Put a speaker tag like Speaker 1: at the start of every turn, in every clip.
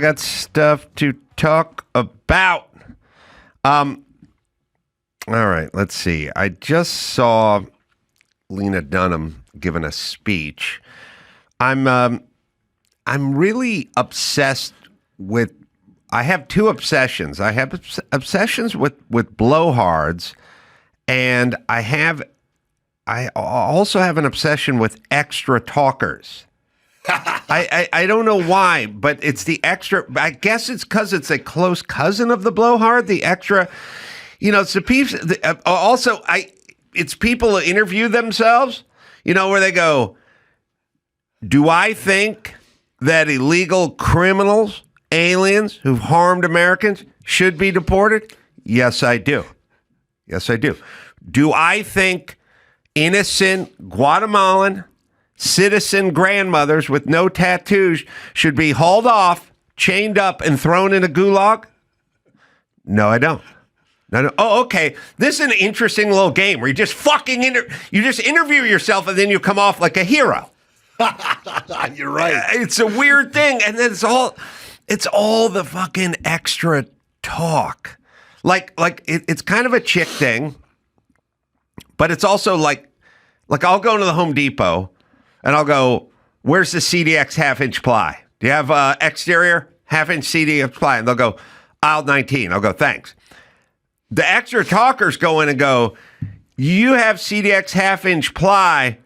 Speaker 1: got stuff to talk about. All right, let's see. I just saw Lena Dunham giving a speech. I'm really obsessed with. I have two obsessions. I have obsessions with blowhards, and I also have an obsession with extra talkers. I don't know why, but it's the extra. I guess it's because it's a close cousin of the blowhard. The extra, it's the people. Also, it's people who interview themselves. Where they go, do I think that illegal criminals, aliens who've harmed Americans should be deported? Yes, I do. Yes, I do. Do I think innocent Guatemalan citizen grandmothers with no tattoos should be hauled off, chained up, and thrown in a gulag? No, I don't. No. Oh, okay. This is an interesting little game where you just fucking you just interview yourself and then you come off like a hero.
Speaker 2: You're right.
Speaker 1: It's a weird thing, and then it's all the fucking extra talk. Like it's kind of a chick thing, but it's also like I'll go to the Home Depot and I'll go, where's the CDX half-inch ply? Do you have exterior half-inch CDX ply? And they'll go, aisle 19. I'll go, thanks. The extra talkers go in and go, you have CDX half-inch ply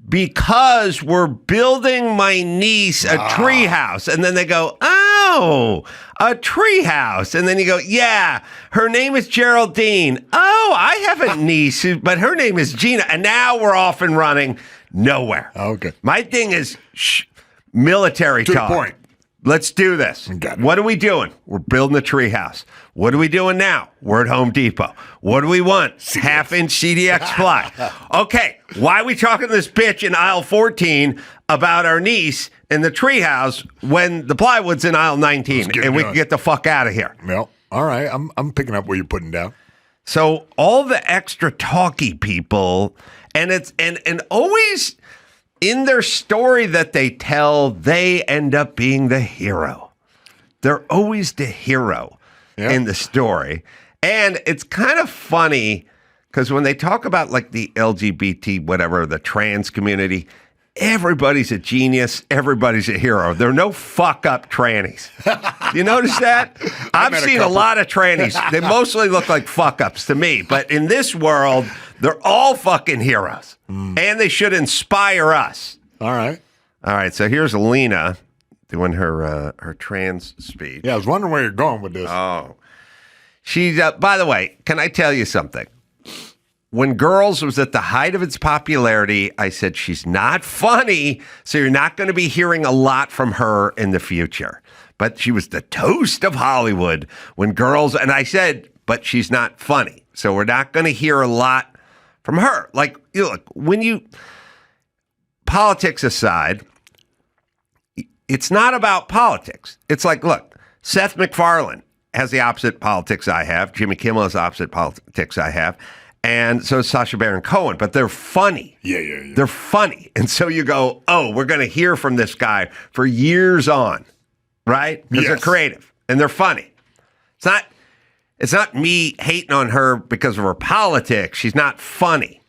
Speaker 1: because we're building my niece a treehouse. And then they go, oh, a treehouse. And then you go, yeah, her name is Geraldine. Oh, I have a niece, but her name is Gina. And now we're off and running nowhere.
Speaker 2: Okay.
Speaker 1: My thing is military talk.
Speaker 2: To the point.
Speaker 1: Let's do this. What are we doing? We're building a treehouse. What are we doing now? We're at Home Depot. What do we want? Half-inch CDX ply. Okay, why are we talking to this bitch in aisle 14 about our niece in the treehouse when the plywood's in aisle 19 and we can get the fuck out of here?
Speaker 2: Well, all right. I'm picking up what you're putting down.
Speaker 1: So all the extra talky people, and it's and always in their story that they tell, they end up being the hero. They're always the hero in the story. And it's kind of funny because when they talk about like the LGBT, whatever, the trans community, everybody's a genius. Everybody's a hero. There are no fuck up trannies. You notice that? I've seen a lot of trannies. They mostly look like fuck ups to me. But in this world, they're all fucking heroes. And they should inspire us.
Speaker 2: All right.
Speaker 1: So here's Lena doing her trans speech.
Speaker 2: Yeah, I was wondering where you're going with this.
Speaker 1: Oh. She's, by the way, can I tell you something? When Girls was at the height of its popularity, I said, she's not funny, so you're not going to be hearing a lot from her in the future. But she was the toast of Hollywood when Girls, and I said, but she's not funny, so we're not going to hear a lot from her. Like, look, politics aside, it's not about politics. It's like, look, Seth MacFarlane has the opposite politics I have. Jimmy Kimmel has the opposite politics I have. And so is Sacha Baron Cohen, but they're funny.
Speaker 2: Yeah.
Speaker 1: They're funny. And so you go, oh, we're going to hear from this guy for years on, right? Because they're creative and they're funny. It's not me hating on her because of her politics. She's not funny.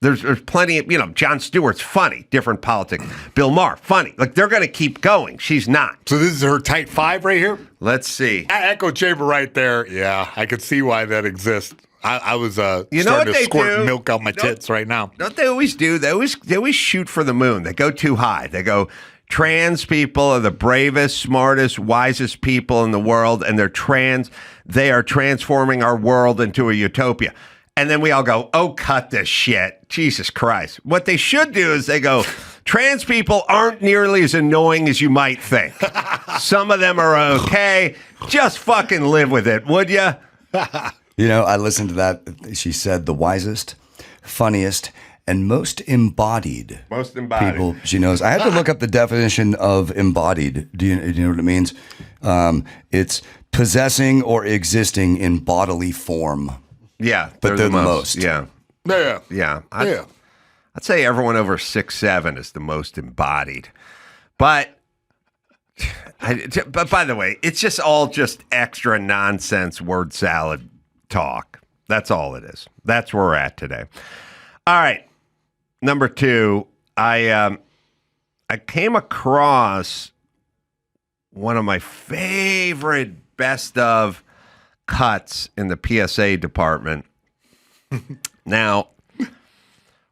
Speaker 1: There's plenty of, Jon Stewart's funny, different politics. Bill Maher, funny. Like, they're going to keep going. She's not.
Speaker 2: So this is her tight five right here?
Speaker 1: Let's see.
Speaker 2: Echo chamber right there. Yeah, I could see why that exists. I was starting to squirt milk out my tits right now.
Speaker 1: Don't they always do? They always shoot for the moon. They go too high. They go, trans people are the bravest, smartest, wisest people in the world, and they are transforming our world into a utopia. And then we all go, oh, cut this shit. Jesus Christ. What they should do is they go, trans people aren't nearly as annoying as you might think. Some of them are okay. Just fucking live with it, would you?
Speaker 3: I listened to that. She said the wisest, funniest, and most embodied.
Speaker 1: Most embodied.
Speaker 3: People she knows. I had to look up the definition of embodied. Do you know what it means? It's possessing or existing in bodily form.
Speaker 1: Yeah.
Speaker 3: But they're the most.
Speaker 1: Yeah.
Speaker 2: Yeah.
Speaker 1: I'd say everyone over 6'7" is the most embodied. But But by the way, it's just all just extra nonsense word salad talk. That's all it is. That's where we're at today. All right. Number 2, I came across one of my favorite best of cuts in the PSA department. Now,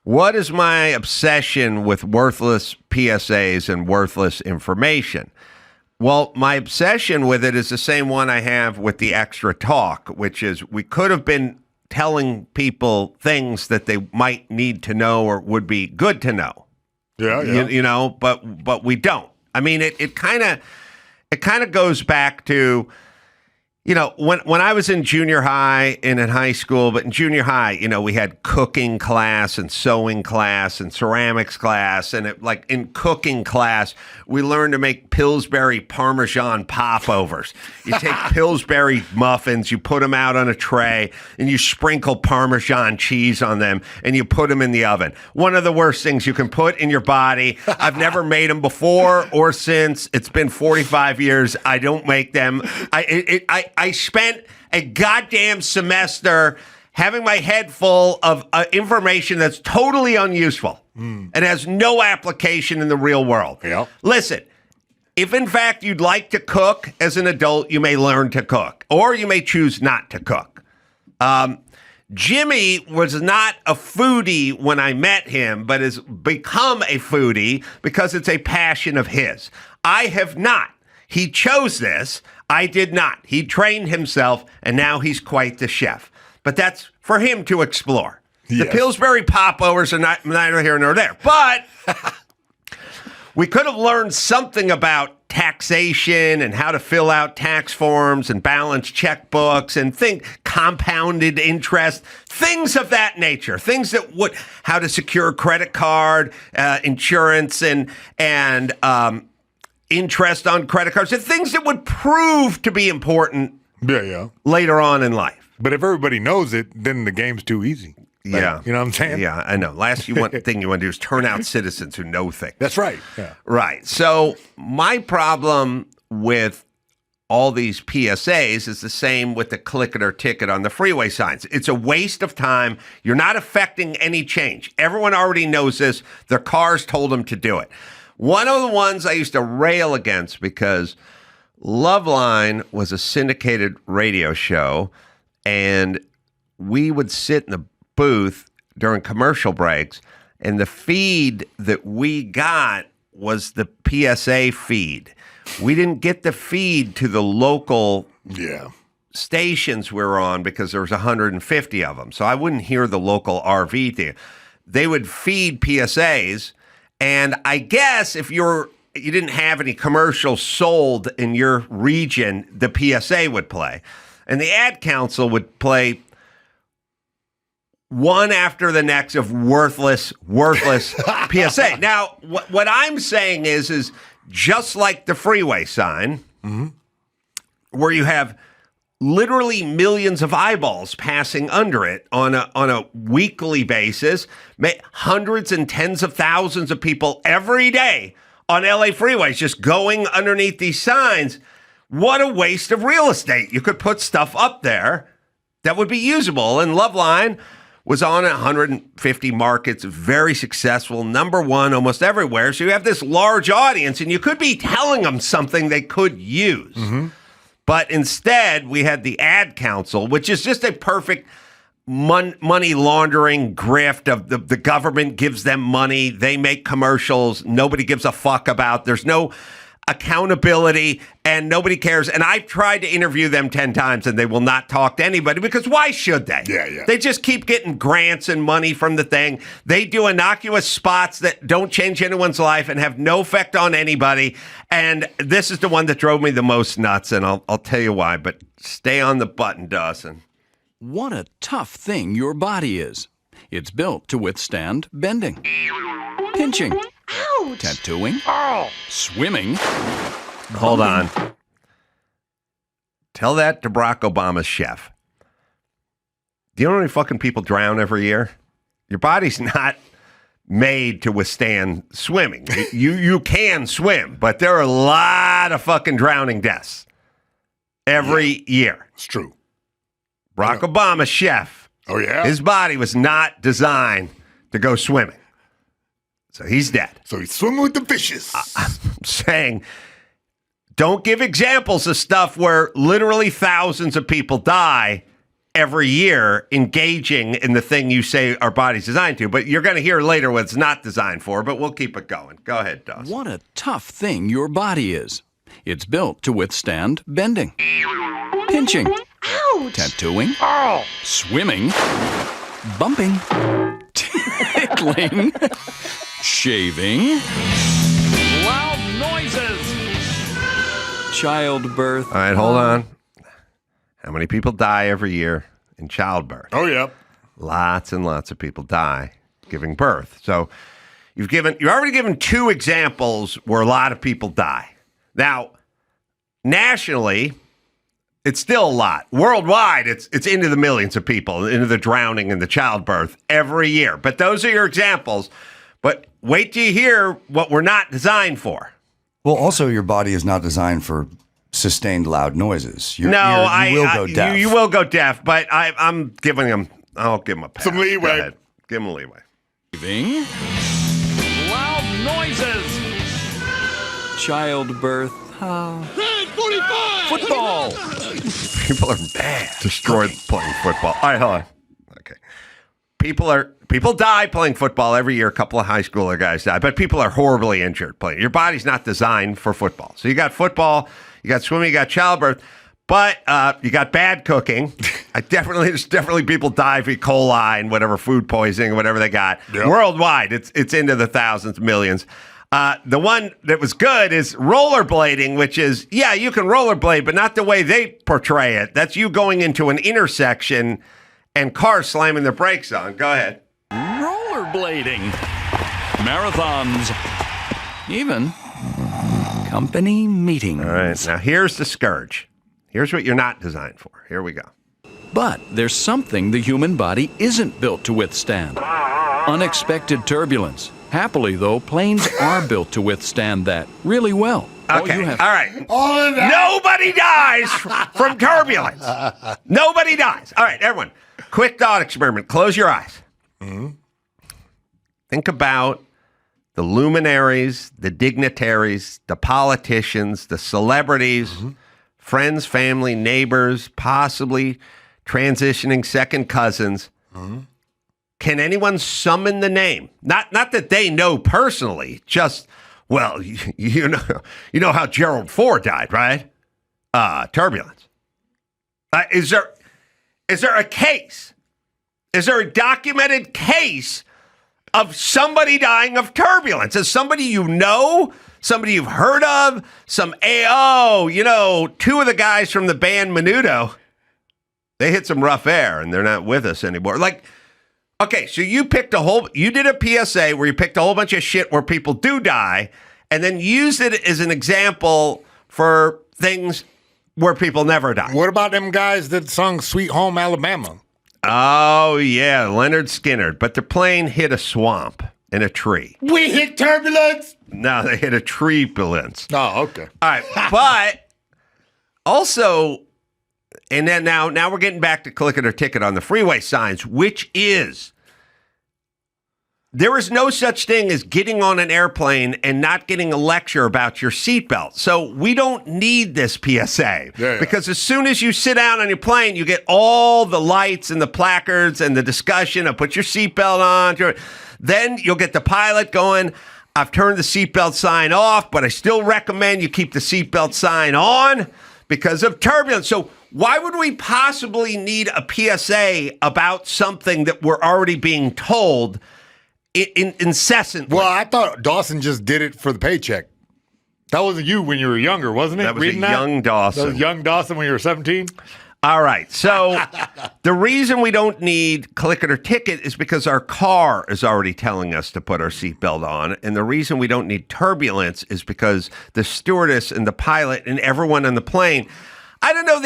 Speaker 1: what is my obsession with worthless PSAs and worthless information? Well, my obsession with it is the same one I have with the extra talk, which is we could have been telling people things that they might need to know or would be good to know.
Speaker 2: Yeah.
Speaker 1: You know, but we don't. I mean, it kind of goes back to, you know, when I was in junior high and in high school, but in junior high, you know, we had cooking class and sewing class and ceramics class. And like in cooking class, we learned to make Pillsbury Parmesan popovers. You take Pillsbury muffins, you put them out on a tray, and you sprinkle Parmesan cheese on them, and you put them in the oven. One of the worst things you can put in your body. I've never made them before or since. It's been 45 years. I don't make them. I spent a goddamn semester having my head full of information that's totally unuseful and has no application in the real world.
Speaker 2: Yeah.
Speaker 1: Listen, if in fact you'd like to cook as an adult, you may learn to cook, or you may choose not to cook. Jimmy was not a foodie when I met him, but has become a foodie because it's a passion of his. I have not. He chose this. I did not. He trained himself, and now he's quite the chef. But that's for him to explore. Yes. The Pillsbury popovers are neither here nor there. But we could have learned something about taxation and how to fill out tax forms and balance checkbooks and compounded interest, things of that nature, things that would, how to secure a credit card, insurance, and interest on credit cards, and things that would prove to be important later on in life.
Speaker 2: But if everybody knows it, then the game's too easy. Like,
Speaker 1: yeah.
Speaker 2: You know what I'm saying?
Speaker 1: Yeah, I know. Last thing you want to do is turn out citizens who know things.
Speaker 2: That's right. Yeah.
Speaker 1: Right. So my problem with all these PSAs is the same with the click it or ticket on the freeway signs. It's a waste of time. You're not affecting any change. Everyone already knows this. Their cars told them to do it. One of the ones I used to rail against, because Loveline was a syndicated radio show, and we would sit in the booth during commercial breaks, and the feed that we got was the PSA feed. We didn't get the feed to the local stations we were on because there was 150 of them. So I wouldn't hear the local RV thing. They would feed PSAs. And I guess if you didn't have any commercials sold in your region, the PSA would play. And the ad council would play one after the next of worthless PSA. Now, what I'm saying is just like the freeway sign, where you have literally millions of eyeballs passing under it on a weekly basis, hundreds and tens of thousands of people every day on LA freeways just going underneath these signs. What a waste of real estate. You could put stuff up there that would be usable. And Loveline was on 150 markets, very successful, number one almost everywhere. So you have this large audience, and you could be telling them something they could use. But instead, we had the ad council, which is just a perfect money laundering grift of the government gives them money. They make commercials. Nobody gives a fuck about. There's no accountability, and nobody cares. And I've tried to interview them 10 times, and they will not talk to anybody, because why should they?
Speaker 2: Yeah.
Speaker 1: They just keep getting grants and money from the thing. They do innocuous spots that don't change anyone's life and have no effect on anybody. And this is the one that drove me the most nuts, and I'll tell you why. But stay on the button, Dawson.
Speaker 4: What a tough thing your body is. It's built to withstand bending, pinching,
Speaker 5: ouch,
Speaker 4: tattooing, swimming.
Speaker 1: Hold on. Tell that to Barack Obama's chef. Do you know how many fucking people drown every year? Your body's not made to withstand swimming. You can swim, but there are a lot of fucking drowning deaths every year.
Speaker 2: It's true.
Speaker 1: Barack Obama, chef.
Speaker 2: Oh, yeah?
Speaker 1: His body was not designed to go swimming. So he's dead.
Speaker 2: So he's swimming with the fishes.
Speaker 1: I'm saying, don't give examples of stuff where literally thousands of people die every year engaging in the thing you say our body's designed to. But you're going to hear later what it's not designed for, but we'll keep it going. Go ahead, Dawson.
Speaker 4: What a tough thing your body is. It's built to withstand bending, pinching, tattooing, swimming, bumping, tickling, shaving, loud noises, childbirth.
Speaker 1: All right, hold on. How many people die every year in childbirth?
Speaker 2: Oh, yeah.
Speaker 1: Lots and lots of people die giving birth. So you've already given two examples where a lot of people die. Now, nationally, it's still a lot. Worldwide, it's into the millions of people, into the drowning and the childbirth every year. But those are your examples. But wait till you hear what we're not designed for.
Speaker 3: Well, also, your body is not designed for sustained loud noises. You will go deaf.
Speaker 1: You will go deaf, but I'll give him a pass.
Speaker 2: Some leeway.
Speaker 1: Go ahead. Give him a leeway.
Speaker 4: Shaving, loud noises, childbirth, football.
Speaker 1: People are destroyed playing football. All right, hold on. Okay. People die playing football every year. A couple of high schooler guys die, but people are horribly injured playing. Your body's not designed for football. So you got football, you got swimming, you got childbirth, but you got bad cooking. There's definitely people die of E. coli and whatever food poisoning, whatever they got. Yep. Worldwide, it's into the thousands, millions. The one that was good is rollerblading, which is, yeah, you can rollerblade, but not the way they portray it. That's you going into an intersection and cars slamming their brakes on. Go ahead.
Speaker 4: Rollerblading, marathons, even company meetings.
Speaker 1: All right, now here's the scourge. Here's what you're not designed for. Here we go.
Speaker 4: But there's something the human body isn't built to withstand. Unexpected turbulence. Happily, though, planes are built to withstand that really well.
Speaker 1: Okay, all right. Nobody dies from turbulence. Nobody dies. All right, everyone, quick thought experiment. Close your eyes. Mm-hmm. Think about the luminaries, the dignitaries, the politicians, the celebrities, friends, family, neighbors, possibly transitioning second cousins. Mm-hmm. Can anyone summon the name? Not that they know personally, just, well, you know how Gerald Ford died, right? Turbulence. Is there a case? Is there a documented case of somebody dying of turbulence? Is somebody you know? Somebody you've heard of? Two of the guys from the band Menudo, they hit some rough air and they're not with us anymore. Okay, so you did a PSA where you picked a whole bunch of shit where people do die and then used it as an example for things where people never die.
Speaker 2: What about them guys that sung Sweet Home Alabama?
Speaker 1: Oh, yeah, Leonard Skinner. But the plane hit a swamp and a tree.
Speaker 2: We hit turbulence?
Speaker 1: No, they hit a tree-bulence.
Speaker 2: Oh, okay.
Speaker 1: All right, but also... And then now we're getting back to click it or ticket on the freeway signs, which is there is no such thing as getting on an airplane and not getting a lecture about your seatbelt. So we don't need this PSA because as soon as you sit down on your plane, you get all the lights and the placards and the discussion of put your seatbelt on. Then you'll get the pilot going, I've turned the seatbelt sign off, but I still recommend you keep the seatbelt sign on because of turbulence. So why would we possibly need a PSA about something that we're already being told incessantly?
Speaker 2: Well, I thought Dawson just did it for the paycheck. That wasn't you when you were younger, wasn't it?
Speaker 1: That was young Dawson.
Speaker 2: That was young Dawson when you were 17?
Speaker 1: All right. So the reason we don't need click it or ticket is because our car is already telling us to put our seatbelt on. And the reason we don't need turbulence is because the stewardess and the pilot and everyone on the plane, I don't know,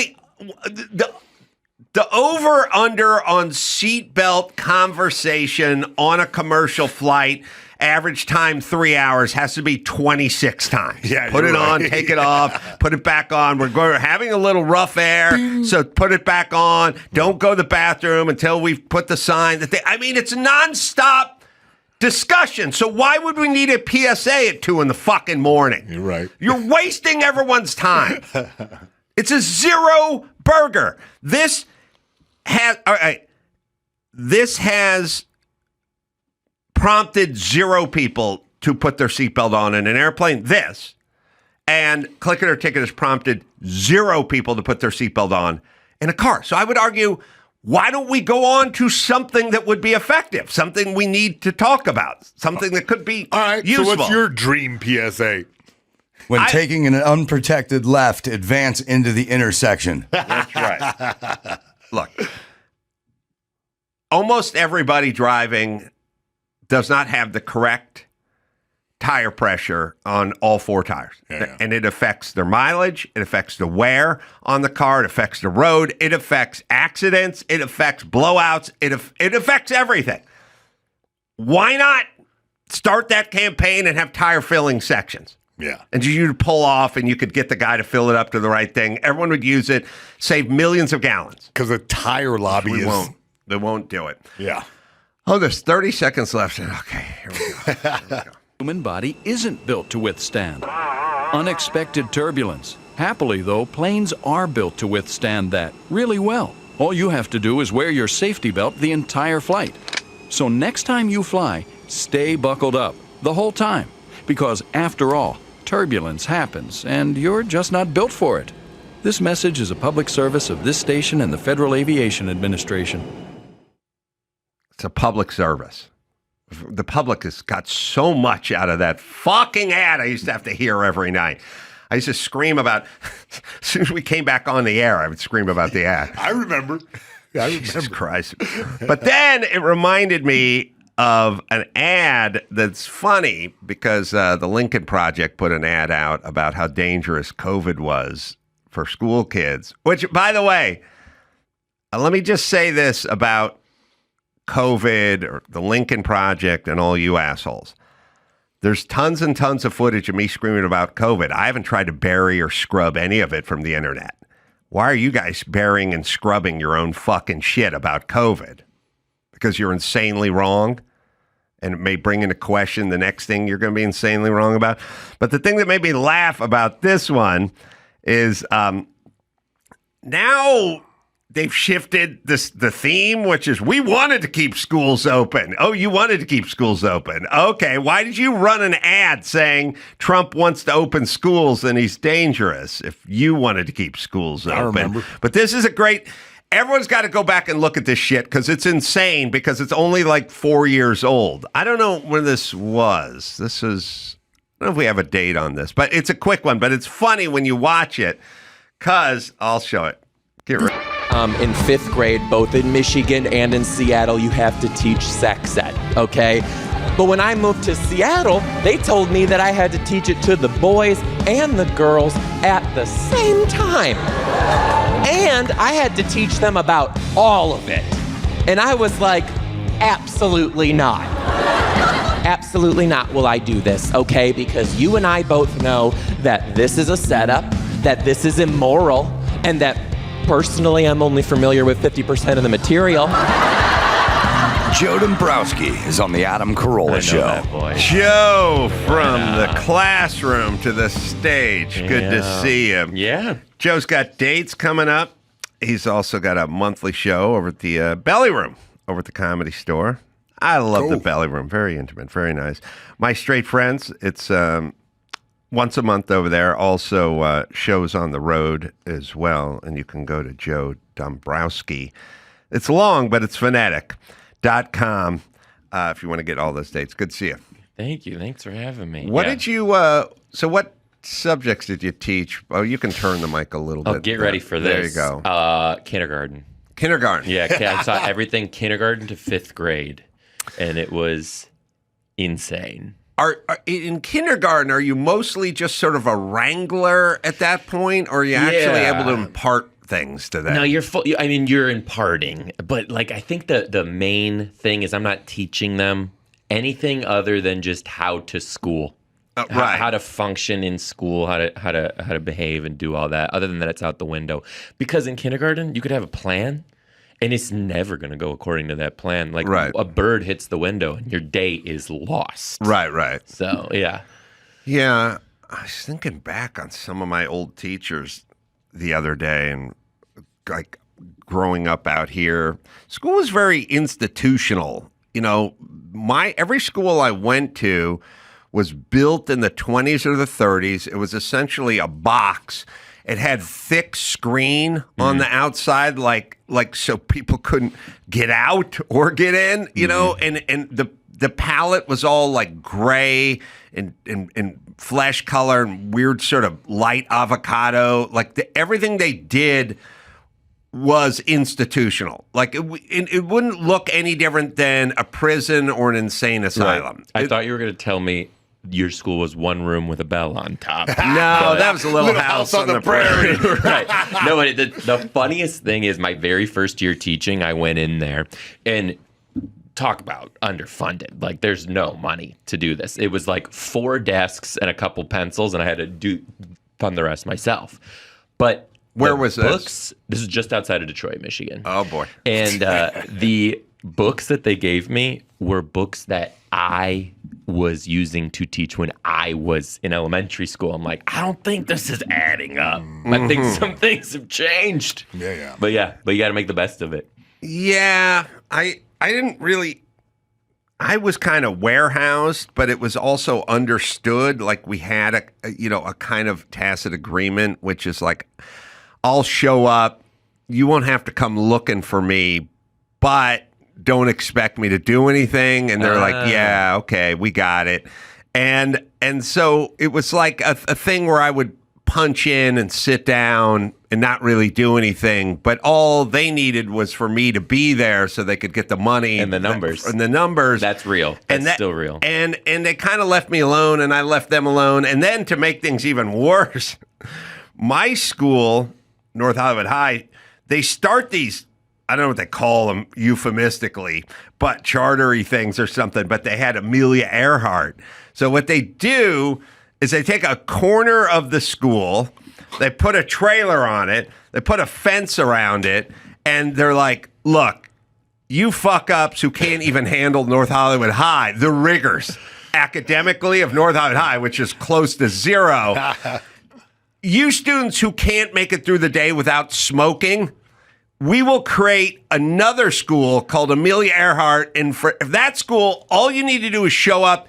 Speaker 1: the The over-under on seatbelt conversation on a commercial flight, average time 3 hours, has to be 26 times.
Speaker 2: Yeah,
Speaker 1: put it
Speaker 2: right.
Speaker 1: on, take it off, put it back on. We're having a little rough air, so put it back on. Don't go to the bathroom until we've put the sign. It's nonstop discussion. So why would we need a PSA at 2 in the fucking morning?
Speaker 2: You're right.
Speaker 1: You're wasting everyone's time. It's a zero burger. This has prompted zero people to put their seatbelt on in an airplane. And Click It or Ticket has prompted zero people to put their seatbelt on in a car. So I would argue, why don't we go on to something that would be effective, something we need to talk about, something that could be
Speaker 2: all right,
Speaker 1: useful?
Speaker 2: So what's your dream PSA?
Speaker 3: When taking an unprotected left, advance into the intersection.
Speaker 1: That's right. Look, almost everybody driving does not have the correct tire pressure on all 4 tires.
Speaker 2: Yeah.
Speaker 1: And it affects their mileage. It affects the wear on the car. It affects the road. It affects accidents. It affects blowouts. It affects everything. Why not start that campaign and have tire filling sections?
Speaker 2: Yeah.
Speaker 1: And you'd pull off and you could get the guy to fill it up to the right thing. Everyone would use it, save millions of gallons.
Speaker 2: Because the tire lobby
Speaker 1: They won't do it.
Speaker 2: Yeah.
Speaker 1: Oh, there's 30 seconds left. Okay, here we go.
Speaker 4: Human body isn't built to withstand unexpected turbulence. Happily, though, planes are built to withstand that really well. All you have to do is wear your safety belt the entire flight. So next time you fly, stay buckled up the whole time. Because after all, turbulence happens, and you're just not built for it. This message is a public service of this station and the Federal Aviation Administration.
Speaker 1: It's a public service. The public has got so much out of that fucking ad I used to have to hear every night. I used to scream about, as soon as we came back on the air, I would scream about the ad.
Speaker 2: I remember.
Speaker 1: Jesus Christ. But then it reminded me of an ad that's funny because the Lincoln Project put an ad out about how dangerous COVID was for school kids, which, by the way, let me just say this about COVID or the Lincoln Project and all you assholes. There's tons and tons of footage of me screaming about COVID. I haven't tried to bury or scrub any of it from the internet. Why are you guys burying and scrubbing your own fucking shit about COVID? Because you're insanely wrong, and it may bring into question the next thing you're going to be insanely wrong about. But the thing that made me laugh about this one is now they've shifted the theme, which is we wanted to keep schools open. Oh, you wanted to keep schools open. Okay, why did you run an ad saying Trump wants to open schools and he's dangerous if you wanted to keep schools open?
Speaker 2: I remember.
Speaker 1: But this is a great... Everyone's got to go back and look at this shit because it's insane because it's only like 4 years old. I don't know when this was. This is... I don't know if we have a date on this, but it's a quick one. But it's funny when you watch it because... I'll show it. Get ready.
Speaker 5: In 5th grade, both in Michigan and in Seattle, you have to teach sex ed, okay? But when I moved to Seattle, they told me that I had to teach it to the boys and the girls at the same time. And I had to teach them about all of it. And I was like, absolutely not. Absolutely not will I do this, okay? Because you and I both know that this is a setup, that this is immoral, and that personally, I'm only familiar with 50% of the material.
Speaker 3: Joe Dombrowski is on the Adam Carolla Show.
Speaker 1: Joe from the classroom to the stage. Good to see you.
Speaker 6: Yeah.
Speaker 1: Joe's got dates coming up. He's also got a monthly show over at the Belly Room over at the Comedy Store. I love the Belly Room. Very intimate. Very nice. My Straight Friends, it's once a month over there. Also shows on the road as well. And you can go to Joe Dombrowski. It's long, but it's phonetic.com if you want to get all those dates. Good to see you.
Speaker 6: Thank you. Thanks for having me.
Speaker 1: What did you, so what subjects did you teach? Oh, you can turn the mic a little bit.
Speaker 6: Oh, get ready for this.
Speaker 1: There you go.
Speaker 6: Kindergarten.
Speaker 1: Kindergarten.
Speaker 6: Yeah, I taught everything kindergarten to 5th grade, and it was insane.
Speaker 1: Are in kindergarten, are you mostly just sort of a wrangler at that point, or are you actually able to impart things to them?
Speaker 6: No, you're imparting, but like I think the main thing is I'm not teaching them anything other than just how to school.
Speaker 1: Right.
Speaker 6: How to function in school, how to behave and do all that. Other than that, it's out the window. Because in kindergarten, you could have a plan, and it's never going to go according to that plan. Like a bird hits the window, and your day is lost.
Speaker 1: Right.
Speaker 6: So yeah.
Speaker 1: Yeah, I was thinking back on some of my old teachers the other day, and like growing up out here, school was very institutional. You know, every school I went to was built in the 20s or the 30s. It was essentially a box. It had thick screen on the outside, like so people couldn't get out or get in, you know, and the palette was all like gray and flesh color and weird sort of light avocado. Like everything they did was institutional. Like it wouldn't look any different than a prison or an insane asylum.
Speaker 6: Right. I thought you were going to tell me your school was one room with a bell on top.
Speaker 1: No, that was a little house on the prairie.
Speaker 6: Right. No, but the funniest thing is my very first year teaching, I went in there and talk about underfunded. Like there's no money to do this. It was like 4 desks and a couple pencils, and I had to fund the rest myself. But
Speaker 1: where was
Speaker 6: books? This is just outside of Detroit, Michigan.
Speaker 1: Oh boy.
Speaker 6: And the books that they gave me were books that I was using to teach when I was in elementary school. I'm like, I don't think this is adding up. I think some things have changed.
Speaker 2: Yeah.
Speaker 6: But you got to make the best of it.
Speaker 1: Yeah, I didn't really. I was kind of warehoused, but it was also understood. Like we had a kind of tacit agreement, which is like, I'll show up. You won't have to come looking for me, but don't expect me to do anything. And they're like, yeah, okay, we got it. And so it was like a thing where I would punch in and sit down and not really do anything. But all they needed was for me to be there so they could get the money.
Speaker 6: And the numbers. That's real. That's still real.
Speaker 1: And they kind of left me alone, and I left them alone. And then to make things even worse, my school, North Hollywood High, they start these, I don't know what they call them euphemistically, but chartery things or something, but they had Amelia Earhart. So what they do is they take a corner of the school, they put a trailer on it, they put a fence around it, and they're like, look, you fuck-ups who can't even handle North Hollywood High, the rigors academically of North Hollywood High, which is close to zero, you students who can't make it through the day without smoking, we will create another school called Amelia Earhart. And for that school, all you need to do is show up,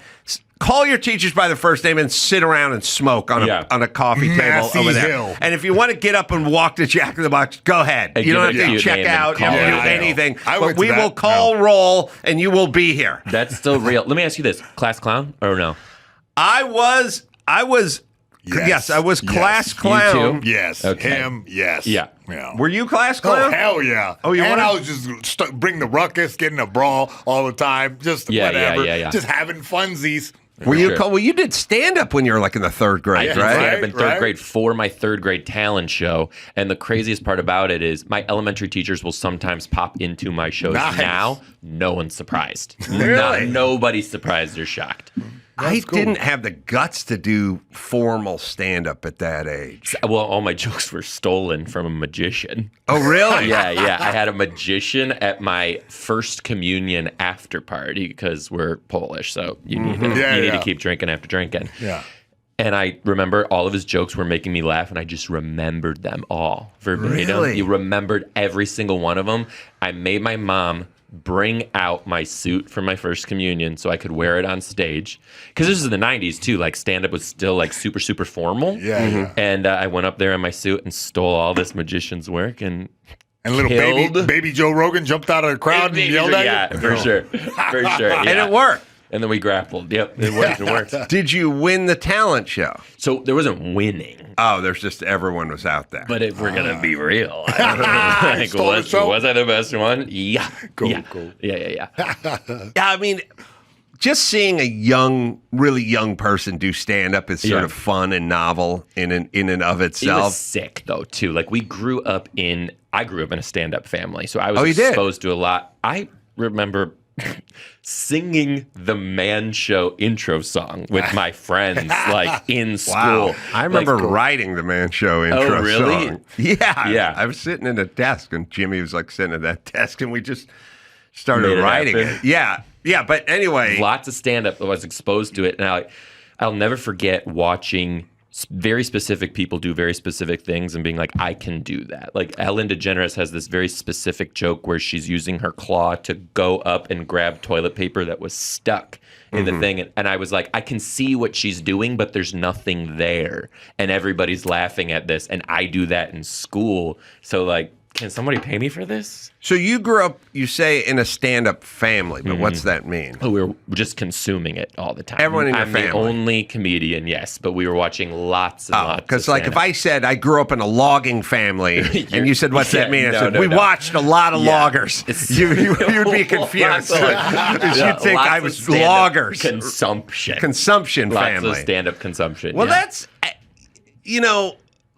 Speaker 1: call your teachers by their first name, and sit around and smoke on a coffee table over there.
Speaker 2: Hill.
Speaker 1: And if you want to get up and walk to Jack in the Box, go ahead.
Speaker 6: And
Speaker 1: you don't have to check out and do anything. But we will call roll, and you will be here.
Speaker 6: That's still real. Let me ask you this: class clown or no?
Speaker 1: I was. Yes, I was class clown.
Speaker 6: You too?
Speaker 2: Yes.
Speaker 6: Okay.
Speaker 2: Him, yes.
Speaker 6: Yeah.
Speaker 1: Were you class clown?
Speaker 2: Oh, hell yeah.
Speaker 1: Oh, you
Speaker 2: and
Speaker 1: were?
Speaker 2: I was just bring the ruckus, getting a brawl all the time, just whatever.
Speaker 6: Yeah.
Speaker 2: Just having funsies.
Speaker 1: Were you? Well, you did stand up when you were like in the 3rd grade, right?
Speaker 6: I've been third grade for my 3rd grade talent show, and the craziest part about it is my elementary teachers will sometimes pop into my shows now. No one's surprised.
Speaker 1: Really?
Speaker 6: Nobody's surprised or shocked.
Speaker 1: I didn't have the guts to do formal stand-up at that age.
Speaker 6: Well, all my jokes were stolen from a magician.
Speaker 1: Oh, really?
Speaker 6: Yeah. I had a magician at my first communion after party because we're Polish, so you need to keep drinking after drinking.
Speaker 2: Yeah.
Speaker 6: And I remember all of his jokes were making me laugh, and I just remembered them all verbatim.
Speaker 1: Really?
Speaker 6: He remembered every single one of them. I made my mom bring out my suit for my first communion so I could wear it on stage. Because this is the 90s, too. Like, stand-up was still, like, super, super formal.
Speaker 2: Yeah.
Speaker 6: And I went up there in my suit and stole all this magician's work and
Speaker 2: little baby Joe Rogan jumped out of the crowd and yelled at you?
Speaker 6: Yeah, for sure. For sure. Yeah.
Speaker 1: And it worked.
Speaker 6: And then we grappled. Yep, it worked.
Speaker 1: Did you win the talent show?
Speaker 6: So there wasn't winning.
Speaker 1: Oh, there's just everyone was out there.
Speaker 6: But if we're going to be real, I don't know. Was I the best one? Yeah.
Speaker 2: Cool.
Speaker 6: Yeah.
Speaker 1: Yeah, I mean, just seeing a really young person do stand-up is sort of fun and novel in and of itself.
Speaker 6: It was sick, though, too. Like, I grew up in a stand-up family, so I was exposed to a lot. I remember singing the Man Show intro song with my friends, like, in school.
Speaker 1: Wow. I remember writing the Man Show intro
Speaker 6: Oh, really?
Speaker 1: song. Yeah.
Speaker 6: Yeah.
Speaker 1: I was sitting at a desk, and Jimmy was, like, sitting at that desk, and we just started writing it. Yeah. Yeah, but anyway.
Speaker 6: Lots of stand-up. I was exposed to it, and I'll never forget watching very specific people do very specific things and being like, I can do that. Like, Ellen DeGeneres has this very specific joke where she's using her claw to go up and grab toilet paper that was stuck in the thing. And I was like, I can see what she's doing, but there's nothing there. And everybody's laughing at this. And I do that in school. So, like, can somebody pay me for this?
Speaker 1: So you grew up, you say, in a stand-up family, but what's that mean?
Speaker 6: Oh, we were just consuming it all the time.
Speaker 1: Everyone in your family?
Speaker 6: I'm the only comedian, yes, but we were watching lots and lots.
Speaker 1: Because, like, if I said I grew up in a logging family, and you said, what's that mean? I said, we watched a lot of loggers. You'd be confused. You'd think I was loggers. Consumption family.
Speaker 6: Lots of stand-up consumption.
Speaker 1: Well, that's,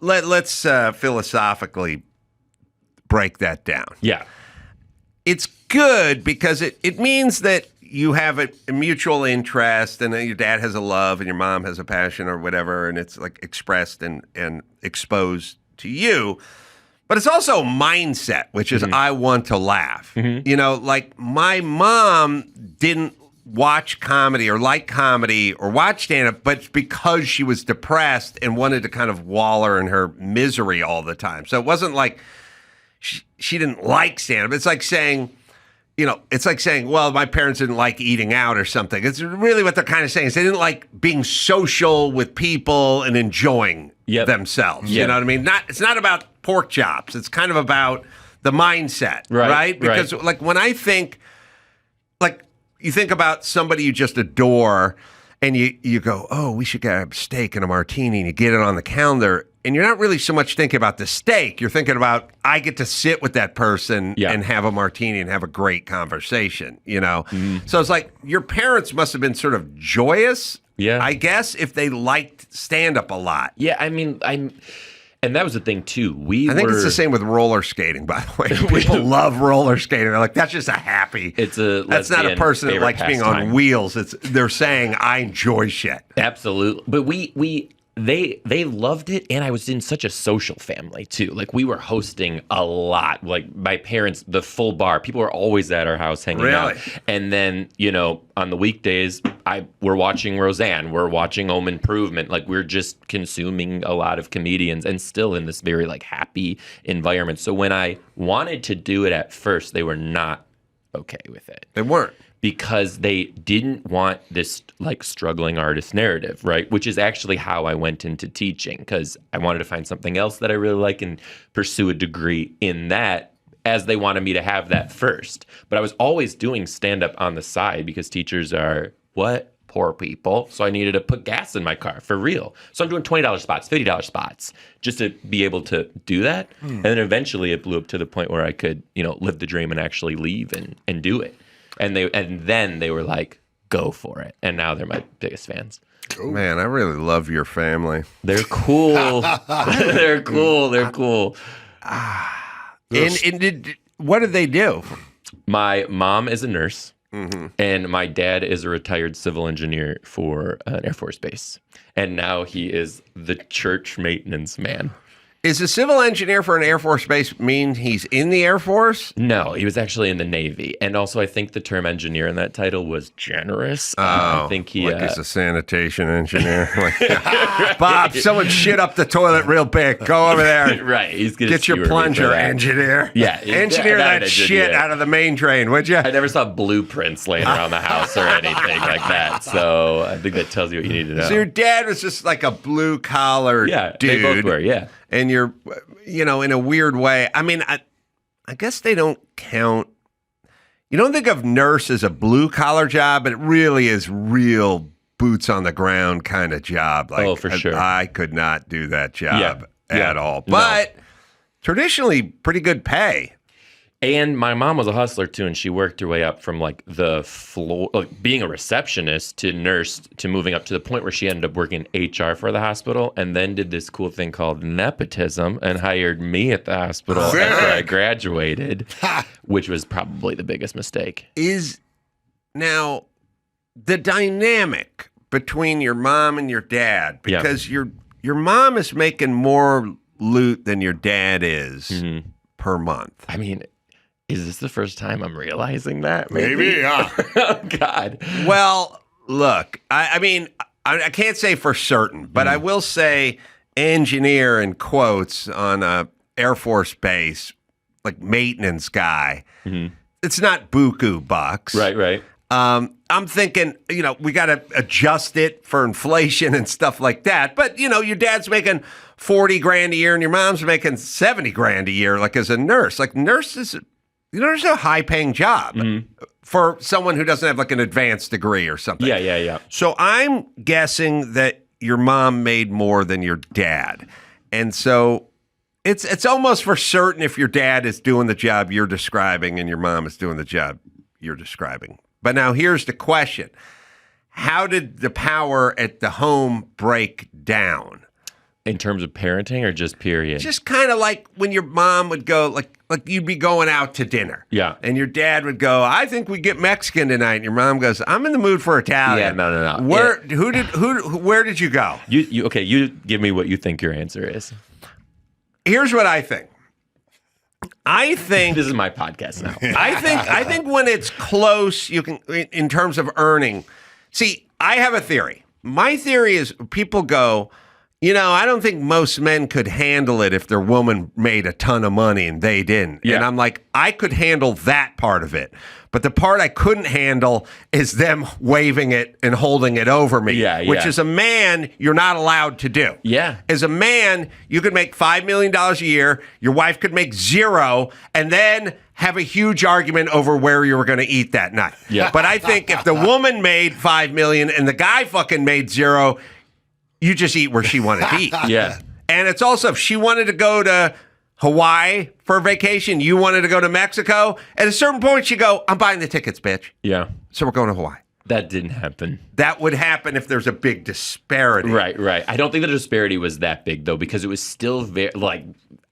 Speaker 1: let's philosophically break that down.
Speaker 6: Yeah.
Speaker 1: It's good because it means that you have a mutual interest, and your dad has a love and your mom has a passion or whatever, and it's like expressed and exposed to you. But it's also a mindset, which is I want to laugh. Like my mom didn't watch comedy or like comedy or watch stand-up, but because she was depressed and wanted to kind of wallow in her misery all the time. So it wasn't like she didn't like stand-up. It's like saying, well, my parents didn't like eating out or something. It's really what they're kind of saying is they didn't like being social with people and enjoying themselves. You know what I mean? It's not about pork chops. It's kind of about the mindset, right? Because like when I think, like you think about somebody you just adore and you go, oh, we should get a steak and a martini, and you get it on the calendar. And you're not really so much thinking about the steak. You're thinking about, I get to sit with that person and have a martini and have a great conversation, So it's like your parents must have been sort of joyous, I guess, if they liked stand-up a lot.
Speaker 6: Yeah, I mean, and that was the thing, too.
Speaker 1: I think it's the same with roller skating, by the way. People love roller skating. They're like, that's just a happy. That's not a person that likes being on wheels. They're saying, I enjoy shit.
Speaker 6: Absolutely. But they loved it, and I was in such a social family too. Like we were hosting a lot. Like my parents, the full bar. People were always at our house hanging out. And then on the weekdays, we're watching Roseanne. We're watching Home Improvement. Like we're just consuming a lot of comedians, and still in this very like happy environment. So when I wanted to do it at first, they were not okay with it.
Speaker 1: They weren't.
Speaker 6: Because they didn't want this like struggling artist narrative, right? Which is actually how I went into teaching, because I wanted to find something else that I really like and pursue a degree in that, as they wanted me to have that first. But I was always doing stand-up on the side because teachers are, poor people. So I needed to put gas in my car for real. So I'm doing $20 spots, $50 spots, just to be able to do that. And then eventually it blew up to the point where I could, live the dream and actually leave and do it. And then they were like, go for it. And now they're my biggest fans.
Speaker 1: Man, I really love your family.
Speaker 6: They're cool. They're cool.
Speaker 1: And what did they do?
Speaker 6: My mom is a nurse, and my dad is a retired civil engineer for an Air Force base. And now he is the church maintenance man.
Speaker 1: Is a civil engineer for an Air Force base mean he's in the Air Force?
Speaker 6: No, he was actually in the Navy. And also, I think the term engineer in that title was generous.
Speaker 1: I think he's a sanitation engineer. Bob, someone shit up the toilet real big. Go over there.
Speaker 6: Right. He's gonna
Speaker 1: get your plunger, engineer.
Speaker 6: Yeah.
Speaker 1: Engineer that shit out of the main drain, would you?
Speaker 6: I never saw blueprints laying around the house or anything like that. So I think that tells you what you need to know.
Speaker 1: So your dad was just like a blue-collar dude.
Speaker 6: They both were, yeah.
Speaker 1: And you're, in a weird way. I mean, I guess they don't count. You don't think of nurse as a blue collar job, but it really is real boots on the ground kind of job. Like,
Speaker 6: for sure.
Speaker 1: I could not do that job at all. But traditionally, pretty good pay.
Speaker 6: And my mom was a hustler too, and she worked her way up from like the floor, like being a receptionist to nurse to moving up to the point where she ended up working HR for the hospital, and then did this cool thing called nepotism and hired me at the hospital after I graduated, which was probably the biggest mistake.
Speaker 1: Is now the dynamic between your mom and your dad, because your mom is making more loot than your dad is per month.
Speaker 6: I mean, is this the first time I'm realizing that?
Speaker 2: Maybe, yeah.
Speaker 6: Oh, God.
Speaker 1: Well, look, I mean, I can't say for certain, but I will say engineer in quotes on a Air Force base, like maintenance guy. It's not buku bucks.
Speaker 6: Right.
Speaker 1: I'm thinking, we got to adjust it for inflation and stuff like that. But, your dad's making $40,000 a year and your mom's making $70,000 a year, like as a nurse. Like nurses, it's a high paying job for someone who doesn't have like an advanced degree or something.
Speaker 6: Yeah.
Speaker 1: So I'm guessing that your mom made more than your dad. And so it's almost for certain if your dad is doing the job you're describing and your mom is doing the job you're describing. But now here's the question. How did the power at the home break down?
Speaker 6: In terms of parenting or just period?
Speaker 1: Just kind of like when your mom would go, like you'd be going out to dinner.
Speaker 6: Yeah.
Speaker 1: And your dad would go, I think we get Mexican tonight. And your mom goes, I'm in the mood for Italian.
Speaker 6: Yeah, no.
Speaker 1: Where did you go?
Speaker 6: You give me what you think your answer is.
Speaker 1: Here's what I think. I think
Speaker 6: this is my podcast now.
Speaker 1: I think when it's close, you can, in terms of earning. See, I have a theory. My theory is people go, I don't think most men could handle it if their woman made a ton of money and they didn't. Yeah. And I'm like, I could handle that part of it. But the part I couldn't handle is them waving it and holding it over me, which as a man, you're not allowed to do.
Speaker 6: Yeah.
Speaker 1: As a man, you could make $5 million a year. Your wife could make $0 and then have a huge argument over where you were going to eat that night.
Speaker 6: Yeah.
Speaker 1: But I think if the woman made $5 million and the guy fucking made $0, you just eat where she wanted to eat.
Speaker 6: Yeah.
Speaker 1: And it's also, if she wanted to go to Hawaii for vacation, you wanted to go to Mexico, at a certain point she'd go, I'm buying the tickets, bitch.
Speaker 6: Yeah.
Speaker 1: So we're going to Hawaii.
Speaker 6: That didn't happen.
Speaker 1: That would happen if there's a big disparity.
Speaker 6: Right. I don't think the disparity was that big, though, because it was still very,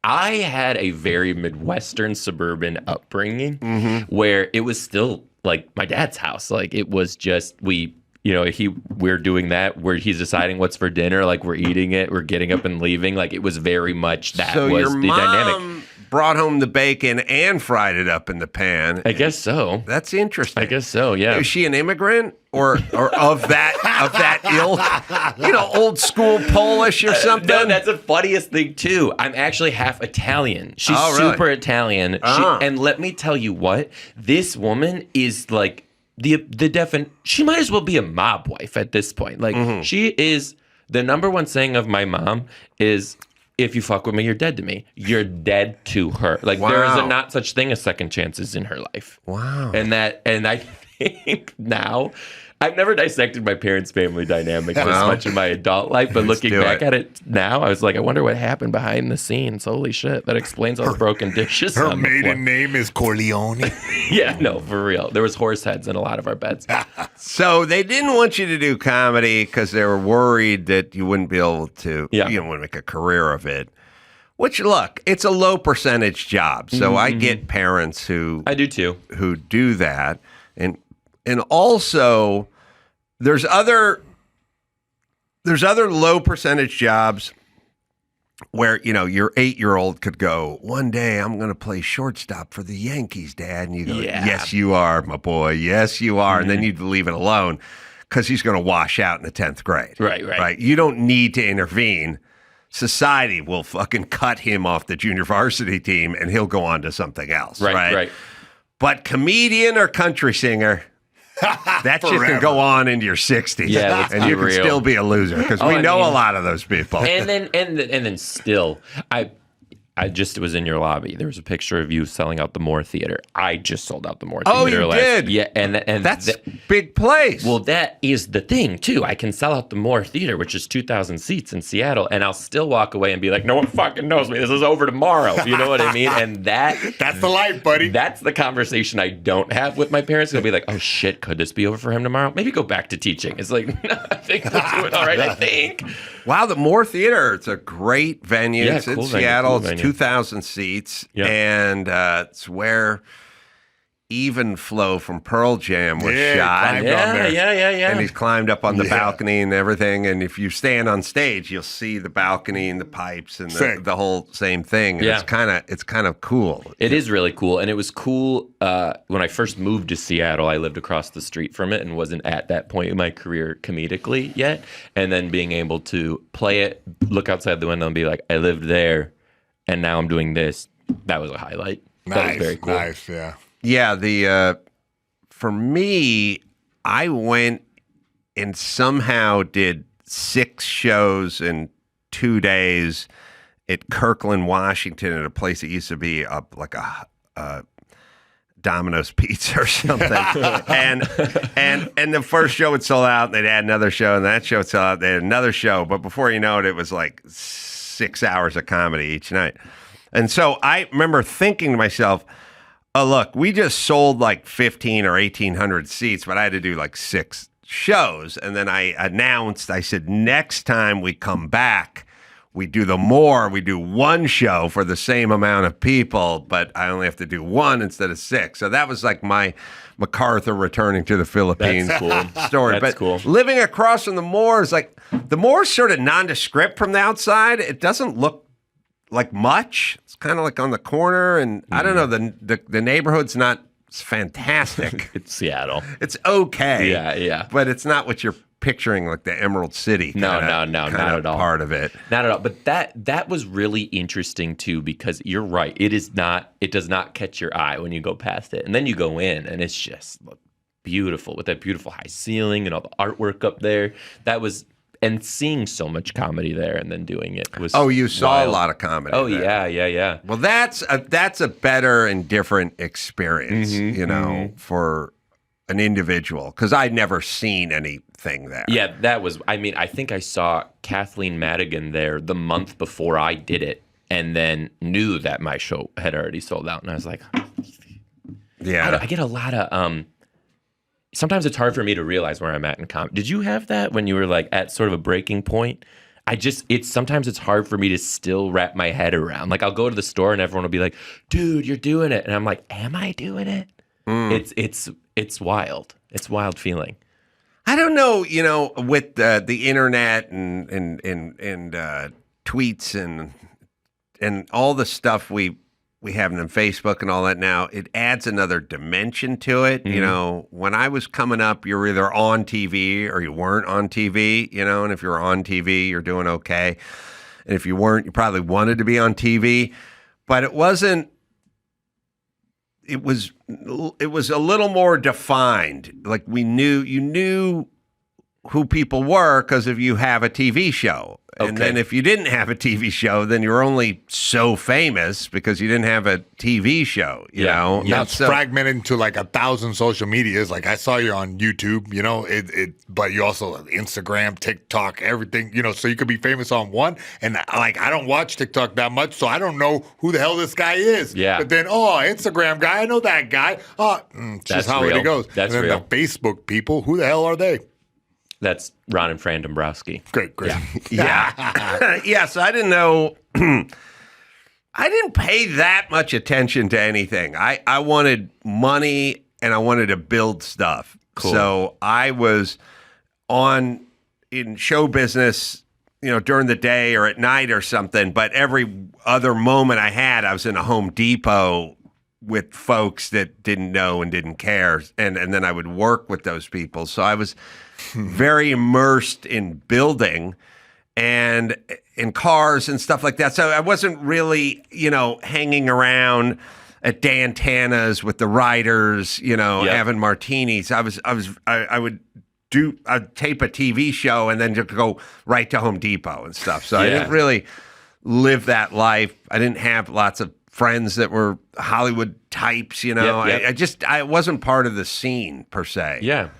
Speaker 6: I had a very Midwestern suburban upbringing where it was still like my dad's house. Like it was just, we're doing that where he's deciding what's for dinner, like we're eating it, we're getting up and leaving. Like it was very much that
Speaker 1: so
Speaker 6: was
Speaker 1: your
Speaker 6: the
Speaker 1: mom
Speaker 6: dynamic.
Speaker 1: Brought home the bacon and fried it up in the pan.
Speaker 6: I guess so.
Speaker 1: That's interesting.
Speaker 6: I guess so, yeah.
Speaker 1: Is she an immigrant or of that ilk? Old school Polish or something?
Speaker 6: No, that's the funniest thing too. I'm actually half Italian. She's super Italian. And let me tell you what, this woman is like she might as well be a mob wife at this point. Like she is, the number one saying of my mom is, if you fuck with me, you're dead to me. You're dead to her. Like there is not such thing as second chances in her life.
Speaker 1: Wow.
Speaker 6: And I think now, I've never dissected my parents' family dynamic this much in my adult life, but looking back at it now, I was like, I wonder what happened behind the scenes. Holy shit, that explains all the broken dishes.
Speaker 2: Her maiden name is Corleone.
Speaker 6: Yeah, no, for real. There was horse heads in a lot of our beds.
Speaker 1: So they didn't want you to do comedy because they were worried that you wouldn't be able to, you don't want to make a career of it. Which, look, it's a low percentage job. So I get parents who...
Speaker 6: I do too.
Speaker 1: Who do that. And also, there's other low percentage jobs where, your 8-year-old could go, one day I'm going to play shortstop for the Yankees, Dad. And you go, yes, you are, my boy. Yes, you are. And then you'd leave it alone because he's going to wash out in the 10th grade. Right. You don't need to intervene. Society will fucking cut him off the junior varsity team and he'll go on to something else. Right. But comedian or country singer... that shit can go on into your 60s.
Speaker 6: Yeah,
Speaker 1: and you can still be a loser because we know a lot of those people.
Speaker 6: And then still, I just was in your lobby. There was a picture of you selling out the Moore Theater. I just sold out the Moore
Speaker 1: Oh,
Speaker 6: Theater.
Speaker 1: you did?
Speaker 6: Yeah, and
Speaker 1: that's big place.
Speaker 6: Well, that is the thing too. I can sell out the Moore Theater, which is 2,000 seats in Seattle, and I'll still walk away and be like, "No one fucking knows me. This is over tomorrow." You know what I mean? And that's
Speaker 2: the life, buddy.
Speaker 6: That's the conversation I don't have with my parents. They'll be like, "Oh shit, could this be over for him tomorrow? Maybe go back to teaching." It's like, no, I think we're doing all right. I think.
Speaker 1: Wow, the Moore Theater. It's a great venue.
Speaker 6: Yeah,
Speaker 1: it's in
Speaker 6: cool venue,
Speaker 1: Seattle.
Speaker 6: cool
Speaker 1: It's
Speaker 6: venue.
Speaker 1: 2,000 seats,
Speaker 6: Yeah.
Speaker 1: and it's where Even Flow from Pearl Jam was shot.
Speaker 2: climbed on there.
Speaker 6: Yeah.
Speaker 1: And he's climbed up on the balcony and everything. And if you stand on stage, you'll see the balcony and the pipes and the whole same thing. And
Speaker 6: Yeah.
Speaker 1: it's kind of cool.
Speaker 6: It is really cool. And it was cool when I first moved to Seattle. I lived across the street from it and wasn't at that point in my career comedically yet. And then being able to play it, look outside the window and be like, I lived there and now I'm doing this. That was a highlight. That was very cool.
Speaker 2: Nice, yeah.
Speaker 1: Yeah, for me, I went and somehow did 6 shows in 2 days at Kirkland, Washington, at a place that used to be like a Domino's Pizza or something. and the first show would sell out, and they'd add another show, and that show would sell out, they had another show. But before you know it, it was like 6 hours of comedy each night. And so I remember thinking to myself, oh, look, we just sold like 1,500 or 1,800 seats, but I had to do like 6 shows. And then I announced, I said, next time we come back, we do we do 1 show for the same amount of people, but I only have to do 1 instead of 6. So that was like my MacArthur returning to the Philippines story.
Speaker 6: That's
Speaker 1: but
Speaker 6: cool.
Speaker 1: Living across from the Moore is like, the Moore's sort of nondescript from the outside. It doesn't look like much. It's kind of like on the corner, and I don't know, the neighborhood's not fantastic.
Speaker 6: It's Seattle.
Speaker 1: It's okay.
Speaker 6: Yeah.
Speaker 1: But it's not what you're picturing, like the Emerald City.
Speaker 6: No, not at all.
Speaker 1: Part of it.
Speaker 6: Not at all. But that was really interesting too, because you're right. It does not catch your eye when you go past it. And then you go in and it's just beautiful with that beautiful high ceiling and all the artwork up there. And seeing so much comedy there and then doing it was
Speaker 1: you saw
Speaker 6: wild.
Speaker 1: a lot of comedy.
Speaker 6: Oh,
Speaker 1: there.
Speaker 6: yeah.
Speaker 1: Well, that's a better and different experience, for an individual, because I'd never seen anything there.
Speaker 6: Yeah, that was, I think I saw Kathleen Madigan there the month before I did it and then knew that my show had already sold out. And I was like,
Speaker 1: yeah.
Speaker 6: I get a lot of, sometimes it's hard for me to realize where I'm at in comedy. Did you have that when you were like at sort of a breaking point? Sometimes it's hard for me to still wrap my head around. Like I'll go to the store and everyone will be like, dude, you're doing it. And I'm like, am I doing it? It's wild. It's a wild feeling.
Speaker 1: I don't know, with the internet and tweets and all the stuff we have on Facebook and all that now, it adds another dimension to it.
Speaker 6: Mm-hmm.
Speaker 1: When I was coming up, you were either on TV or you weren't on TV, and if you were on TV, you're doing okay. And if you weren't, you probably wanted to be on TV, but it wasn't. It was a little more defined. Like you knew who people were because if you have a TV show. And then if you didn't have a TV show, then you're only so famous because you didn't have a TV show, you know?
Speaker 2: Now it's fragmented into like 1,000 social medias. Like I saw you on YouTube, but you also have Instagram, TikTok, everything, so you could be famous on one. And like, I don't watch TikTok that much, so I don't know who the hell this guy is.
Speaker 6: Yeah.
Speaker 2: But then, Instagram guy, I know that guy. Just how
Speaker 6: real.
Speaker 2: it goes.
Speaker 6: That's
Speaker 2: and then
Speaker 6: real.
Speaker 2: The Facebook people, who the hell are they?
Speaker 6: That's Ron and Fran Dombrowski.
Speaker 2: Great.
Speaker 1: Yeah. Yeah, so I didn't know. I didn't pay that much attention to anything. I wanted money and I wanted to build stuff.
Speaker 6: Cool.
Speaker 1: So I was in show business, during the day or at night or something. But every other moment I had, I was in a Home Depot with folks that didn't know and didn't care. And then I would work with those people. So I was very immersed in building and in cars and stuff like that. So I wasn't really, hanging around at Dan Tana's with the writers, having martinis. I'd tape a TV show and then just go right to Home Depot and stuff. So I didn't really live that life. I didn't have lots of friends that were Hollywood types, you know.
Speaker 6: Yep.
Speaker 1: I wasn't part of the scene per se.
Speaker 6: Yeah.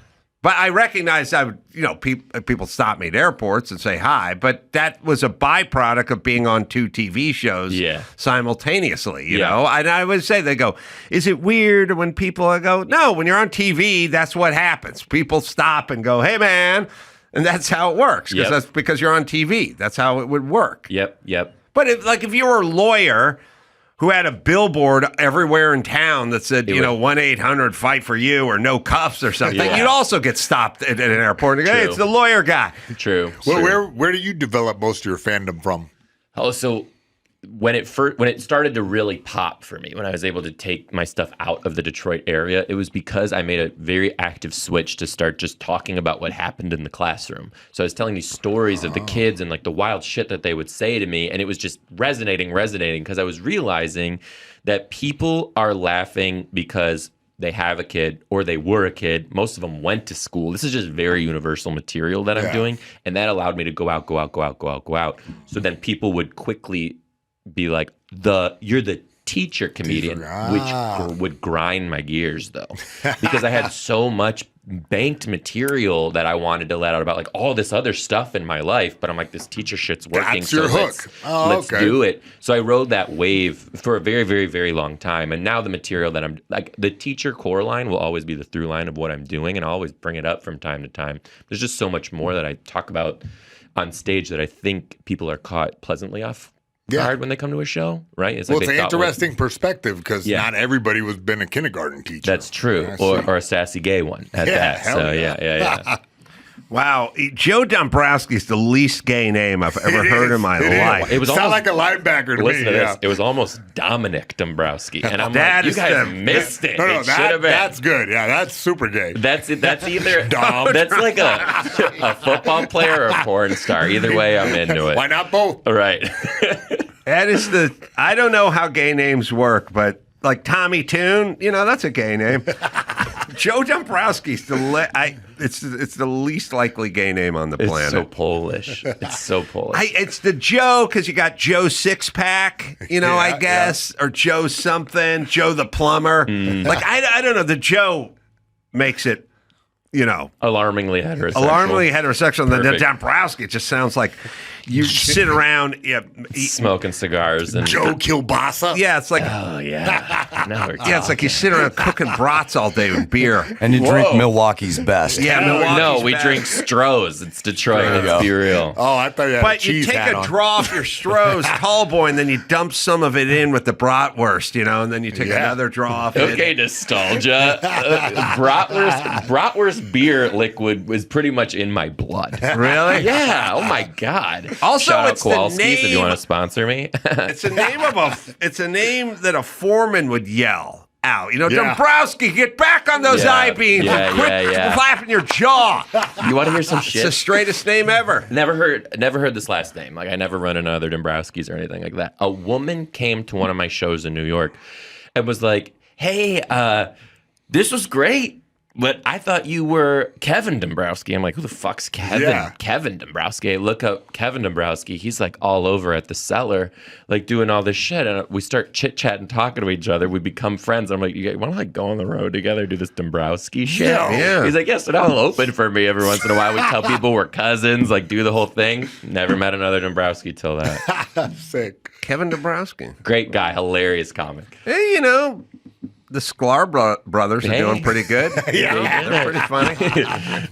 Speaker 1: But I recognized I would, you know, people stop me at airports and say hi, but that was a byproduct of being on 2 TV shows simultaneously, you know? And I would say, they go, is it weird when people, I go, no, when you're on TV, that's what happens. People stop and go, hey, man. And that's how it works, because that's because you're on TV. That's how it would work.
Speaker 6: Yep.
Speaker 1: But if you were a lawyer who had a billboard everywhere in town that said, 1-800-FIGHT-FOR-YOU or no cuffs or something, you'd also get stopped at an airport and go, hey, it's the lawyer guy.
Speaker 6: True.
Speaker 2: Well, where do you develop most of your fandom from?
Speaker 6: Oh, so when it started to really pop for me, when I was able to take my stuff out of the Detroit area, it was because I made a very active switch to start just talking about what happened in the classroom. So I was telling these stories of the kids and like the wild shit that they would say to me, and it was just resonating because I was realizing that people are laughing because they have a kid or they were a kid. Most of them went to school. This is just very universal material that I'm doing, and that allowed me to go out. So then people would quickly be like, you're the teacher comedian, which would grind my gears though, because I had so much banked material that I wanted to let out about like all this other stuff in my life, but I'm like, this teacher shit's working.
Speaker 2: That's your hook.
Speaker 6: Let's do it. So I rode that wave for a very, very, very long time. And now the material that I'm like, the teacher core line will always be the through line of what I'm doing, and I'll always bring it up from time to time. There's just so much more that I talk about on stage that I think people are caught pleasantly off guard when they come to a show, right? It's
Speaker 2: an interesting perspective, because not everybody was been a kindergarten teacher.
Speaker 6: That's true, or a sassy gay one at that. So yeah.
Speaker 1: Wow, Joe Dombrowski's the least gay name I've ever heard in my life.
Speaker 2: It was sound like a linebacker to me.
Speaker 6: This. It was almost Dominic Dombrowski, and I'm like, you guys missed it.
Speaker 2: No, that's good. Yeah, that's super gay.
Speaker 6: That's either Dom. That's like a football player or a porn star. Either way, I'm into it.
Speaker 2: Why not both?
Speaker 6: Right.
Speaker 1: That is I don't know how gay names work, but like Tommy Toon, that's a gay name. Joe Dombrowski's it's the least likely gay name on the planet.
Speaker 6: It's so Polish.
Speaker 1: It's the Joe, because you got Joe Sixpack, I guess, or Joe something, Joe the plumber. Like I don't know. The Joe makes it,
Speaker 6: alarmingly heterosexual.
Speaker 1: And the Dombrowski, it just sounds like you sit around
Speaker 6: smoking cigars and
Speaker 2: Joe Kielbasa.
Speaker 1: Yeah, it's like it's like you sit around cooking brats all day with beer,
Speaker 3: and you drink Milwaukee's best.
Speaker 1: Yeah, Milwaukee's
Speaker 6: we drink Stroh's. It's Detroit. Let's be real.
Speaker 2: Oh, I thought you had
Speaker 1: but you take a draw off your Stroh's tall boy, and then you dump some of it in with the bratwurst, and then you take another draw off.
Speaker 6: Okay, nostalgia. Bratwurst beer liquid was pretty much in my blood.
Speaker 1: Really?
Speaker 6: Yeah. Oh my God.
Speaker 1: Also,
Speaker 6: shout out
Speaker 1: it's
Speaker 6: Kowalski's
Speaker 1: the name.
Speaker 6: If you want to sponsor me.
Speaker 1: It's a name that a foreman would yell out. Dombrowski, get back on those I-beams and quit flapping your jaw.
Speaker 6: You want to hear some shit?
Speaker 1: It's the straightest name ever.
Speaker 6: Never heard this last name. Like, I never run into other Dombrowskis or anything like that. A woman came to one of my shows in New York and was like, hey, this was great, but I thought you were Kevin Dombrowski. I'm like, who the fuck's Kevin?
Speaker 2: Yeah.
Speaker 6: Kevin Dombrowski. I look up Kevin Dombrowski. He's like all over at the Cellar, like doing all this shit. And we start chit-chatting, talking to each other. We become friends. I'm like, you want to like go on the road together, do this Dombrowski shit?
Speaker 1: Yeah.
Speaker 6: He's like, yes, so now he'll open for me every once in a while. We tell people we're cousins, like do the whole thing. Never met another Dombrowski till that.
Speaker 2: Sick.
Speaker 1: Kevin Dombrowski.
Speaker 6: Great guy, hilarious comic.
Speaker 1: Hey, the Sklar brothers are doing pretty good. They're pretty funny.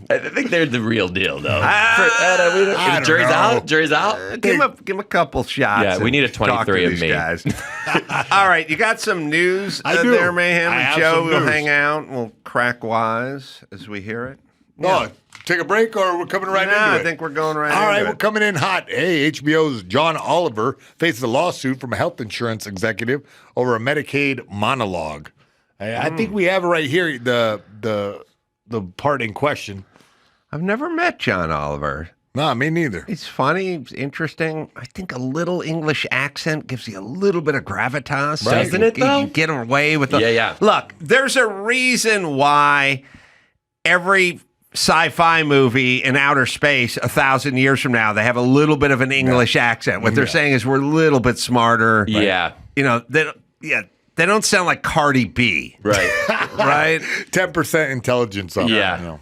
Speaker 6: I think they're the real deal, though.
Speaker 2: I
Speaker 6: Jury's
Speaker 2: don't know.
Speaker 6: out. Jury's out.
Speaker 1: Give him a couple shots.
Speaker 6: Yeah, we need a
Speaker 1: and talk to
Speaker 6: 23 of
Speaker 1: these
Speaker 6: me.
Speaker 1: guys. All right, you got some news
Speaker 2: do.
Speaker 1: there, Mayhem?
Speaker 2: I
Speaker 1: And
Speaker 2: have
Speaker 1: Joe
Speaker 2: some
Speaker 1: will
Speaker 2: news.
Speaker 1: hang out and we'll crack wise as we hear it.
Speaker 2: No, take a break, or we're coming right into it?
Speaker 1: I think we're going right
Speaker 2: All right,
Speaker 1: into
Speaker 2: we're coming in hot. Hey, HBO's John Oliver faces a lawsuit from a health insurance executive over a Medicaid monologue. I think we have it right here, the part in question.
Speaker 1: I've never met John Oliver.
Speaker 2: No, me neither.
Speaker 1: He's funny. He's interesting. I think a little English accent gives you a little bit of gravitas.
Speaker 6: Right. Doesn't it, though?
Speaker 1: You get away with the...
Speaker 6: Yeah.
Speaker 1: Look, there's a reason why every sci-fi movie in outer space 1,000 years from now, they have a little bit of an English accent. What they're saying is we're a little bit smarter.
Speaker 6: Yeah.
Speaker 1: You know, they don't sound like Cardi B.
Speaker 6: Right.
Speaker 1: Right?
Speaker 2: 10% intelligence on
Speaker 6: Yeah.
Speaker 2: that, you know.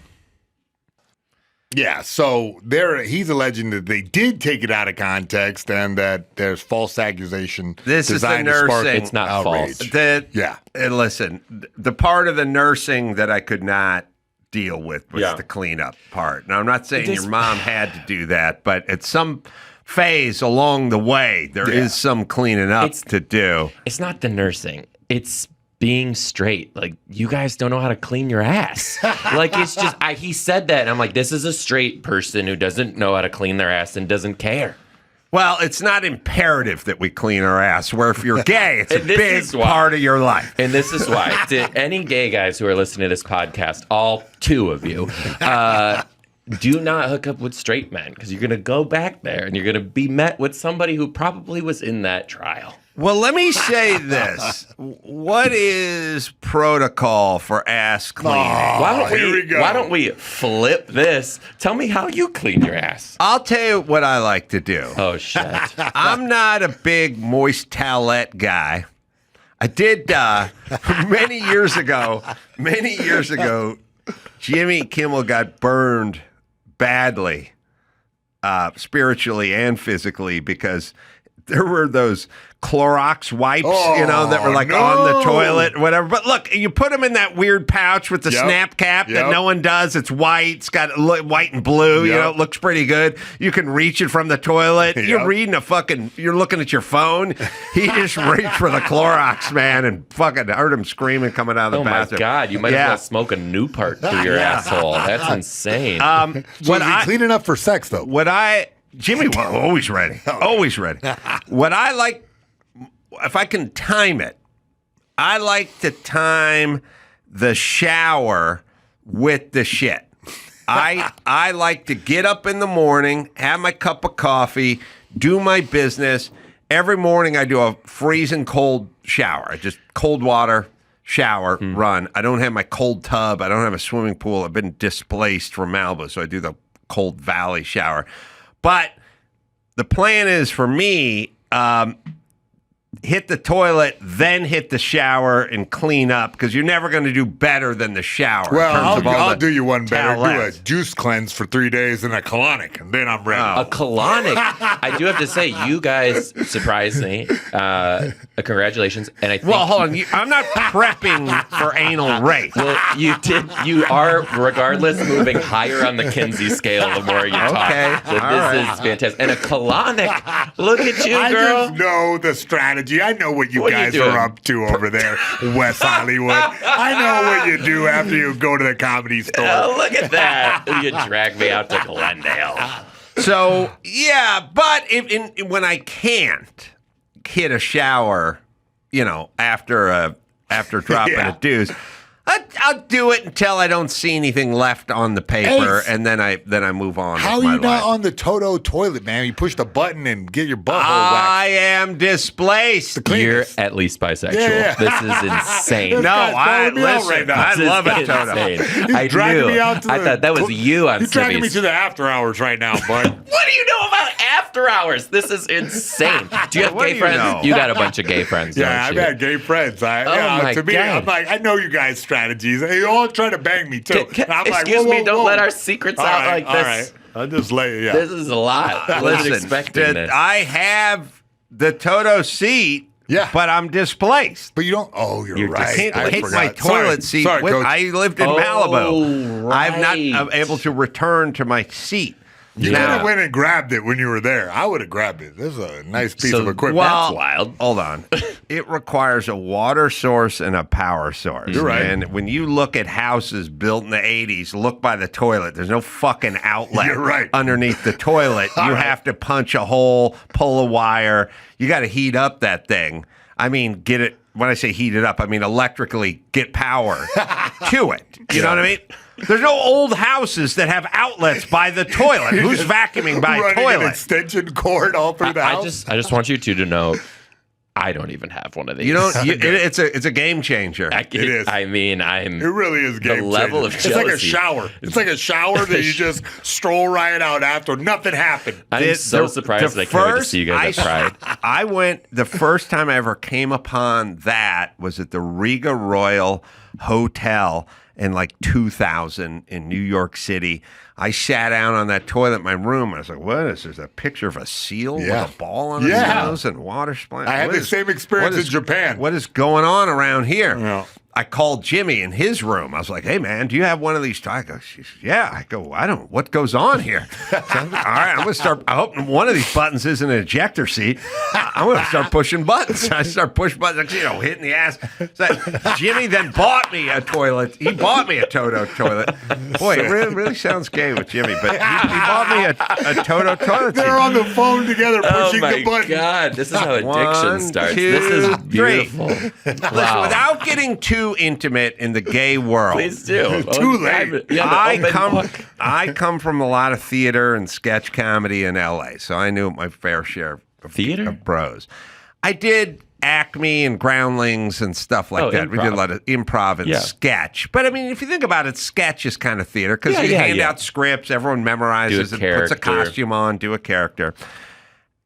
Speaker 2: Yeah, so he's alleging that they did take it out of context and that there's false accusation.
Speaker 1: This is the
Speaker 2: designed to spark
Speaker 1: nursing.
Speaker 6: It's not
Speaker 2: outrage.
Speaker 6: false.
Speaker 2: Yeah.
Speaker 1: And listen, the part of the nursing that I could not deal with was the cleanup part. Now, I'm not saying your mom had to do that, but at some phase along the way, there is some cleaning up to do.
Speaker 6: It's not the nursing. It's being straight. Like, you guys don't know how to clean your ass. Like, it's just, he said that, and I'm like, this is a straight person who doesn't know how to clean their ass and doesn't care.
Speaker 1: Well, it's not imperative that we clean our ass, where if you're gay, it's a big
Speaker 6: why.
Speaker 1: part of your life.
Speaker 6: And this is why. To any gay guys who are listening to this podcast, all 2 of you, do not hook up with straight men, because you're going to go back there and you're going to be met with somebody who probably was in that trial.
Speaker 1: Well, let me say this. What is protocol for ass cleaning?
Speaker 6: Why don't we flip this? Tell me how you clean your ass.
Speaker 1: I'll tell you what I like to do.
Speaker 6: Oh, shit.
Speaker 1: I'm not a big moist towelette guy. I did many years ago, Jimmy Kimmel got burned badly, spiritually and physically, because there were those Clorox wipes, that were like on the toilet or whatever. But look, you put them in that weird pouch with the snap cap that no one does. It's white. It's got white and blue. You know, it looks pretty good. You can reach it from the toilet. You're reading you're looking at your phone. He just reached for the Clorox, man, and fucking heard him screaming coming out of the bathroom.
Speaker 6: Oh, my God. You might as well smoke a new part through your asshole. That's insane.
Speaker 2: So is he cleaning up for sex, though?
Speaker 1: Jimmy, always ready. Always ready. What I like, if I can time it, I like to time the shower with the shit. I like to get up in the morning, have my cup of coffee, do my business. Every morning I do a freezing cold shower. I just cold water shower, run. I don't have my cold tub. I don't have a swimming pool. I've been displaced from Malibu, so I do the cold valley shower. But the plan is for me, hit the toilet, then hit the shower and clean up, because you're never going to do better than the shower.
Speaker 2: Well, I'll do you one better.
Speaker 1: towelettes.
Speaker 2: Do a juice cleanse for 3 days and a colonic, and then I'm ready.
Speaker 6: A colonic. I do have to say, you guys surprised me. Congratulations. And I think,
Speaker 1: Well, hold on. I'm not prepping for anal rape.
Speaker 6: well, you did. You are, regardless, moving higher on the Kinsey scale the more you talk.
Speaker 1: Okay.
Speaker 6: So this is fantastic. And a colonic. Look at you,
Speaker 2: I
Speaker 6: girl.
Speaker 2: just know the strategy. I know what you
Speaker 6: What are you
Speaker 2: guys
Speaker 6: doing?
Speaker 2: are up to over there, West Hollywood. I know what you do after you go to the comedy store.
Speaker 6: Oh, look at that. You dragged me out to Glendale.
Speaker 1: So, yeah, but when I can't hit a shower, after dropping a deuce, I'll do it until I don't see anything left on the paper, and then I move on.
Speaker 2: How are
Speaker 1: with my
Speaker 2: you not
Speaker 1: life.
Speaker 2: on the Toto toilet, man? You push the button and get your butthole
Speaker 1: I
Speaker 2: waxed.
Speaker 1: am displaced.
Speaker 6: You're at least bisexual.
Speaker 2: Yeah.
Speaker 6: This is insane.
Speaker 1: No,
Speaker 2: guy's calling me out right now.
Speaker 1: I
Speaker 6: This
Speaker 1: love
Speaker 6: is
Speaker 1: it, Toto.
Speaker 6: insane. I
Speaker 2: dragging
Speaker 6: knew.
Speaker 2: me out to
Speaker 6: I
Speaker 2: the-
Speaker 6: thought that was you on
Speaker 2: You're dragging me
Speaker 6: Snippies.
Speaker 2: to the after hours right now, bud.
Speaker 6: What do you know about after hours? This is insane. Do you have
Speaker 1: What
Speaker 6: gay
Speaker 1: do you
Speaker 6: friends?
Speaker 1: know?
Speaker 6: You got a bunch of gay friends,
Speaker 2: Yeah,
Speaker 6: don't
Speaker 2: I've
Speaker 6: you?
Speaker 2: had gay friends.
Speaker 6: my
Speaker 2: To me,
Speaker 6: God.
Speaker 2: I'm like, I know you guys' strategies. They all try to bang me too. And I'm like,
Speaker 6: Excuse
Speaker 2: whoa,
Speaker 6: me,
Speaker 2: whoa,
Speaker 6: don't
Speaker 2: whoa.
Speaker 6: let our secrets
Speaker 2: All
Speaker 6: out
Speaker 2: right,
Speaker 6: like
Speaker 2: all
Speaker 6: this.
Speaker 2: right. I'll just lay it. Yeah.
Speaker 6: This is a lot. I wasn't expecting this.
Speaker 1: I have the Toto seat,
Speaker 2: Yeah.
Speaker 1: but I'm displaced.
Speaker 2: But you don't. Oh, you're right.
Speaker 1: I can't
Speaker 2: I
Speaker 1: hit my
Speaker 2: forgot.
Speaker 1: toilet seat.
Speaker 2: Sorry,
Speaker 1: with,
Speaker 2: Coach.
Speaker 1: I lived in
Speaker 6: Oh,
Speaker 1: Malibu. I'm not
Speaker 6: right.
Speaker 1: able to return to my seat.
Speaker 2: You
Speaker 1: now.
Speaker 2: could have went and grabbed it when you were there. I would have grabbed it. This is a nice piece
Speaker 6: So,
Speaker 2: of equipment.
Speaker 1: Well,
Speaker 6: That's wild.
Speaker 1: Hold on. It requires a water source and a power source.
Speaker 2: You're right.
Speaker 1: And when you look at houses built in the 80s, look by the toilet. There's no fucking outlet
Speaker 2: You're right.
Speaker 1: underneath the toilet. You have to punch a hole, pull a wire. You got to heat up that thing. I mean, get it. When I say heat it up, I mean electrically get power to it. You know what I mean? There's no old houses that have outlets by the toilet. Who's vacuuming by
Speaker 2: running an
Speaker 1: toilet?
Speaker 2: extension cord all through the
Speaker 6: I
Speaker 2: house.
Speaker 6: just want you two to know, I don't even have one of these.
Speaker 1: You don't. It's a game changer.
Speaker 2: It is.
Speaker 6: I mean,
Speaker 2: It really is game
Speaker 6: the level
Speaker 2: changer.
Speaker 6: of
Speaker 2: It's like a
Speaker 6: jealousy.
Speaker 2: shower. It's like a shower that you just stroll right out after. Nothing happened.
Speaker 6: I'm so surprised that I can't wait to see you guys at Pride.
Speaker 1: I went, the first time I ever came upon that was at the Riga Royal Hotel in like 2000 in New York City. I sat down on that toilet in my room. I was like, what is this? A picture of a seal with a ball on his nose and water splashing?
Speaker 2: I had the same experience in Japan.
Speaker 1: What is going on around here?
Speaker 2: Yeah.
Speaker 1: I called Jimmy in his room. I was like, hey, man, do you have one of these? I go, yeah. I go, I don't. What goes on here? So all right, I'm going to start. I hope one of these buttons isn't an ejector seat. I'm going to start pushing buttons. I start pushing buttons, hitting the ass. So Jimmy then bought me a toilet. He bought me a Toto toilet. Boy, it really sounds gay with Jimmy, but he bought me a Toto toilet seat.
Speaker 2: They're on the phone together pushing
Speaker 6: Oh
Speaker 2: the
Speaker 6: my
Speaker 2: button.
Speaker 6: God, this is how addiction
Speaker 1: 1,
Speaker 6: starts.
Speaker 1: 2,
Speaker 6: This is
Speaker 1: 3.
Speaker 6: beautiful.
Speaker 1: Listen, without getting too intimate in the gay world,
Speaker 6: Please do.
Speaker 2: Too late.
Speaker 1: I come from a lot of theater and sketch comedy in LA, so I knew my fair share of
Speaker 6: Theater?
Speaker 1: of bros. I did Acme and Groundlings and stuff like that. We did a lot of improv and sketch. But I mean, if you think about it, sketch is kind of theater because you hand out scripts, everyone memorizes it, puts a costume on, do a character.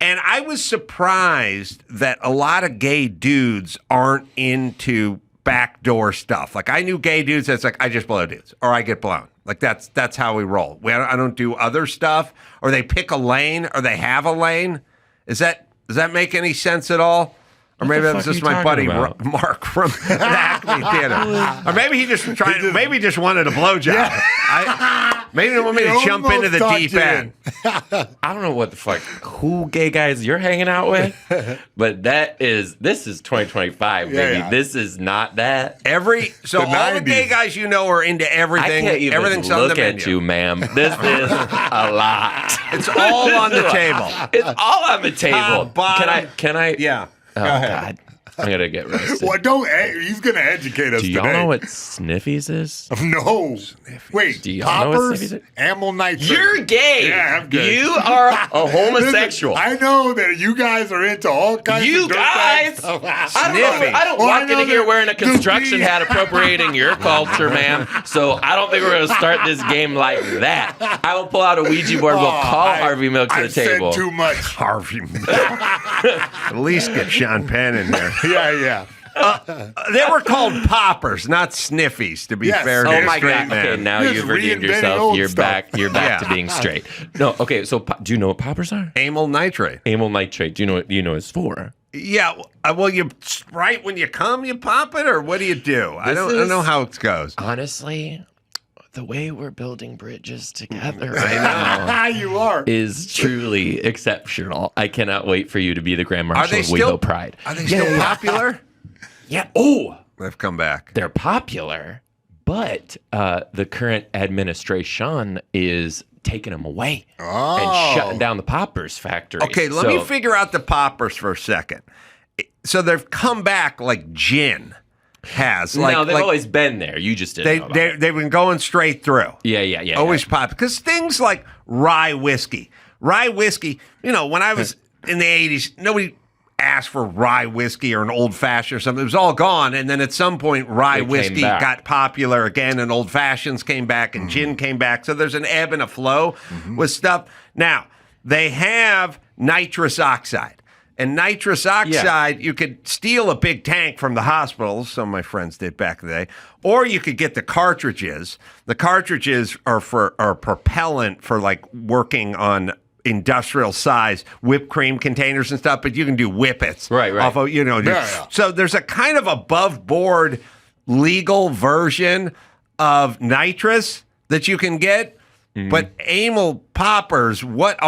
Speaker 1: And I was surprised that a lot of gay dudes aren't into backdoor stuff. Like I knew gay dudes that's like, I just blow dudes or I get blown. Like that's how we roll. I don't do other stuff, or they pick a lane or they have a lane. Does that make any sense at all? Or maybe that's just my buddy Mark from the Acme Theater. Or maybe he just wanted a blowjob. Maybe he wanted me to jump into the deep end.
Speaker 6: I don't know what the fuck who gay guys you're hanging out with, but this is 2025, baby.
Speaker 2: Yeah.
Speaker 6: This is not that.
Speaker 1: All the gay guys you know are into everything.
Speaker 6: I can't even
Speaker 1: Everything's
Speaker 6: look
Speaker 1: on the
Speaker 6: at
Speaker 1: menu.
Speaker 6: you, ma'am. This is a lot.
Speaker 1: It's all on the table.
Speaker 6: It's all on the table.
Speaker 1: Bottom.
Speaker 6: Can I?
Speaker 1: Yeah.
Speaker 6: Oh,
Speaker 1: Go ahead.
Speaker 6: God. I'm going to get roasted.
Speaker 2: Well, he's going to educate us
Speaker 6: Do
Speaker 2: today.
Speaker 6: y'all know what sniffies is?
Speaker 2: No. Wait,
Speaker 6: Do y'all know what
Speaker 2: poppers?
Speaker 6: sniffies is?
Speaker 2: Amyl nitrate.
Speaker 6: You're gay.
Speaker 2: Yeah, I'm gay.
Speaker 6: You are a homosexual.
Speaker 2: Listen, I know that you guys are into all kinds
Speaker 6: You
Speaker 2: of dirt
Speaker 6: guys!
Speaker 2: bags.
Speaker 6: I don't
Speaker 2: Well, I
Speaker 6: walk
Speaker 2: know
Speaker 6: in here
Speaker 2: that
Speaker 6: wearing a construction
Speaker 2: the-
Speaker 6: hat appropriating your culture, ma'am. So I don't think we're going to start this game like that. I will pull out a Ouija board. We'll call Harvey Milk to the table.
Speaker 2: Said too much.
Speaker 1: Harvey. At least get Sean Penn in there.
Speaker 2: Yeah.
Speaker 1: They were called poppers, not sniffies, to be
Speaker 2: Yes.
Speaker 1: fair to
Speaker 6: Oh
Speaker 1: the
Speaker 6: my
Speaker 1: straight
Speaker 6: God!
Speaker 1: man.
Speaker 6: Okay, now
Speaker 2: Just
Speaker 6: you've redeemed
Speaker 2: reinventing
Speaker 6: yourself.
Speaker 2: old
Speaker 6: You're
Speaker 2: stuff.
Speaker 6: back. You're back
Speaker 1: Yeah.
Speaker 6: to being straight. No, okay. So do you know what poppers are?
Speaker 1: Amyl nitrate.
Speaker 6: Amyl nitrate. Do you know what it's for?
Speaker 1: Yeah. Well, you right when you come, you pop it, or what do you do? I don't know how it goes.
Speaker 6: Honestly, the way we're building bridges together right now
Speaker 2: You are.
Speaker 6: is truly exceptional. I cannot wait for you to be the Grand
Speaker 1: Are
Speaker 6: Marshal
Speaker 1: they
Speaker 6: of
Speaker 1: still
Speaker 6: WeHo Pride.
Speaker 1: Are they still popular?
Speaker 6: Yeah. Oh,
Speaker 1: They've come back.
Speaker 6: they're popular, but the current administration is taking them away and shutting down the poppers factory.
Speaker 1: Okay, let me figure out the poppers for a second. So they've come back like gin has.
Speaker 6: No, they've always been there. You just didn't know about it.
Speaker 1: They've been going straight through.
Speaker 6: Yeah.
Speaker 1: Always pop. Because things like rye whiskey. Rye whiskey, when I was in the 80s, nobody asked for rye whiskey or an old fashioned or something. It was all gone. And then at some point, rye whiskey got popular again, and old fashions came back, and gin came back. So there's an ebb and a flow with stuff. Now, they have nitrous oxide. And nitrous oxide, you could steal a big tank from the hospitals. Some of my friends did back in the day. Or you could get the cartridges. The cartridges are propellant for like working on industrial size whipped cream containers and stuff, but you can do whippets.
Speaker 6: Right.
Speaker 1: Off of, So there's a kind of above board legal version of nitrous that you can get. But amyl poppers, what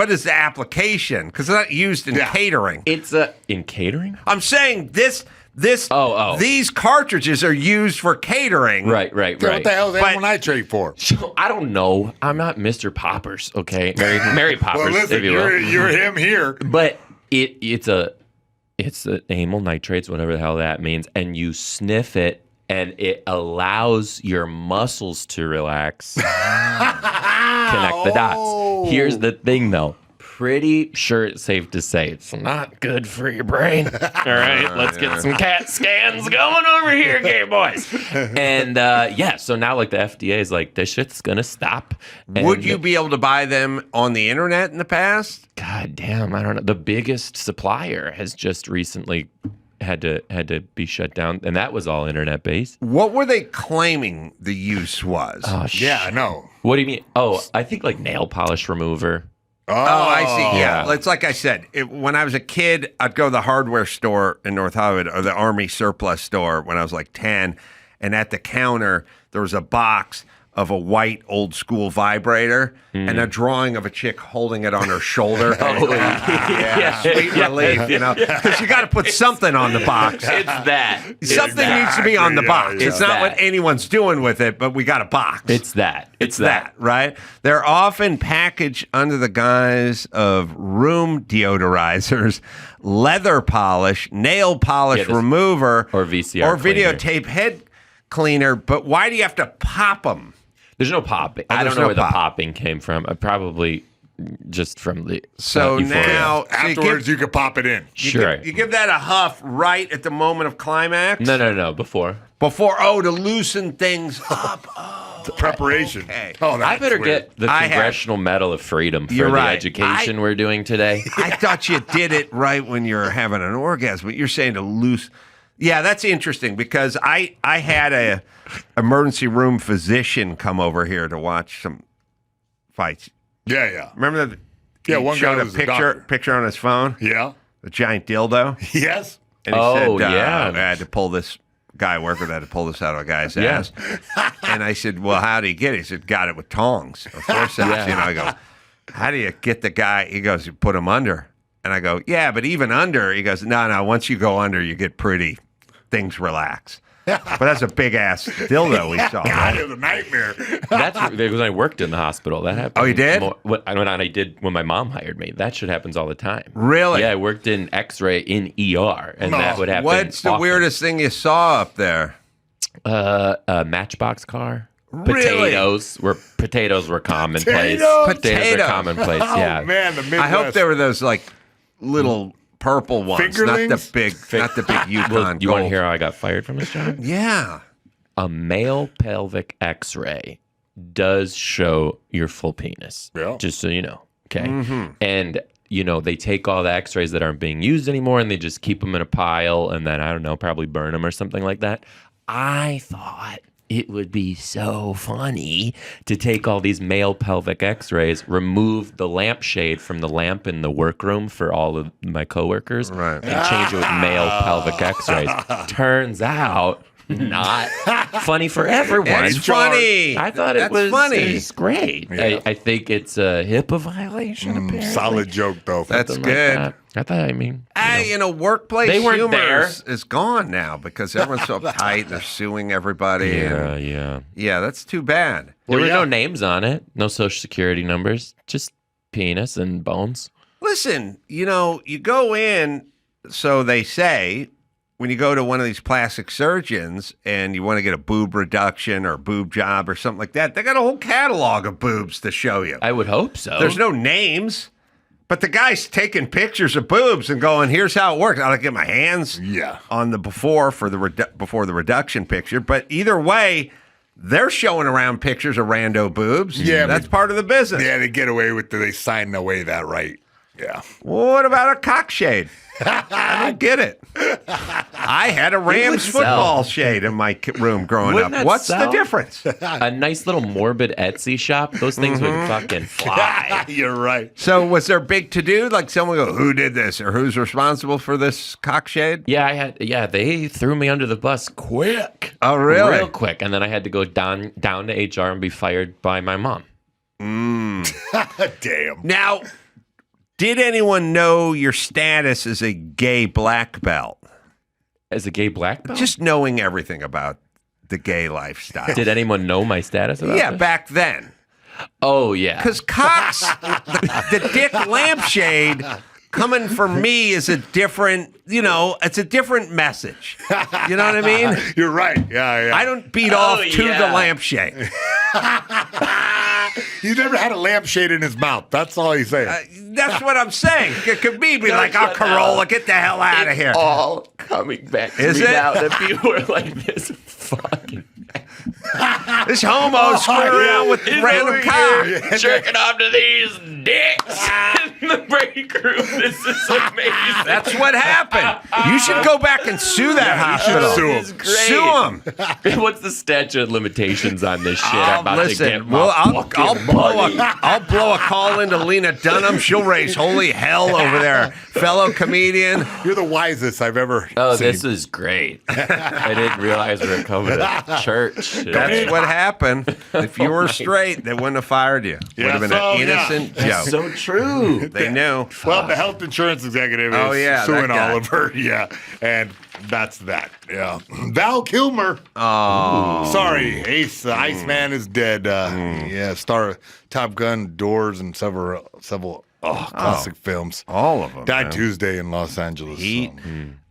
Speaker 1: is the application? Because it's not used in catering.
Speaker 6: It's in catering?
Speaker 1: I'm saying these cartridges are used for catering.
Speaker 6: Right.
Speaker 2: So what the hell is amyl nitrate for?
Speaker 6: So, I don't know. I'm not Mr. Poppers, okay? Mary Poppers,
Speaker 2: Well, listen,
Speaker 6: if you will.
Speaker 2: you're him here.
Speaker 6: But it's amyl nitrates, whatever the hell that means, and you sniff it, and it allows your muscles to relax. Connect the dots. Here's the thing, though. pretty sure it's safe to say it's not good for your brain. All right, let's get some CAT scans going over here, gay boys. And so now like the FDA is like, this shit's gonna stop. And
Speaker 1: Would you be able to buy them on the internet in the past?
Speaker 6: God damn, I don't know. The biggest supplier has just recently had to be shut down, and that was all internet based.
Speaker 1: What were they claiming the use was?
Speaker 2: Yeah, I know.
Speaker 6: What do you mean? Oh, I think like nail polish remover.
Speaker 1: Oh, I see.
Speaker 6: Yeah.
Speaker 1: Yeah. It's like I said, when I was a kid, I'd go to the hardware store in North Hollywood or the Army surplus store when I was like 10. And at the counter, there was a box of a white old school vibrator and a drawing of a chick holding it on her shoulder. Sweet relief, you know, because you got to put something on the box.
Speaker 6: It's that.
Speaker 1: Something needs to be on the box.
Speaker 2: Yeah.
Speaker 1: It's not what anyone's doing with it, but we got a box.
Speaker 6: It's that.
Speaker 1: It's that, right? They're often packaged under the guise of room deodorizers, leather polish, nail polish remover,
Speaker 6: or VCR
Speaker 1: or videotape head cleaner. But why do you have to pop them?
Speaker 6: There's no popping. I don't know where the popping came from. Probably just from the
Speaker 1: So
Speaker 6: euphoria.
Speaker 1: now
Speaker 2: Afterwards, you could pop it in.
Speaker 1: you give that a huff right at the moment of climax.
Speaker 6: No. Before
Speaker 1: To loosen things up.
Speaker 2: Preparation.
Speaker 1: Okay.
Speaker 2: Oh, that's
Speaker 6: I better
Speaker 2: weird.
Speaker 6: get the Congressional Medal of Freedom for
Speaker 1: You're
Speaker 6: the
Speaker 1: right.
Speaker 6: education we're doing today.
Speaker 1: I thought you did it right when you're having an orgasm, but you're saying to loose. Yeah, that's interesting because I had a emergency room physician come over here to watch some fights.
Speaker 2: Yeah.
Speaker 1: Remember that?
Speaker 2: Yeah,
Speaker 1: he
Speaker 2: one guy
Speaker 1: showed
Speaker 2: was a
Speaker 1: a
Speaker 2: doctor.
Speaker 1: picture on his phone,
Speaker 2: Yeah.
Speaker 1: the giant dildo,
Speaker 2: Yes.
Speaker 1: and he
Speaker 6: Oh,
Speaker 1: said,
Speaker 6: yeah.
Speaker 1: I had to pull this guy worker had to pull this out of a guy's
Speaker 6: Yeah.
Speaker 1: ass. And I said, well, how do you get it? He said, got it with tongs or forceps.
Speaker 6: Yeah.
Speaker 1: You know, I go, how do you get the guy? He goes, you put him under. And I go, yeah, but even under. He goes, no, once you go under, you get pretty. Things relax. But that's a big ass dildo we saw.
Speaker 2: God,
Speaker 1: Right?
Speaker 2: it was a nightmare.
Speaker 6: That's because I worked in the hospital. That happened.
Speaker 1: Oh, you did?
Speaker 6: When my mom hired me. That shit happens all the time.
Speaker 1: Really?
Speaker 6: Yeah, I worked in X-ray in ER, and that would happen.
Speaker 1: What's the
Speaker 6: often.
Speaker 1: weirdest thing you saw up there?
Speaker 6: A Matchbox car.
Speaker 1: Really?
Speaker 6: Potatoes were commonplace.
Speaker 2: Potatoes?
Speaker 6: Potatoes are commonplace.
Speaker 2: Oh,
Speaker 6: Yeah.
Speaker 2: man, the Midwest.
Speaker 1: I hope there were those like little purple ones, not the
Speaker 2: Fingerlings?
Speaker 1: big Yukon.
Speaker 6: Well, you want to
Speaker 1: Gold.
Speaker 6: hear how I got fired from this job?
Speaker 1: Yeah.
Speaker 6: A male pelvic X-ray does show your full penis.
Speaker 2: Yeah.
Speaker 6: Just so you know. Okay. And they take all the X-rays that aren't being used anymore and they just keep them in a pile and then, I don't know, probably burn them or something like that. I thought it would be so funny to take all these male pelvic X-rays, remove the lampshade from the lamp in the workroom for all of my coworkers,
Speaker 1: Right.
Speaker 6: and change it with male pelvic X-rays. Turns out, not funny for everyone.
Speaker 1: It's funny.
Speaker 6: I thought
Speaker 1: That's
Speaker 6: it was
Speaker 1: funny.
Speaker 6: It's great.
Speaker 2: Yeah.
Speaker 6: I think it's a HIPAA violation. Apparently.
Speaker 2: Solid joke, though.
Speaker 1: That's
Speaker 6: Something like
Speaker 1: good.
Speaker 6: that. I thought.
Speaker 1: Workplace
Speaker 6: They weren't
Speaker 1: humor
Speaker 6: there.
Speaker 1: is gone now because everyone's so uptight. They're suing everybody.
Speaker 6: Yeah.
Speaker 1: Yeah, that's too bad.
Speaker 6: There were
Speaker 2: yeah.
Speaker 6: no names on it, no social security numbers, just penis and bones.
Speaker 1: Listen, you go in, so they say, when you go to one of these plastic surgeons and you want to get a boob reduction or a boob job or something like that, they got a whole catalog of boobs to show you.
Speaker 6: I would hope so.
Speaker 1: There's no names, but the guy's taking pictures of boobs and going, here's how it works. I'll get my hands on the before the reduction picture. But either way, they're showing around pictures of rando boobs.
Speaker 2: Yeah,
Speaker 1: that's
Speaker 2: but-
Speaker 1: part of the business.
Speaker 2: Yeah, they get away with it. They sign away that right. Yeah.
Speaker 1: Well, what about a cockshade? I don't get it. I had a Rams
Speaker 6: would
Speaker 1: football
Speaker 6: sell.
Speaker 1: shade in my room growing
Speaker 6: Wouldn't
Speaker 1: up.
Speaker 6: that
Speaker 1: What's the
Speaker 6: sell?
Speaker 1: difference?
Speaker 6: A nice little morbid Etsy shop. Those things would fucking fly.
Speaker 2: You're right.
Speaker 1: So was there big to do? Like someone go, who did this or who's responsible for this cockshade?
Speaker 6: Yeah, they threw me under the bus quick.
Speaker 1: Oh, really?
Speaker 6: Real quick. And then I had to go down to HR and be fired by my mom.
Speaker 2: Damn.
Speaker 1: Now, did anyone know your status as a gay black belt?
Speaker 6: As a gay black belt?
Speaker 1: Just knowing everything about the gay lifestyle.
Speaker 6: Did anyone know my status about
Speaker 1: Yeah,
Speaker 6: this?
Speaker 1: back then.
Speaker 6: Oh, yeah.
Speaker 1: Because Cox, the dick lampshade coming from me is a different, it's a different message. You know what I mean?
Speaker 2: You're right. Yeah.
Speaker 1: I don't beat off to
Speaker 6: yeah.
Speaker 1: the lampshade.
Speaker 2: He's never had a lampshade in his mouth. That's all he's saying.
Speaker 1: That's what I'm saying. It could be like, oh, Carolla, get the hell out of here.
Speaker 6: All coming back to
Speaker 1: Is
Speaker 6: me
Speaker 1: it?
Speaker 6: now that people are like, this fucking
Speaker 1: This homo screwing around with random cock.
Speaker 6: jerking off to these dicks in the break room. This is amazing.
Speaker 1: That's what happened. You should go back and sue that hospital.
Speaker 2: sue 'em.
Speaker 6: This is great.
Speaker 1: Sue him.
Speaker 6: What's the statute of limitations on this shit? I'm about to get
Speaker 1: Listen,
Speaker 6: my
Speaker 1: well,
Speaker 6: fucking
Speaker 1: I'll blow a call into Lena Dunham. She'll raise holy hell over there, fellow comedian.
Speaker 2: You're the wisest I've ever
Speaker 6: Oh,
Speaker 2: seen.
Speaker 6: this is great. I didn't realize we were coming to church.
Speaker 1: That's what happened. If you were straight, they wouldn't have fired you. Would have been an innocent joke.
Speaker 6: So true.
Speaker 1: They knew.
Speaker 2: Well, the health insurance executive is
Speaker 1: Oh, yeah,
Speaker 2: suing
Speaker 1: that guy.
Speaker 2: Oliver. Yeah, and that's that. Yeah. Val Kilmer.
Speaker 1: Oh.
Speaker 2: Sorry, Ace. The Iceman is dead. Yeah, star of Top Gun, Doors, and several classic films.
Speaker 1: All of them.
Speaker 2: Died
Speaker 1: man.
Speaker 2: Tuesday in Los Angeles.
Speaker 1: He,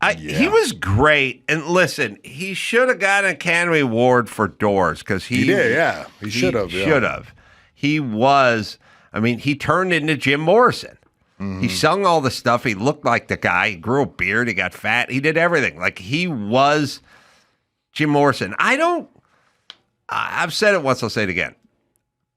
Speaker 2: so.
Speaker 1: he was great. And listen, he should have got an Academy Award for Doors because
Speaker 2: He did, yeah. He should have. Yeah.
Speaker 1: Should have. He was, I mean, he turned into Jim Morrison. He sung all the stuff. He looked like the guy. He grew a beard. He got fat. He did everything. Like, he was Jim Morrison. I've said it once, I'll say it again.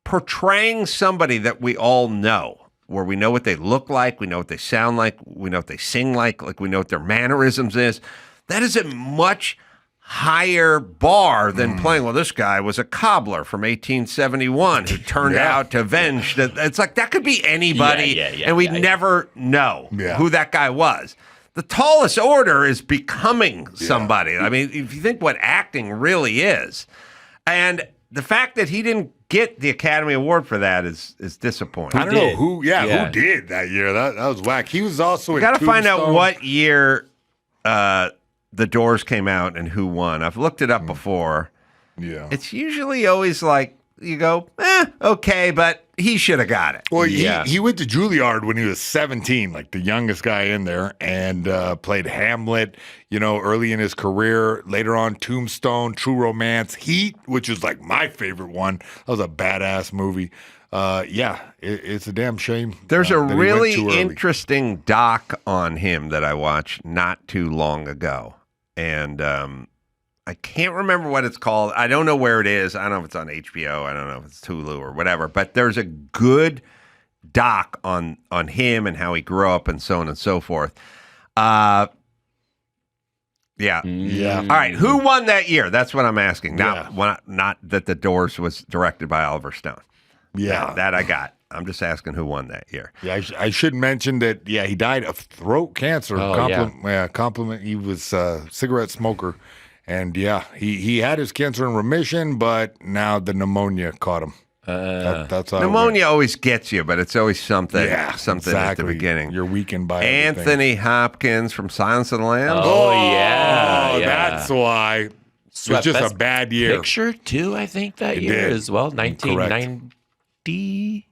Speaker 1: Portraying somebody that we all know, where we know what they look like, we know what they sound like, we know what they sing like we know what their mannerisms is, that is a much higher bar than playing, well, this guy was a cobbler from 1871 who turned out to avenge. It's like, that could be anybody, and we'd never know who that guy was. The tallest order is becoming somebody. I mean, if you think what acting really is, and the fact that he didn't get the Academy Award for that is disappointing.
Speaker 2: I don't know who did that year. That was whack. He was also in
Speaker 1: Got to find out
Speaker 2: Tombstone.
Speaker 1: what year The Doors came out and who won. I've looked it up before.
Speaker 2: Yeah.
Speaker 1: It's usually always like, you go, okay, but he should have got it.
Speaker 2: Well, he went to Juilliard when he was 17, like the youngest guy in there, and played Hamlet, early in his career. Later on, Tombstone, True Romance, Heat, which is like my favorite one. That was a badass movie. It's a damn shame.
Speaker 1: There's a
Speaker 2: that he went
Speaker 1: really
Speaker 2: too early.
Speaker 1: interesting doc on him that I watched not too long ago. And I can't remember what it's called. I don't know where it is. I don't know if it's on HBO. I don't know if it's Hulu or whatever. But there's a good doc on him and how he grew up and so on and so forth. Yeah. All right. Who won that year? That's what I'm asking. Not that The Doors was directed by Oliver Stone.
Speaker 2: Yeah.
Speaker 1: No, that I got. I'm just asking who won that year.
Speaker 2: Yeah, I should mention that, he died of throat cancer. Compliment. He was a cigarette smoker. And, he had his cancer in remission, but now the pneumonia caught him. That's how
Speaker 1: Pneumonia always gets you, but it's always something
Speaker 2: exactly.
Speaker 1: at the beginning.
Speaker 2: You're weakened by everything.
Speaker 1: Anthony Hopkins from Silence of the Lambs.
Speaker 2: That's why. It was just
Speaker 6: Best
Speaker 2: a bad year.
Speaker 6: Picture, too, I think, that year
Speaker 2: did.
Speaker 6: as well. 1990.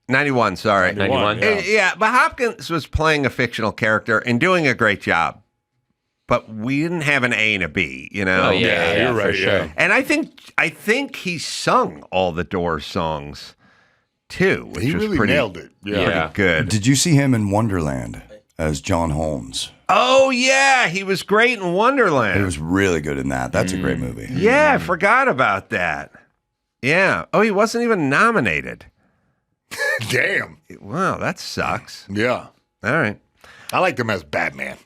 Speaker 1: 91, sorry.
Speaker 6: 91.
Speaker 1: Yeah, but Hopkins was playing a fictional character and doing a great job. But we didn't have an A and a B,
Speaker 6: Oh, yeah,
Speaker 2: you're right,
Speaker 6: for sure.
Speaker 1: And I think he sung all the Doors songs too, which
Speaker 2: He
Speaker 1: was
Speaker 2: really
Speaker 1: pretty,
Speaker 2: nailed it. Yeah.
Speaker 1: pretty good.
Speaker 3: Did you see him in Wonderland as John Holmes?
Speaker 1: Oh yeah, he was great in Wonderland.
Speaker 3: He was really good in that. That's a great movie.
Speaker 1: Yeah, I forgot about that. Yeah. Oh, he wasn't even nominated.
Speaker 2: Damn.
Speaker 1: Wow, that sucks.
Speaker 2: Yeah.
Speaker 1: All right.
Speaker 2: I liked him as Batman.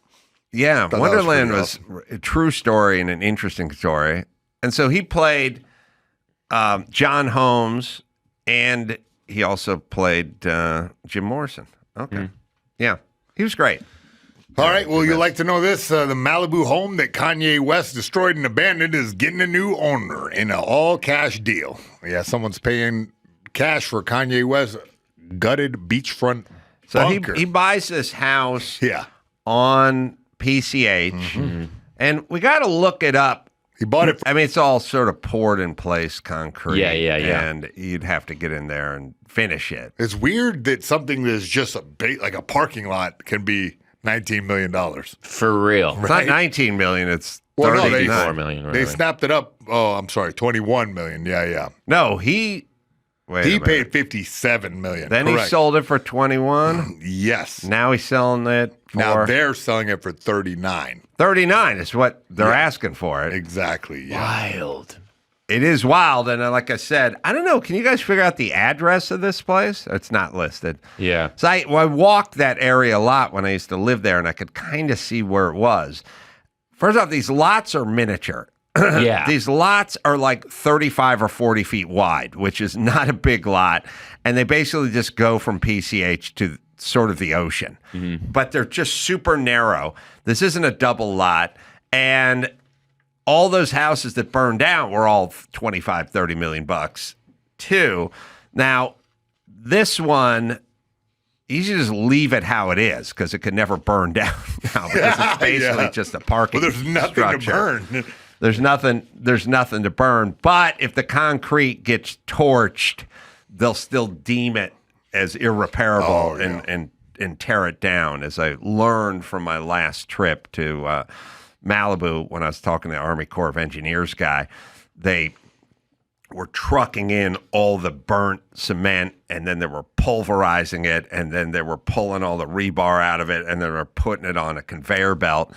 Speaker 1: Yeah,
Speaker 2: Thought that
Speaker 1: Wonderland
Speaker 2: was
Speaker 1: was a true story and an interesting story. And so he played John Holmes, and he also played Jim Morrison. Okay. Yeah, he was great.
Speaker 2: All right. Well, you'd like to know this. The Malibu home that Kanye West destroyed and abandoned is getting a new owner in an all-cash deal. Yeah, someone's paying cash for Kanye West's gutted beachfront
Speaker 1: So
Speaker 2: bunker.
Speaker 1: he buys this house
Speaker 2: Yeah.
Speaker 1: on PCH, and we got to look it up.
Speaker 2: He bought it.
Speaker 1: I mean, it's all sort of poured in place concrete.
Speaker 6: Yeah.
Speaker 1: And you'd have to get in there and finish it.
Speaker 2: It's weird that something that's just like a parking lot can be $19 million.
Speaker 6: For real.
Speaker 1: It's not 19 million. It's
Speaker 2: Well, no,
Speaker 6: 34 million.
Speaker 2: They snapped it up. Oh, I'm sorry, 21 million. Yeah.
Speaker 1: No, he
Speaker 2: Paid 57 million.
Speaker 1: Then
Speaker 2: Correct.
Speaker 1: he sold it for 21.
Speaker 2: Yes.
Speaker 1: Now he's selling it for
Speaker 2: Now they're selling it for 39.
Speaker 1: 39 is what they're asking for it.
Speaker 2: Exactly. Yeah.
Speaker 6: Wild.
Speaker 1: It is wild, and like I said, I don't know. Can you guys figure out the address of this place? It's not listed.
Speaker 6: Yeah.
Speaker 1: So I walked that area a lot when I used to live there, and I could kind of see where it was. First off, these lots are miniature.
Speaker 6: Yeah.
Speaker 1: These lots are like 35 or 40 feet wide, which is not a big lot. And they basically just go from PCH to sort of the ocean. Mm-hmm. But they're just super narrow. This isn't a double lot. And all those houses that burned down were all 25, 30 million bucks too. Now, this one, you should just leave it how it is because it could never burn down now because it's basically just a parking
Speaker 2: Well, there's nothing
Speaker 1: structure.
Speaker 2: to burn.
Speaker 1: There's nothing to burn. But if the concrete gets torched, they'll still deem it as irreparable and tear it down. As I learned from my last trip to Malibu when I was talking to the Army Corps of Engineers guy, they were trucking in all the burnt cement, and then they were pulverizing it, and then they were pulling all the rebar out of it, and they were putting it on a conveyor belt.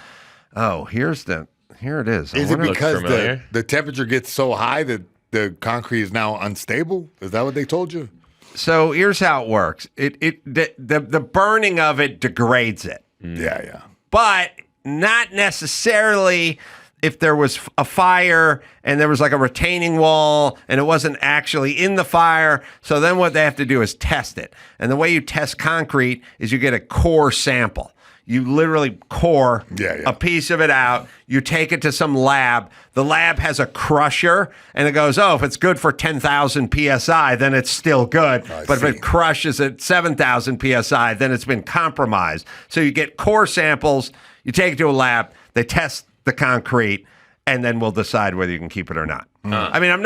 Speaker 1: Oh, here it is.
Speaker 2: Is it because the temperature gets so high that the concrete is now unstable? Is that what they told you?
Speaker 1: So here's how it works. The burning of it degrades it.
Speaker 2: Yeah.
Speaker 1: But not necessarily if there was a fire and there was like a retaining wall and it wasn't actually in the fire. So then what they have to do is test it. And the way you test concrete is you get a core sample. You literally core a piece of it out. You take it to some lab. The lab has a crusher, and it goes, if it's good for 10,000 PSI, then it's still good. If it crushes at 7,000 PSI, then it's been compromised. So you get core samples, you take it to a lab, they test the concrete, and then we'll decide whether you can keep it or not. I mean, I'm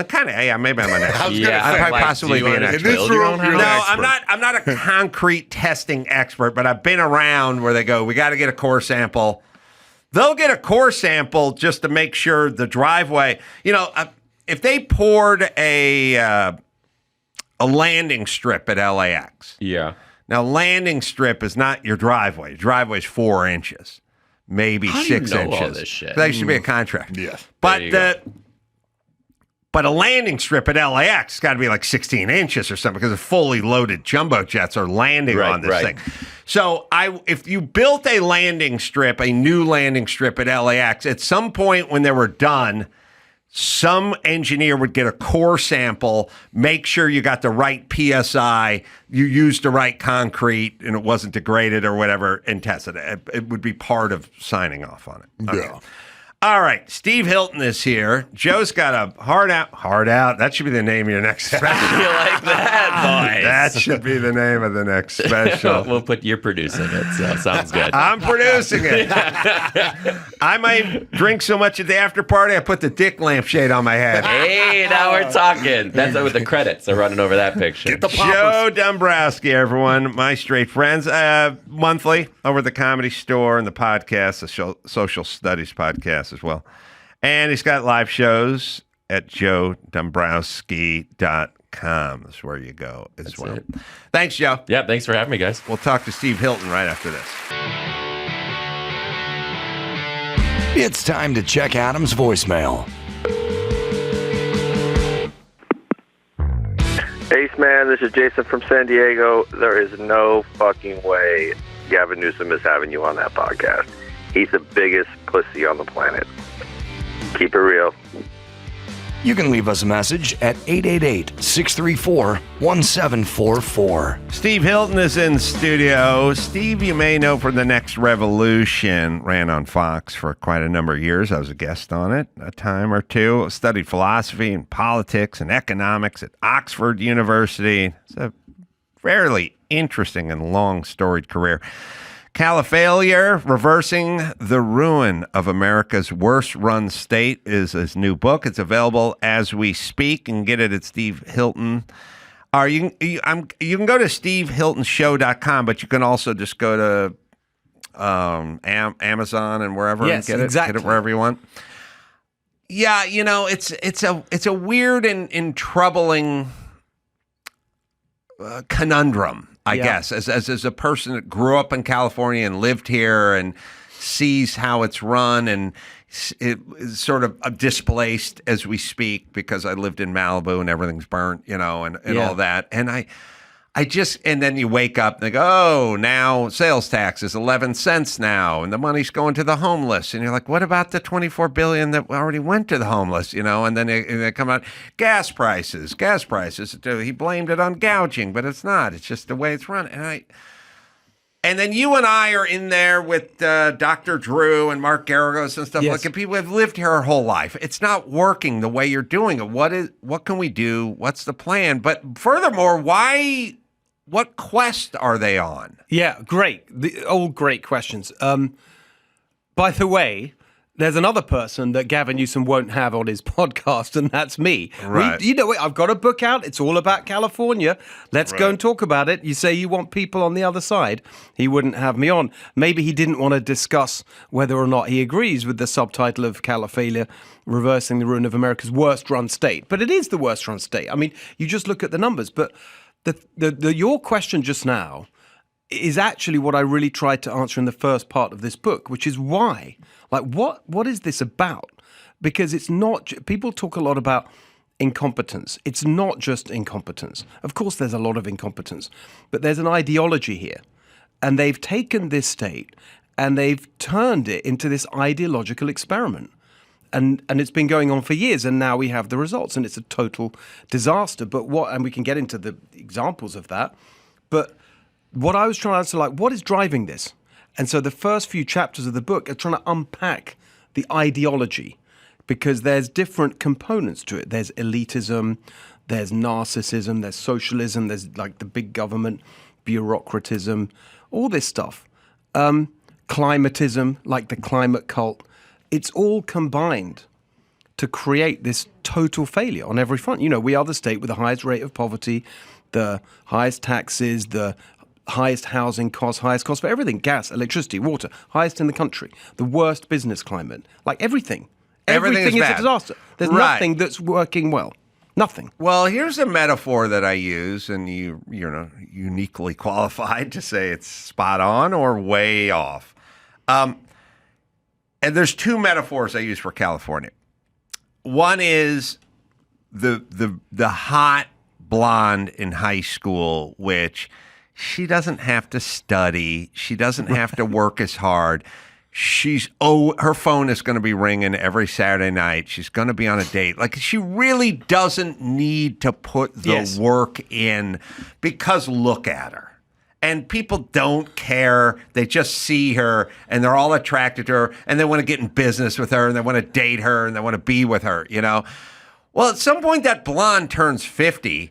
Speaker 1: kind of, maybe I'm an expert. I might possibly be an expert.
Speaker 2: In this room, you're an expert.
Speaker 1: I'm not a concrete testing expert, but I've been around where they go, we got to get a core sample. They'll get a core sample just to make sure the driveway, if they poured a landing strip at LAX.
Speaker 6: Yeah.
Speaker 1: Now, landing strip is not your driveway. Your driveway is 4 inches, maybe
Speaker 6: How do
Speaker 1: 6
Speaker 6: you know
Speaker 1: inches.
Speaker 6: all this shit?
Speaker 1: That should be a contract.
Speaker 2: Yes.
Speaker 1: But a landing strip at LAX has got to be like 16 inches or something because the fully loaded jumbo jets are landing on this thing. So if you built a landing strip, a new landing strip at LAX, at some point when they were done, some engineer would get a core sample, make sure you got the right PSI, you used the right concrete, and it wasn't degraded or whatever, and test it. It would be part of signing off on it. Okay.
Speaker 2: Yeah.
Speaker 1: All right, Steve Hilton is here. Joe's got a hard out. That should be the name of your next special.
Speaker 6: You like that, boys?
Speaker 1: That should be the name of the next special.
Speaker 6: You're producing it, so sounds good.
Speaker 1: I'm producing it. I might drink so much at the after party, I put the dick lampshade on my head.
Speaker 6: Hey, now we're talking. That's with the credits are running over that picture.
Speaker 2: Get the
Speaker 1: Joe Dombrowski, everyone, my straight friends, monthly over at the Comedy Store and the podcast, the Social Studies podcast as well. And he's got live shows at joedombrowski.com. That's where you go as well. Thanks, Joe.
Speaker 6: Yeah, thanks for having me, guys.
Speaker 1: We'll talk to Steve Hilton right after this.
Speaker 7: It's time to check Adam's voicemail.
Speaker 8: Ace man, this is Jason from San Diego. There is no fucking way Gavin Newsom is having you on that podcast. He's the biggest pussy on the planet. Keep it real.
Speaker 7: You can leave us a message at 888-634-1744.
Speaker 1: Steve Hilton is in studio. Steve, you may know from The Next Revolution, ran on Fox for quite a number of years. I was a guest on it a time or two. Studied philosophy and politics and economics at Oxford University. It's a fairly interesting and long storied career. Califailure, Reversing the Ruin of America's Worst Run State is his new book. It's available as we speak. You can get it at Steve Hilton. You can go to stevehiltonshow.com, but you can also just go to Amazon and wherever and get it wherever you want. Yeah, it's a weird and troubling conundrum, I guess, as a person that grew up in California and lived here and sees how it's run, and it is sort of displaced as we speak because I lived in Malibu and everything's burnt, and all that. And and then you wake up and they go, oh, now sales tax is 11 cents now, and the money's going to the homeless. And you're like, what about the $24 billion that already went to the homeless, And then they come out, gas prices. He blamed it on gouging, but it's not. It's just the way it's run. And then you and I are in there with Dr. Drew and Mark Garagos and stuff.
Speaker 9: Yes.
Speaker 1: Like, people have lived here our whole life. It's not working the way you're doing it. What can we do? What's the plan? But furthermore, what quest are they on?
Speaker 9: Yeah, great. All great questions. By the way, there's another person that Gavin Newsom won't have on his podcast, and that's me.
Speaker 1: Right.
Speaker 9: I've got a book out. It's all about California. Let's go and talk about it. You say you want people on the other side. He wouldn't have me on. Maybe he didn't want to discuss whether or not he agrees with the subtitle of Califalia, Reversing the Ruin of America's Worst Run State. But it is the worst run state. I mean, you just look at the numbers. But your question just now is actually what I really tried to answer in the first part of this book, which is why. Like, what is this about? Because it's not, people talk a lot about incompetence. It's not just incompetence. Of course, there's a lot of incompetence, but there's an ideology here. And they've taken this state and they've turned it into this ideological experiment. And it's been going on for years, and now we have the results, and it's a total disaster. And we can get into the examples of that. But what I was trying to answer, what is driving this? And so the first few chapters of the book are trying to unpack the ideology, because there's different components to it. There's elitism, there's narcissism, there's socialism, there's the big government, bureaucratism, all this stuff. Climatism, like the climate cult. It's all combined to create this total failure on every front. We are the state with the highest rate of poverty, the highest taxes, the highest housing costs, highest costs for everything, gas, electricity, water, highest in the country, the worst business climate, everything. Everything is a disaster. There's nothing that's working well. Nothing.
Speaker 1: Well, here's a metaphor that I use, and you're uniquely qualified to say it's spot on or way off. And there's two metaphors I use for California. One is the hot blonde in high school, which she doesn't have to study. She doesn't have to work as hard. Her phone is going to be ringing every Saturday night. She's going to be on a date. She really doesn't need to put the work in, because look at her. And people don't care. They just see her, and they're all attracted to her, and they want to get in business with her, and they want to date her, and they want to be with her, Well, at some point, that blonde turns 50,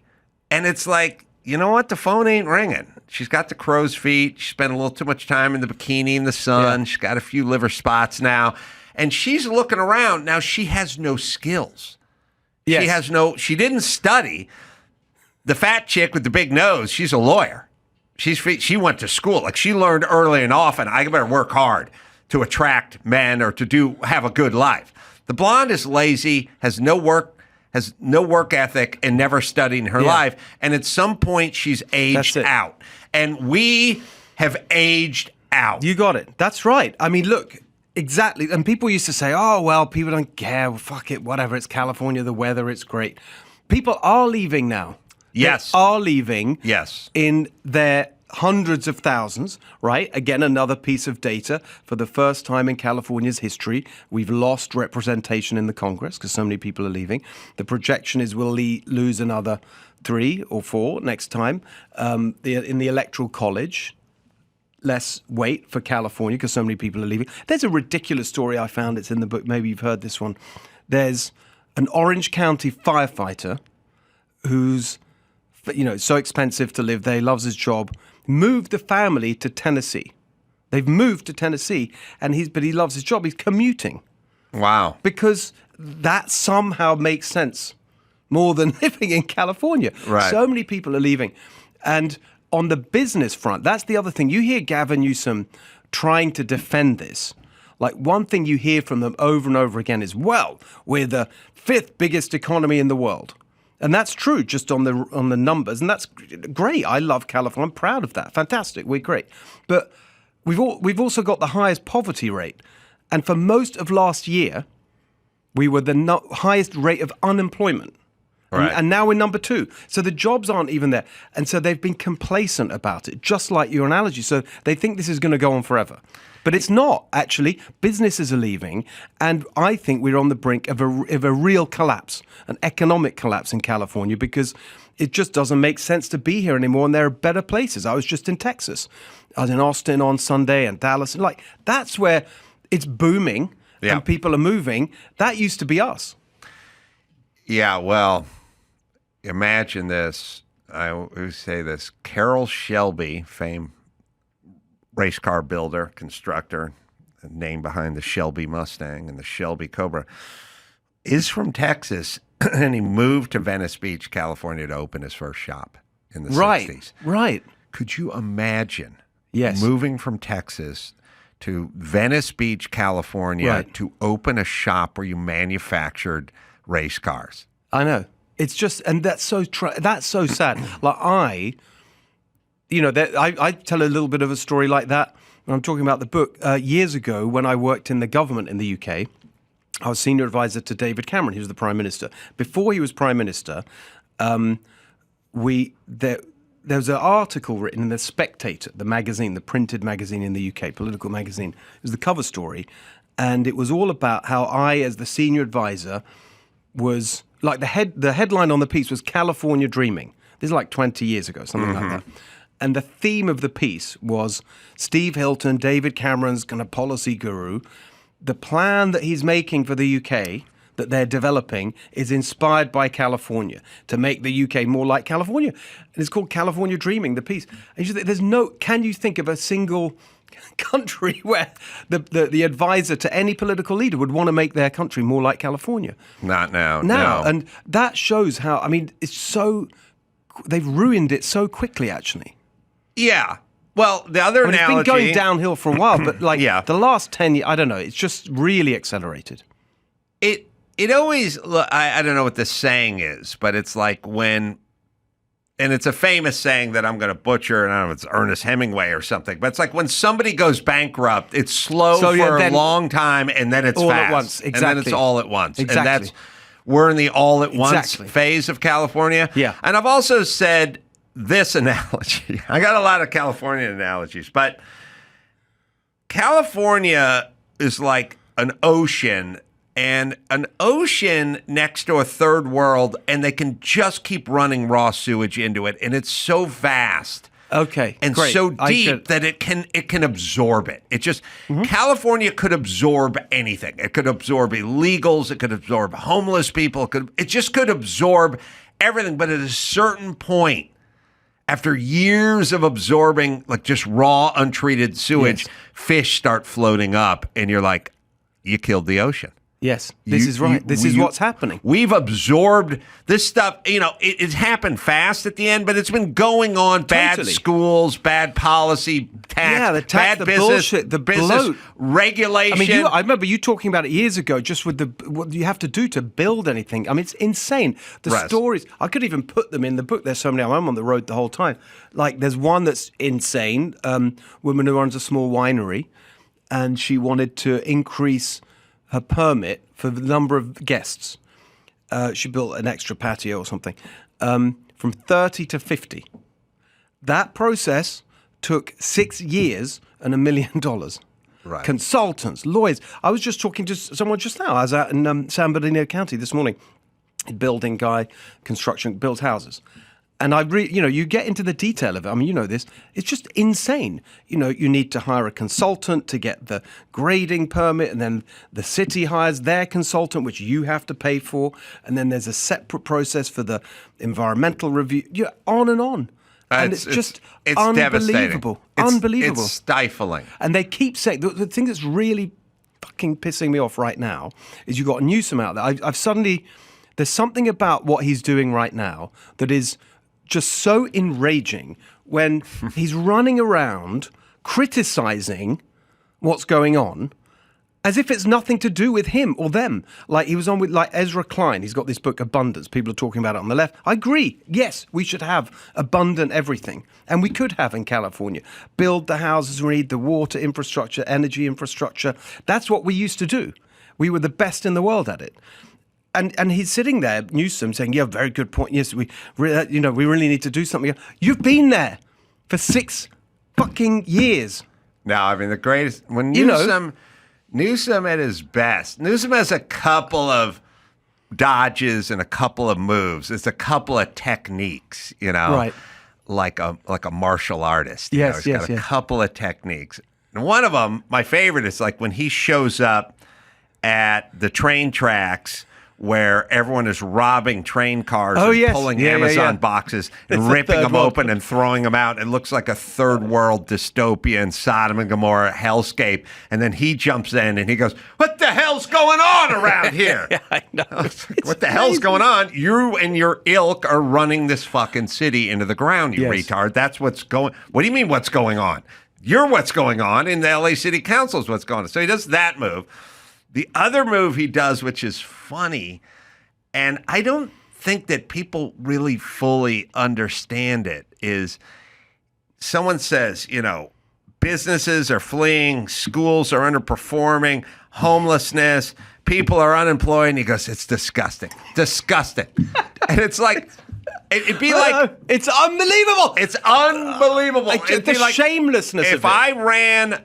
Speaker 1: and it's like, you know what? The phone ain't ringing. She's got the crow's feet. She spent a little too much time in the bikini in the sun. Yeah. She's got a few liver spots now. And she's looking around. Now, she has no skills. Yes. She didn't study. The fat chick with the big nose, she's a lawyer. She went to school. She learned early and often, I better work hard to attract men or to have a good life. The blonde is lazy, has no work ethic, and never studied in her life. And at some point, she's aged out. And we have aged out.
Speaker 9: You got it. That's right. I mean, look, exactly. And people used to say, oh, well, people don't care. Well, fuck it, whatever. It's California, the weather, it's great. People are leaving now.
Speaker 1: Yes.
Speaker 9: They are leaving.
Speaker 1: Yes.
Speaker 9: In their hundreds of thousands, right? Again, another piece of data. For the first time in California's history, we've lost representation in the Congress because so many people are leaving. The projection is we'll lose another 3 or 4 next time. In the Electoral College, less weight for California because so many people are leaving. There's a ridiculous story I found. It's in the book. Maybe you've heard this one. There's an Orange County firefighter who's so expensive to live there, he loves his job, moved the family to Tennessee. They've moved to Tennessee, but he loves his job. He's commuting.
Speaker 1: Wow.
Speaker 9: Because that somehow makes sense more than living in California.
Speaker 1: Right.
Speaker 9: So many people are leaving. And on the business front, that's the other thing. You hear Gavin Newsom trying to defend this. Like, one thing you hear from them over and over again is, well, we're the 5th biggest economy in the world. And that's true just on the numbers. And that's great. I love California. I'm proud of that. Fantastic. We're great. But we've also got the highest poverty rate. And for most of last year, we were the highest rate of unemployment.
Speaker 1: Right.
Speaker 9: And now we're number 2. So the jobs aren't even there. And so they've been complacent about it, just like your analogy. So they think this is going to go on forever. But it's not, actually. Businesses are leaving. And I think we're on the brink of a real collapse, an economic collapse in California, because it just doesn't make sense to be here anymore. And there are better places. I was just in Texas. I was in Austin on Sunday and Dallas. And that's where it's booming and people are moving. That used to be us.
Speaker 1: Yeah, well, imagine this. I always say this. Carroll Shelby, famed race car builder, constructor, name behind the Shelby Mustang and the Shelby Cobra, is from Texas, and he moved to Venice Beach, California, to open his first shop in the 60s.
Speaker 9: Right.
Speaker 1: Could you imagine
Speaker 9: Yes.
Speaker 1: moving from Texas to Venice Beach, California, to open a shop where you manufactured race cars?
Speaker 9: I know. It's just, and that's so sad. Like I tell a little bit of a story like that when I'm talking about the book. Years ago, when I worked in the government in the UK, I was senior advisor to David Cameron. He was the Prime Minister. Before he was Prime Minister, there was an article written in The Spectator, the magazine, the printed magazine in the UK, political magazine. It was the cover story, and it was all about how I, as the senior advisor, was like the headline on the piece was California Dreaming. This is like 20 years ago, something like that. And the theme of the piece was Steve Hilton, David Cameron's kind of policy guru. The plan that he's making for the UK, that they're developing, is inspired by California to make the UK more like California. And it's called California Dreaming, the piece. And can you think of a single country where the advisor to any political leader would want to make their country more like California?
Speaker 1: Not now.
Speaker 9: Now.
Speaker 1: No.
Speaker 9: And that shows how, they've ruined it so quickly, actually.
Speaker 1: Yeah. Well, the other analogy...
Speaker 9: It's been going downhill for a while, but
Speaker 1: Yeah.
Speaker 9: the last 10 years, I don't know, it's just really accelerated.
Speaker 1: It always... I don't know what the saying is, but it's like when... And it's a famous saying that I'm going to butcher, and I don't know if it's Ernest Hemingway or something, but it's like when somebody goes bankrupt, it's slow for a long time, and then it's
Speaker 9: all
Speaker 1: fast.
Speaker 9: At once. Exactly.
Speaker 1: And then it's all at once.
Speaker 9: Exactly.
Speaker 1: And we're in the all-at-once phase of California.
Speaker 9: Yeah.
Speaker 1: And I've also said this analogy. I got a lot of California analogies, but California is like an ocean, and an ocean next to a third world, and they can just keep running raw sewage into it, and it's so vast.
Speaker 9: Okay,
Speaker 1: and
Speaker 9: great.
Speaker 1: so deep that it can absorb it. It just California could absorb anything. It could absorb illegals. It could absorb homeless people. It just could absorb everything. But at a certain point, after years of absorbing like just raw, untreated sewage, fish start floating up, and you're like, you killed the ocean.
Speaker 9: Yes, this is right. This is what's happening.
Speaker 1: We've absorbed this stuff. It's happened fast at the end, but it's been going on. Bad schools, bad policy, tax, bad
Speaker 9: the
Speaker 1: business,
Speaker 9: bullshit, the
Speaker 1: business
Speaker 9: bloat.
Speaker 1: regulation.
Speaker 9: I remember you talking about it years ago, just with what you have to do to build anything. I mean, it's insane. The stories, I could even put them in the book. There's so many. I'm on the road the whole time. Like, there's one that's insane. Woman who runs a small winery, and she wanted to increase her permit for the number of guests. She built an extra patio or something, from 30 to 50. That process took 6 years and $1 million.
Speaker 1: Right.
Speaker 9: Consultants, lawyers. I was just talking to someone just now. I was out in San Bernardino County this morning. Building guy, construction, builds houses. And you get into the detail of it. I mean, you know this. It's just insane. You need to hire a consultant to get the grading permit, and then the city hires their consultant, which you have to pay for. And then there's a separate process for the environmental review. On and on. And it's unbelievable. Unbelievable.
Speaker 1: It's stifling.
Speaker 9: And they keep saying, the thing that's really fucking pissing me off right now is you've got Newsom out there. I've suddenly... There's something about what he's doing right now that is just so enraging when he's running around criticizing what's going on as if it's nothing to do with him or them. Like he was on with like Ezra Klein. He's got this book, Abundance. People are talking about it on the left. I agree. Yes, we should have abundant everything. And we could have in California. Build the houses we need, the water infrastructure, energy infrastructure. That's what we used to do. We were the best in the world at it. And he's sitting there, Newsom, saying, yeah, very good point. Yes, we really need to do something. You've been there for 6 fucking years.
Speaker 1: No, I mean, the greatest, when Newsom at his best. Newsom has a couple of dodges and a couple of moves. It's a couple of techniques,
Speaker 9: Right.
Speaker 1: like a martial artist.
Speaker 9: Yes,
Speaker 1: He's got a couple of techniques. And one of them, my favorite, is like when he shows up at the train tracks where everyone is robbing train cars and pulling Amazon boxes and ripping them open and throwing them out. It looks like a third world dystopian, Sodom and Gomorrah hellscape. And then he jumps in and he goes, what the hell's going on around here?
Speaker 9: I know.
Speaker 1: What the hell's going on? You and your ilk are running this fucking city into the ground, you retard. That's what's going. What do you mean what's going on? You're what's going on, and the LA City Council is what's going on. So he does that move. The other move he does, which is funny, and I don't think that people really fully understand it, is someone says, businesses are fleeing, schools are underperforming, homelessness, people are unemployed, and he goes, it's disgusting. Disgusting. And it's like, it'd be like...
Speaker 9: It's unbelievable.
Speaker 1: It's unbelievable. It'd
Speaker 9: the
Speaker 1: be like
Speaker 9: shamelessness of it.
Speaker 1: If I ran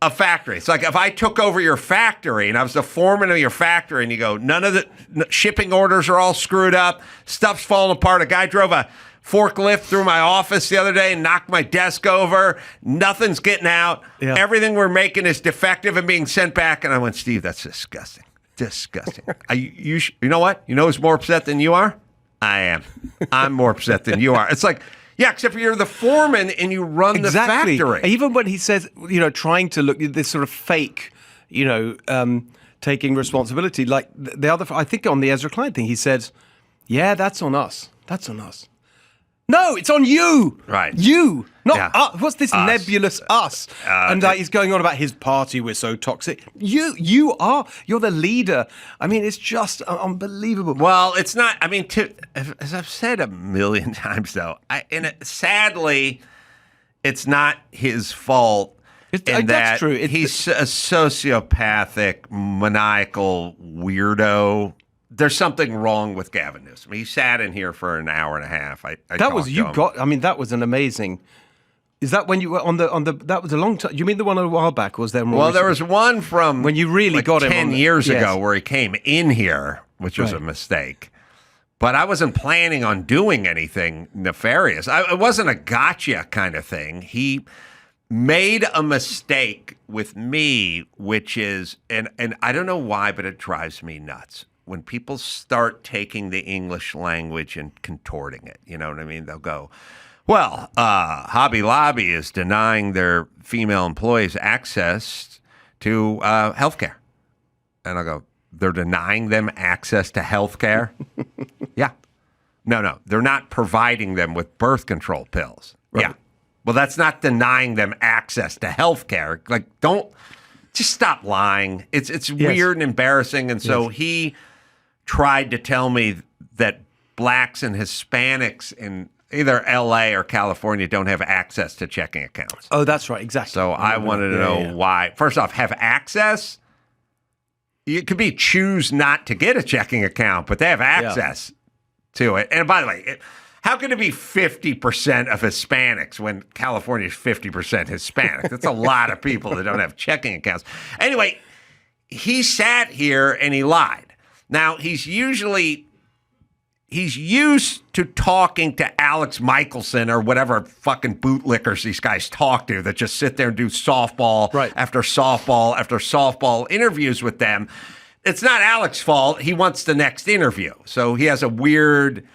Speaker 1: a factory. It's like if I took over your factory and I was the foreman of your factory and you go, none of the shipping orders are all screwed up, stuff's falling apart. A guy drove a forklift through my office the other day and knocked my desk over. Nothing's getting out.
Speaker 9: Yeah.
Speaker 1: Everything we're making is defective and being sent back. And I went, Steve, that's disgusting. Disgusting. You know what? You know who's more upset than you are? I am. I'm more upset than you are. It's like, yeah, except for you're the foreman and you run the factory.
Speaker 9: Even when he says, trying to look this sort of fake, taking responsibility. Like the other, I think on the Ezra Klein thing, he said, yeah, that's on us. That's on us. No, it's on you.
Speaker 1: Right.
Speaker 9: You. Not
Speaker 1: Yeah.
Speaker 9: us. What's this
Speaker 1: Us.
Speaker 9: nebulous us? And he's going on about his party, we're so toxic. You're the leader. I mean, it's just unbelievable.
Speaker 1: Well, it's not. I mean, as I've said a million times, though, sadly, it's not his fault.
Speaker 9: That's true.
Speaker 1: He's a sociopathic, maniacal weirdo. There's something wrong with Gavin Newsom. He sat in here for an hour and a half. That
Speaker 9: was an amazing. Is that when you were on the? That was a long time. You mean the one a while back? Or was there more?
Speaker 1: Well, there was one from
Speaker 9: when you really got him
Speaker 1: 10 years ago where he came in here, which was a mistake. But I wasn't planning on doing anything nefarious. It wasn't a gotcha kind of thing. He made a mistake with me, which is, and I don't know why, but it drives me nuts. When people start taking the English language and contorting it, you know what I mean? They'll go, well, Hobby Lobby is denying their female employees access to health care. And I'll go, they're denying them access to health care? Yeah. No, they're not providing them with birth control pills. Right. Yeah. Well, that's not denying them access to health care. Like, just stop lying. It's weird and embarrassing. And so he tried to tell me that blacks and Hispanics in either LA or California don't have access to checking accounts.
Speaker 9: Oh, that's right. Exactly.
Speaker 1: So I wanted to know why. First off, have access. It could be choose not to get a checking account, but they have access to it. And by the way, how can it be 50% of Hispanics when California is 50% Hispanic? That's a lot of people that don't have checking accounts. Anyway, he sat here and he lied. Now, he's used to talking to Alex Michelson or whatever fucking bootlickers these guys talk to that just sit there and do softball after softball after softball interviews with them. It's not Alex's fault. He wants the next interview. So he has a weird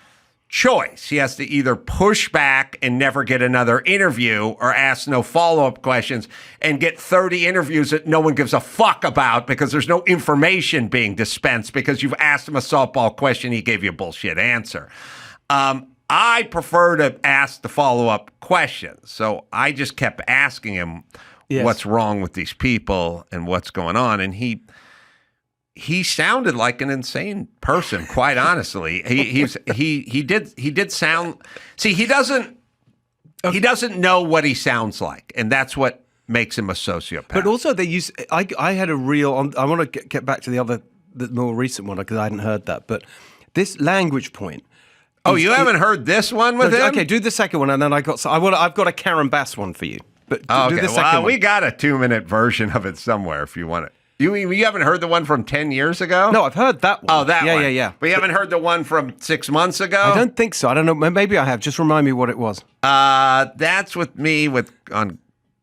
Speaker 1: choice. He has to either push back and never get another interview or ask no follow-up questions and get 30 interviews that no one gives a fuck about because there's no information being dispensed because you've asked him a softball question, he gave you a bullshit answer. I prefer to ask the follow-up questions. So I just kept asking him what's wrong with these people and what's going on. And he sounded like an insane person, quite honestly. He did sound. See, he doesn't know what he sounds like, and that's what makes him a sociopath.
Speaker 9: But also, they use. I had a real. I want to get back to the more recent one because I hadn't heard that. But this language point.
Speaker 1: Oh, you haven't heard this one with him?
Speaker 9: Okay, do the second one, and then I've got a Karen Bass one for you. But do the second one.
Speaker 1: We got a 2-minute version of it somewhere if you want it. You haven't heard the one from 10 years ago?
Speaker 9: No, I've heard that one.
Speaker 1: Oh, that one.
Speaker 9: Yeah.
Speaker 1: But you haven't heard the one from 6 months ago?
Speaker 9: I don't think so. I don't know. Maybe I have. Just remind me what it was.
Speaker 1: That's with me on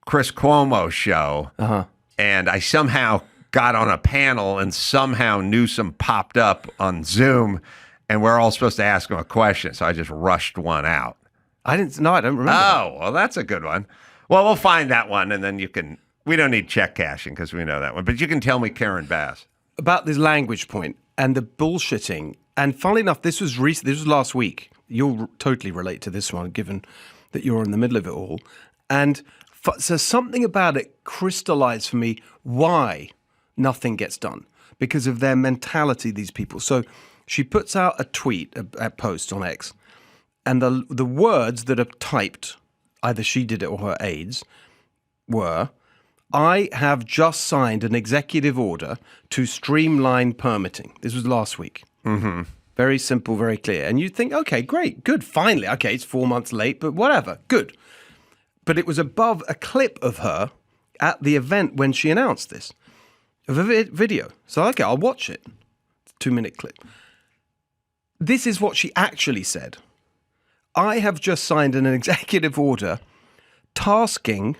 Speaker 1: Chris Cuomo's show. Uh-huh. And I somehow got on a panel and somehow Newsom popped up on Zoom and we're all supposed to ask him a question. So I just rushed one out.
Speaker 9: I don't remember.
Speaker 1: Oh, well, that's a good one. Well, we'll find that one and then you can... We don't need check cashing because we know that one. But you can tell me Karen Bass.
Speaker 9: About this language point and the bullshitting. And funnily enough, this was recent. This was last week. You'll totally relate to this one, given that you're in the middle of it all. And so something about it crystallized for me why nothing gets done. Because of their mentality, these people. So she puts out a tweet, a post on X. And the words that are typed, either she did it or her aides, were... I have just signed an executive order to streamline permitting. This was last week. Mm-hmm. Very simple, very clear. And you think, okay, great, good, finally. Okay, it's 4 months late, but whatever, good. But it was above a clip of her at the event when she announced this, of a video. So, okay, I'll watch it. It's a 2-minute clip. This is what she actually said. I have just signed an executive order tasking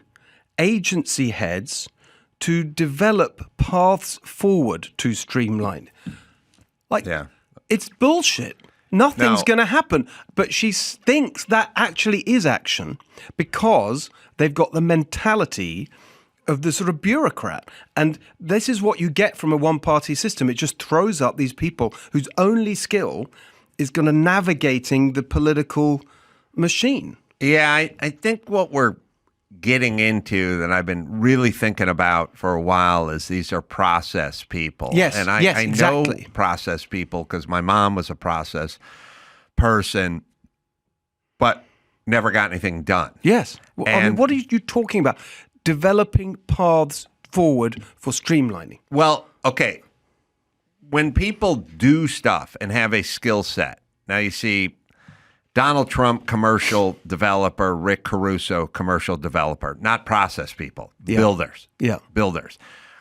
Speaker 9: agency heads to develop paths forward to streamline. It's bullshit. Nothing's going to happen. But she thinks that actually is action because they've got the mentality of the sort of bureaucrat. And this is what you get from a one-party system. It just throws up these people whose only skill is going to navigating the political machine.
Speaker 1: Yeah, I think what we're getting into that I've been really thinking about for a while is these are process people.
Speaker 9: Yes,
Speaker 1: and I know
Speaker 9: exactly.
Speaker 1: Process people because my mom was a process person, but never got anything done.
Speaker 9: Yes. Well, I mean, what are you talking about? Developing paths forward for streamlining.
Speaker 1: Well, okay. When people do stuff and have a skill set, now you see Donald Trump, commercial developer, Rick Caruso, commercial developer, not process people, builders.
Speaker 9: Yeah.
Speaker 1: Builders.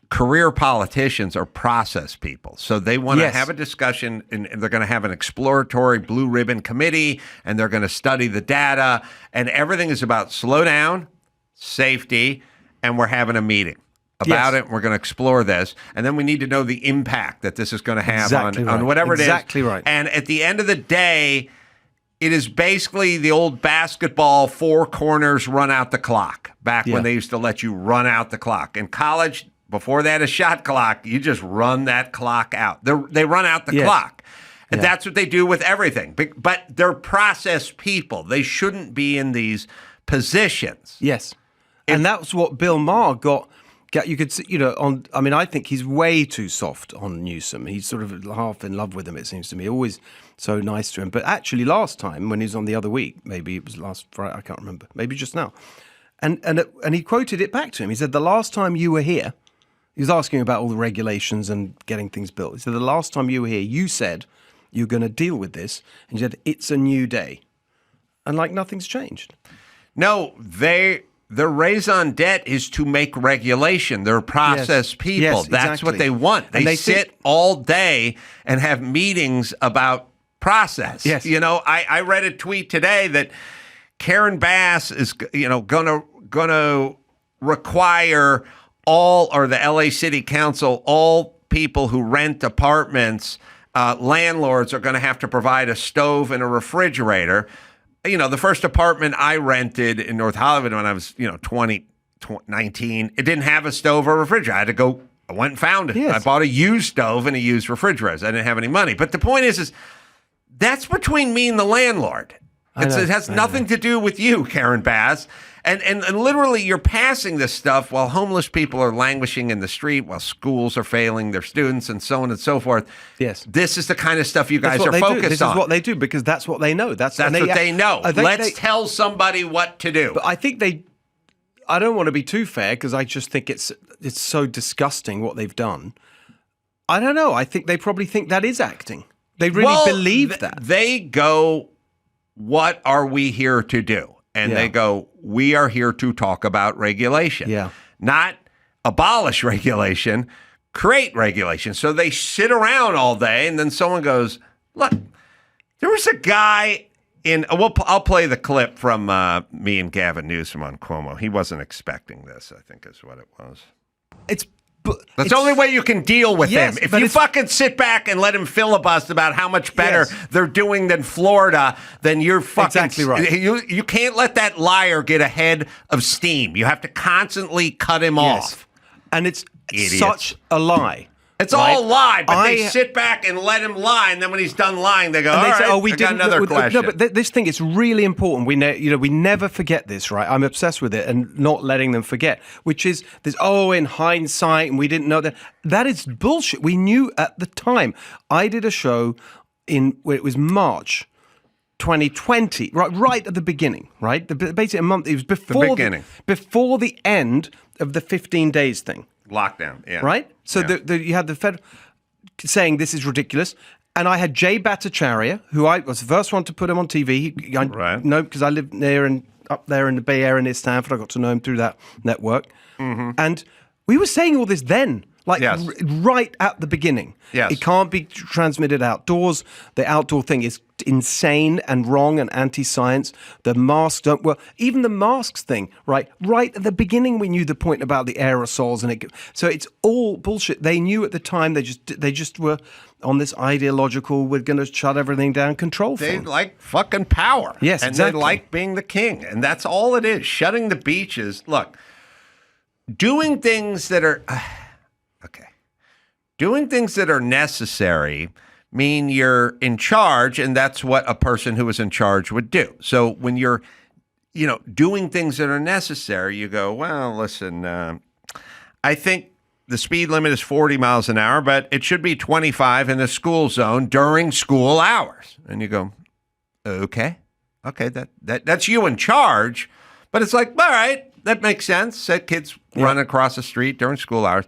Speaker 1: Career politicians are process people. So they want to have a discussion and they're going to have an exploratory blue ribbon committee and they're going to study the data and everything is about slow down, safety, and we're having a meeting about it. We're going to explore this. And then we need to know the impact that this is going to have on whatever it is.
Speaker 9: Exactly right.
Speaker 1: And at the end of the day, it is basically the old basketball 4 corners run out the clock back when they used to let you run out the clock. In college, before they had a shot clock, you just run that clock out. They run out the clock. And that's what they do with everything. But they're process people. They shouldn't be in these positions.
Speaker 9: Yes. And that's what Bill Maher got. You could see, I think he's way too soft on Newsom. He's sort of half in love with him, it seems to me. Always so nice to him. But actually last time when he was on the other week, maybe it was last Friday, I can't remember, maybe just now. And he quoted it back to him. He said, the last time you were here, he was asking about all the regulations and getting things built. He said, the last time you were here, you said you're going to deal with this. And he said, it's a new day. And nothing's changed.
Speaker 1: No, their raison d'etre is to make regulation. They're process people.
Speaker 9: Yes,
Speaker 1: That's what
Speaker 9: exactly.
Speaker 1: they want. They sit all day and have meetings about process.
Speaker 9: Yes.
Speaker 1: I read a tweet today that Karen Bass is, going to require all, or the LA City Council, all people who rent apartments landlords are going to have to provide a stove and a refrigerator. You know, the first apartment I rented in North Hollywood when I was, 19, it didn't have a stove or refrigerator. I went and found it.
Speaker 9: Yes.
Speaker 1: I bought a used stove and a used refrigerator. I didn't have any money. But the point is that's between me and the landlord. It has nothing to do with you, Karen Bass. And literally, you're passing this stuff while homeless people are languishing in the street, while schools are failing their students, and so on and so forth.
Speaker 9: Yes.
Speaker 1: This is the kind of stuff you guys are focused on.
Speaker 9: This is what they do because that's what they know. That's
Speaker 1: what they know. Let's tell somebody what to do.
Speaker 9: But I think I don't want to be too fair because I just think it's so disgusting what they've done. I don't know. I think they probably think that is acting. They really believe that.
Speaker 1: They go, what are we here to do? And they go, we are here to talk about regulation.
Speaker 9: Yeah.
Speaker 1: Not abolish regulation, create regulation. So they sit around all day and then someone goes, look, there was a guy I'll play the clip from me and Gavin Newsom on Cuomo. He wasn't expecting this, I think is what it was. That's the only way you can deal with him. If you fucking sit back and let him filibust about how much better they're doing than Florida, then you're fucking
Speaker 9: exactly right.
Speaker 1: You can't let that liar get ahead of steam. You have to constantly cut him off.
Speaker 9: And it's
Speaker 1: Idiots.
Speaker 9: such a lie.
Speaker 1: It's all a lie, but they sit back and let him lie, and then when he's done lying, they go, all right, I got another question.
Speaker 9: No, but this thing is really important. We never forget this, right? I'm obsessed with it and not letting them forget, which is this, in hindsight, and we didn't know that. That is bullshit. We knew at the time. I did a show it was March 2020, right at the beginning, right? Basically a month, it was before the beginning. Before the end of the 15 days thing.
Speaker 1: Lockdown, yeah.
Speaker 9: Right? So you had the Fed saying this is ridiculous. And I had Jay Bhattacharya, who I was the first one to put him on TV. No, because I lived up there in the Bay Area near Stanford. I got to know him through that network. Mm-hmm. And we were saying all this then. Right at the beginning.
Speaker 1: Yes.
Speaker 9: It can't be transmitted outdoors. The outdoor thing is insane and wrong and anti-science. The masks don't work. Even the masks thing, right at the beginning, we knew the point about the aerosols, and so it's all bullshit. They knew at the time. They just were on this ideological, we're going to shut everything down control thing.
Speaker 1: They like fucking power.
Speaker 9: Yes,
Speaker 1: and
Speaker 9: exactly.
Speaker 1: They like being the king, and that's all it is. Shutting the beaches. Look, doing things that are doing things that are necessary mean you're in charge, and that's what a person who is in charge would do. So when you're, doing things that are necessary, you go, well, listen, I think the speed limit is 40 miles an hour, but it should be 25 in the school zone during school hours. And you go, okay, that's you in charge. But it's like, all right, that makes sense. Said kids run across the street during school hours.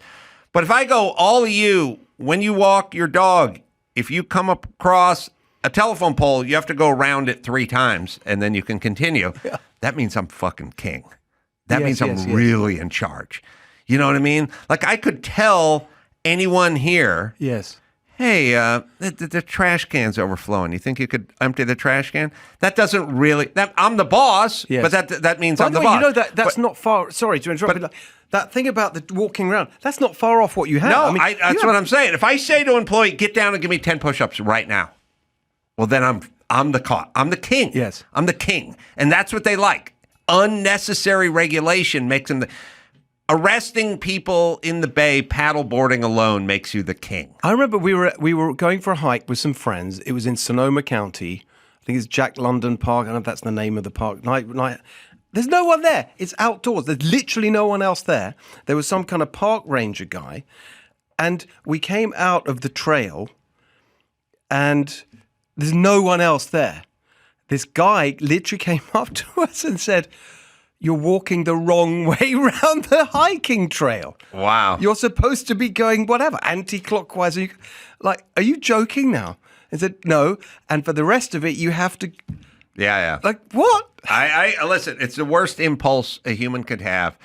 Speaker 1: But if I go, all of you, when you walk your dog, if you come across a telephone pole, you have to go around it 3 times, and then you can continue. Yeah. That means I'm fucking king. That means I'm really in charge. You know what I mean? Like, I could tell anyone here, hey, the trash can's overflowing. You think you could empty the trash can? That doesn't really, I'm the boss, but that means I'm the boss.
Speaker 9: You know, that's not far, sorry to interrupt, but that thing about the walking around, that's not far off what you have.
Speaker 1: No, that's what I'm saying. If I say to an employee, get down and give me 10 push-ups right now, well, then I'm the king.
Speaker 9: Yes.
Speaker 1: I'm the king. And that's what they like. Unnecessary regulation makes them arresting people in the bay, paddleboarding alone makes you the king.
Speaker 9: I remember we were going for a hike with some friends. It was in Sonoma County. I think it's Jack London Park. I don't know if that's the name of the park. Night. There's no one there. It's outdoors. There's literally no one else there. There was some kind of park ranger guy. And we came out of the trail and there's no one else there. This guy literally came up to us and said, you're walking the wrong way around the hiking trail.
Speaker 1: Wow.
Speaker 9: You're supposed to be going whatever, anti-clockwise. Are you joking now? I said, no. And for the rest of it, you have to...
Speaker 1: Yeah.
Speaker 9: Like, what?
Speaker 1: I listen, it's the worst impulse a human could have.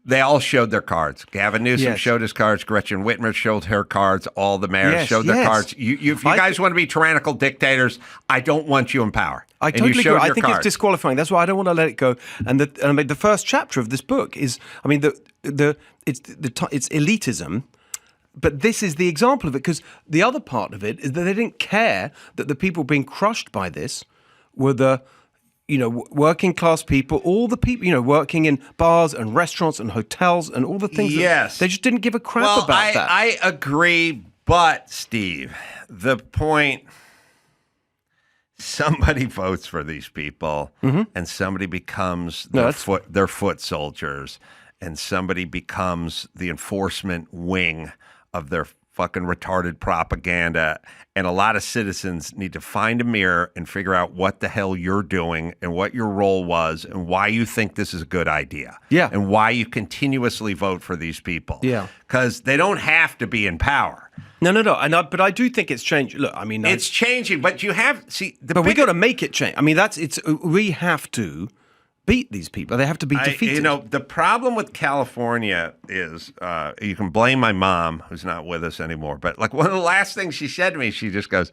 Speaker 1: They all showed their cards. Gavin Newsom showed his cards. Gretchen Whitmer showed her cards. All the mayors showed their cards. If you guys want to be tyrannical dictators, I don't want you in power.
Speaker 9: I totally agree. I think it's disqualifying. That's why I don't want to let it go. And the first chapter of this book is, it's elitism. But this is the example of it, because the other part of it is that they didn't care that the people being crushed by this were the, working class people, all the people, working in bars and restaurants and hotels and all the things.
Speaker 1: Yes.
Speaker 9: They just didn't give a crap about that.
Speaker 1: I agree, but Steve, the point, somebody votes for these people and somebody becomes their foot soldiers and somebody becomes the enforcement wing of their fucking retarded propaganda. And a lot of citizens need to find a mirror and figure out what the hell you're doing and what your role was and why you think this is a good idea.
Speaker 9: Yeah.
Speaker 1: And why you continuously vote for these people.
Speaker 9: Yeah.
Speaker 1: Because they don't have to be in power.
Speaker 9: No. But I do think it's changed. Look, I mean,
Speaker 1: it's changing, but you have
Speaker 9: we got to make it change. I mean, we have to beat these people. They have to be defeated.
Speaker 1: The problem with California is you can blame my mom, who's not with us anymore, but like one of the last things she said to me, she just goes,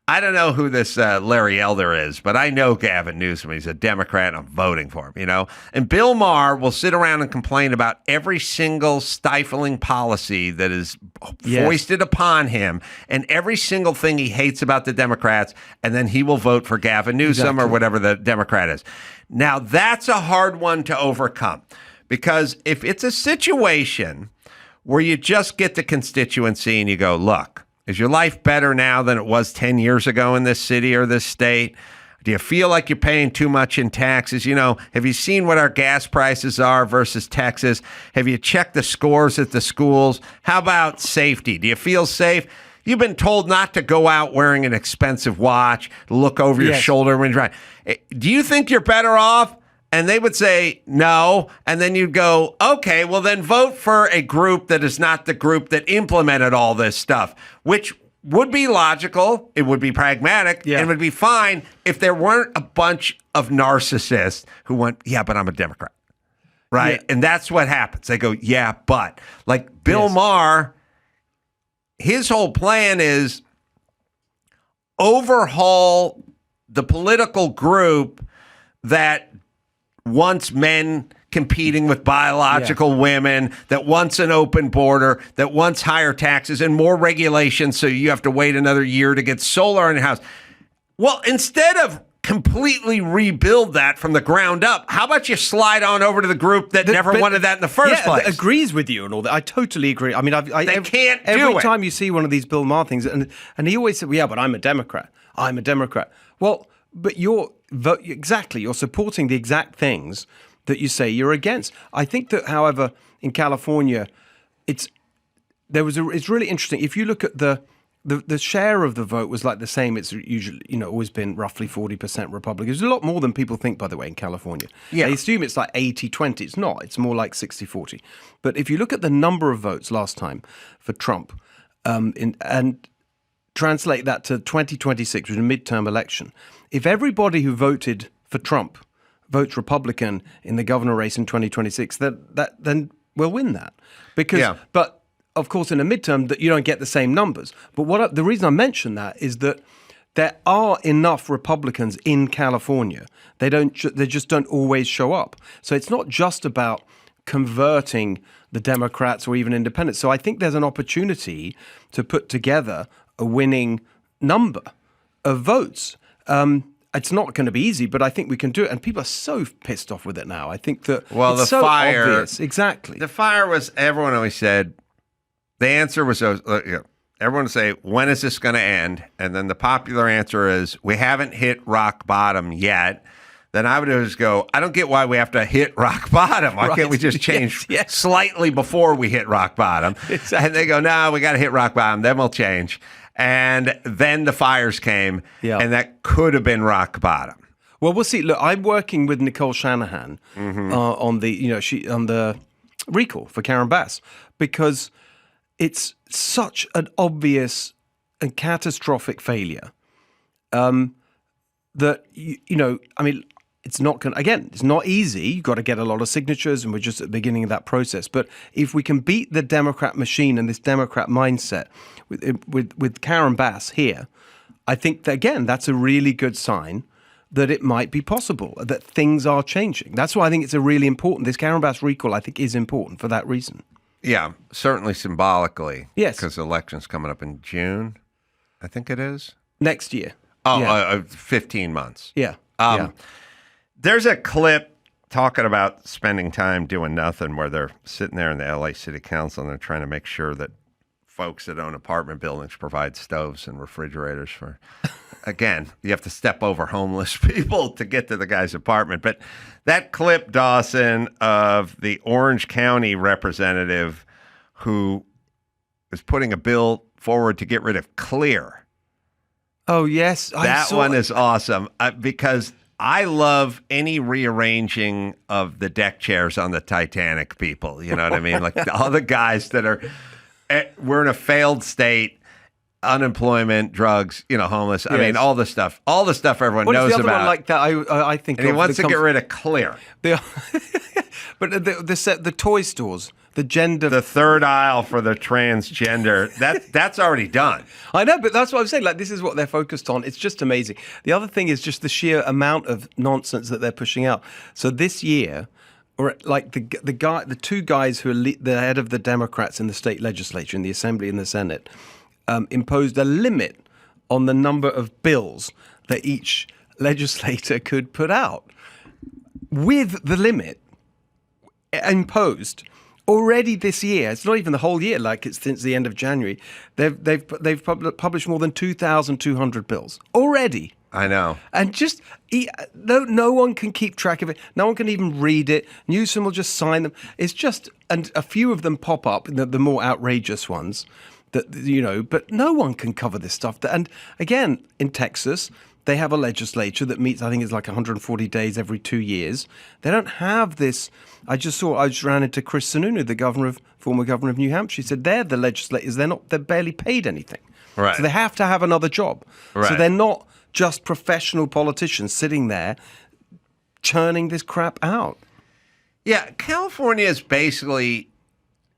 Speaker 1: I don't know who this Larry Elder is, but I know Gavin Newsom. He's a Democrat, and I'm voting for him, And Bill Maher will sit around and complain about every single stifling policy that is foisted upon him and every single thing he hates about the Democrats, and then he will vote for Gavin Newsom or whatever the Democrat is. Now, that's a hard one to overcome, because if it's a situation where you just get the constituency and you go, look, is your life better now than it was 10 years ago in this city or this state? Do you feel like you're paying too much in taxes? Have you seen what our gas prices are versus Texas? Have you checked the scores at the schools? How about safety? Do you feel safe? You've been told not to go out wearing an expensive watch, look over your shoulder when you're driving. Do you think you're better off? And they would say no. And then you'd go, okay, well then vote for a group that is not the group that implemented all this stuff, which would be logical. It would be pragmatic. And it would be fine if there weren't a bunch of narcissists who went, yeah, but I'm a Democrat. Right. Yeah. And that's what happens. They go, yeah, but like Bill Maher, his whole plan is overhaul the political group that wants men competing with biological women, that wants an open border, that wants higher taxes and more regulations so you have to wait another year to get solar in your house. Well, instead of completely rebuild that from the ground up, how about you slide on over to the group that never wanted that in the first place?
Speaker 9: That agrees with you and all that. I totally agree. I mean,
Speaker 1: they can't do
Speaker 9: every
Speaker 1: it.
Speaker 9: time you see one of these Bill Maher things, and he always said, well, yeah, but I'm a Democrat. I'm a Democrat. Well, but you're supporting the exact things that you say you're against. I think that, however, in California, it's really interesting. If you look at the share of the vote was like the same. It's usually, always been roughly 40% Republican. It's a lot more than people think, by the way, in California. Yeah. They assume it's like 80-20. It's not. It's more like 60-40. But if you look at the number of votes last time for Trump, and translate that to 2026, which is a midterm election, if everybody who voted for Trump votes Republican in the governor race in 2026, then we'll win that. But of course, in a midterm, that you don't get the same numbers. But the reason I mention that is that there are enough Republicans in California. They just don't always show up. So it's not just about converting the Democrats or even independents. So I think there's an opportunity to put together a winning number of votes. It's not going to be easy, but I think we can do it. And people are so pissed off with it now. I think that it's so obvious. Exactly.
Speaker 1: The fire was, everyone always said, the answer was, everyone would say, when is this going to end? And then the popular answer is, we haven't hit rock bottom yet. Then I would always go, I don't get why we have to hit rock bottom. Why can't we just change slightly before we hit rock bottom? Exactly. And they go, no, we got to hit rock bottom, then we'll change. And then the fires came, and that could have been rock bottom.
Speaker 9: Well, we'll see. Look, I'm working with Nicole Shanahan on the recall for Karen Bass, because it's such an obvious and catastrophic failure that I mean, it's not going. Again, it's not easy. You've got to get a lot of signatures, and we're just at the beginning of that process. But if we can beat the Democrat machine and this Democrat mindset with Karen Bass here, I think that, again, that's a really good sign that it might be possible, that things are changing. That's why I think it's a really important. This Karen Bass recall, I think, is important for that reason.
Speaker 1: Yeah, certainly symbolically.
Speaker 9: Yes.
Speaker 1: Because the election's coming up in June, I think it is.
Speaker 9: Next year.
Speaker 1: Oh,
Speaker 9: Yeah.
Speaker 1: 15 months.
Speaker 9: Yeah.
Speaker 1: There's a clip talking about spending time doing nothing where they're sitting there in the LA City Council and they're trying to make sure that folks that own apartment buildings provide stoves and refrigerators for, again, you have to step over homeless people to get to the guy's apartment. But that clip, Dawson, of the Orange County representative who is putting a bill forward to get rid of Clear.
Speaker 9: Oh, yes.
Speaker 1: That one is awesome because I love any rearranging of the deck chairs on the Titanic, people. You know what I mean? Like all the guys that are, we're in a failed state, unemployment, drugs, homeless. I mean, all the stuff everyone
Speaker 9: What is
Speaker 1: knows
Speaker 9: the other
Speaker 1: about.
Speaker 9: one like that? I think
Speaker 1: And he
Speaker 9: of
Speaker 1: wants
Speaker 9: that
Speaker 1: to get
Speaker 9: comes-
Speaker 1: rid of Clear.
Speaker 9: But the toy stores, the gender.
Speaker 1: The third aisle for the transgender, that's already done.
Speaker 9: I know, but that's what I'm saying. Like, this is what they're focused on. It's just amazing. The other thing is just the sheer amount of nonsense that they're pushing out. So this year, or like the two guys who are the head of the Democrats in the state legislature, in the Assembly and the Senate, imposed a limit on the number of bills that each legislator could put out. With the limit imposed already this year, it's not even the whole year, like it's since the end of January, they've published more than 2,200 bills already.
Speaker 1: I know.
Speaker 9: And just no one can keep track of it. No one can even read it. Newsom will just sign them. It's just, and a few of them pop up, the more outrageous ones, that but no one can cover this stuff. And again, in Texas, they have a legislature that meets, I think it's like 140 days every 2 years. They don't have this. I just ran into Chris Sununu, the former governor of New Hampshire. He said they're the legislators. They're barely paid anything.
Speaker 1: Right.
Speaker 9: So they have to have another job.
Speaker 1: Right.
Speaker 9: So they're not just professional politicians sitting there churning this crap out.
Speaker 1: Yeah, California is basically,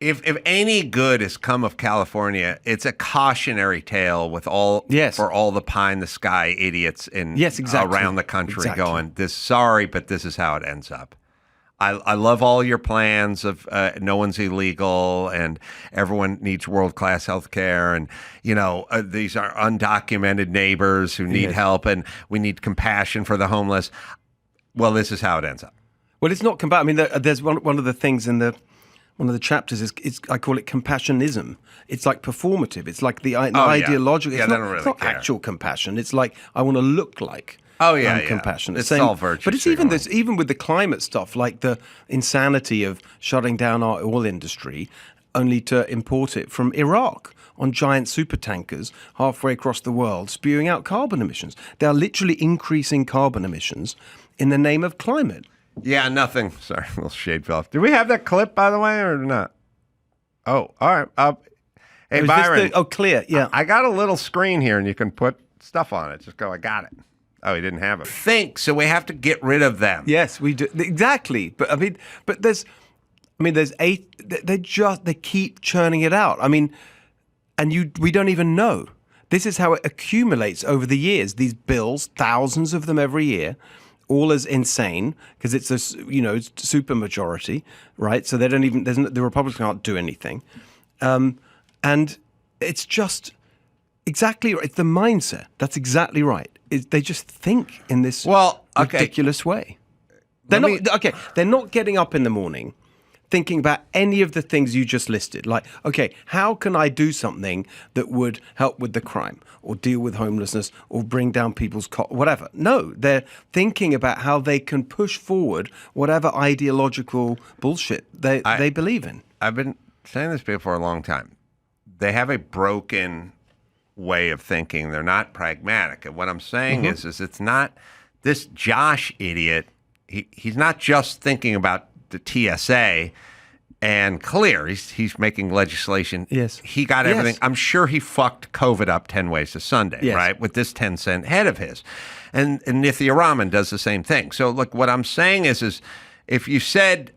Speaker 1: if any good has come of California, it's a cautionary tale with for all the pie in the sky idiots around the country going, sorry, but this is how it ends up. I love all your plans of no one's illegal and everyone needs world-class health care and, these are undocumented neighbors who need help and we need compassion for the homeless. Well, this is how it ends up.
Speaker 9: Well, it's not compassion. I mean, there's one of the things in one of the chapters is I call it compassionism. It's like performative. It's like the ideological.
Speaker 1: Yeah,
Speaker 9: it's not actual compassion. It's like I want to look like compassionate.
Speaker 1: It's all virtue.
Speaker 9: But it's even with the climate stuff, like the insanity of shutting down our oil industry, only to import it from Iraq on giant super tankers halfway across the world, spewing out carbon emissions. They are literally increasing carbon emissions in the name of climate.
Speaker 1: Yeah, nothing. Sorry, a little shade fell off. Do we have that clip, by the way, or not? Oh, all right. Hey, Byron.
Speaker 9: Clear. Yeah.
Speaker 1: I got a little screen here, and you can put stuff on it. Just go, I got it. Oh, he didn't have it. So we have to get rid of them.
Speaker 9: Yes, we do. Exactly. But there's they keep churning it out. I mean, we don't even know. This is how it accumulates over the years. These bills, thousands of them every year, all as insane because it's it's super majority, right? So they don't even. The Republicans can't do anything, and it's just exactly right. It's the mindset. That's exactly right. They just think in this ridiculous way. They're not getting up in the morning thinking about any of the things you just listed. Like, okay, how can I do something that would help with the crime or deal with homelessness or bring down people's whatever. No, they're thinking about how they can push forward whatever ideological bullshit they believe in.
Speaker 1: I've been saying this for a long time. They have a broken way of thinking. They're not pragmatic. And what I'm saying is it's not this Josh idiot. He's not just thinking about the TSA and Clear. He's making legislation.
Speaker 9: Yes.
Speaker 1: He got everything. I'm sure he fucked COVID up 10 ways to Sunday, right? With this 10-cent head of his. And Nithya Raman does the same thing. So look, what I'm saying is if you said,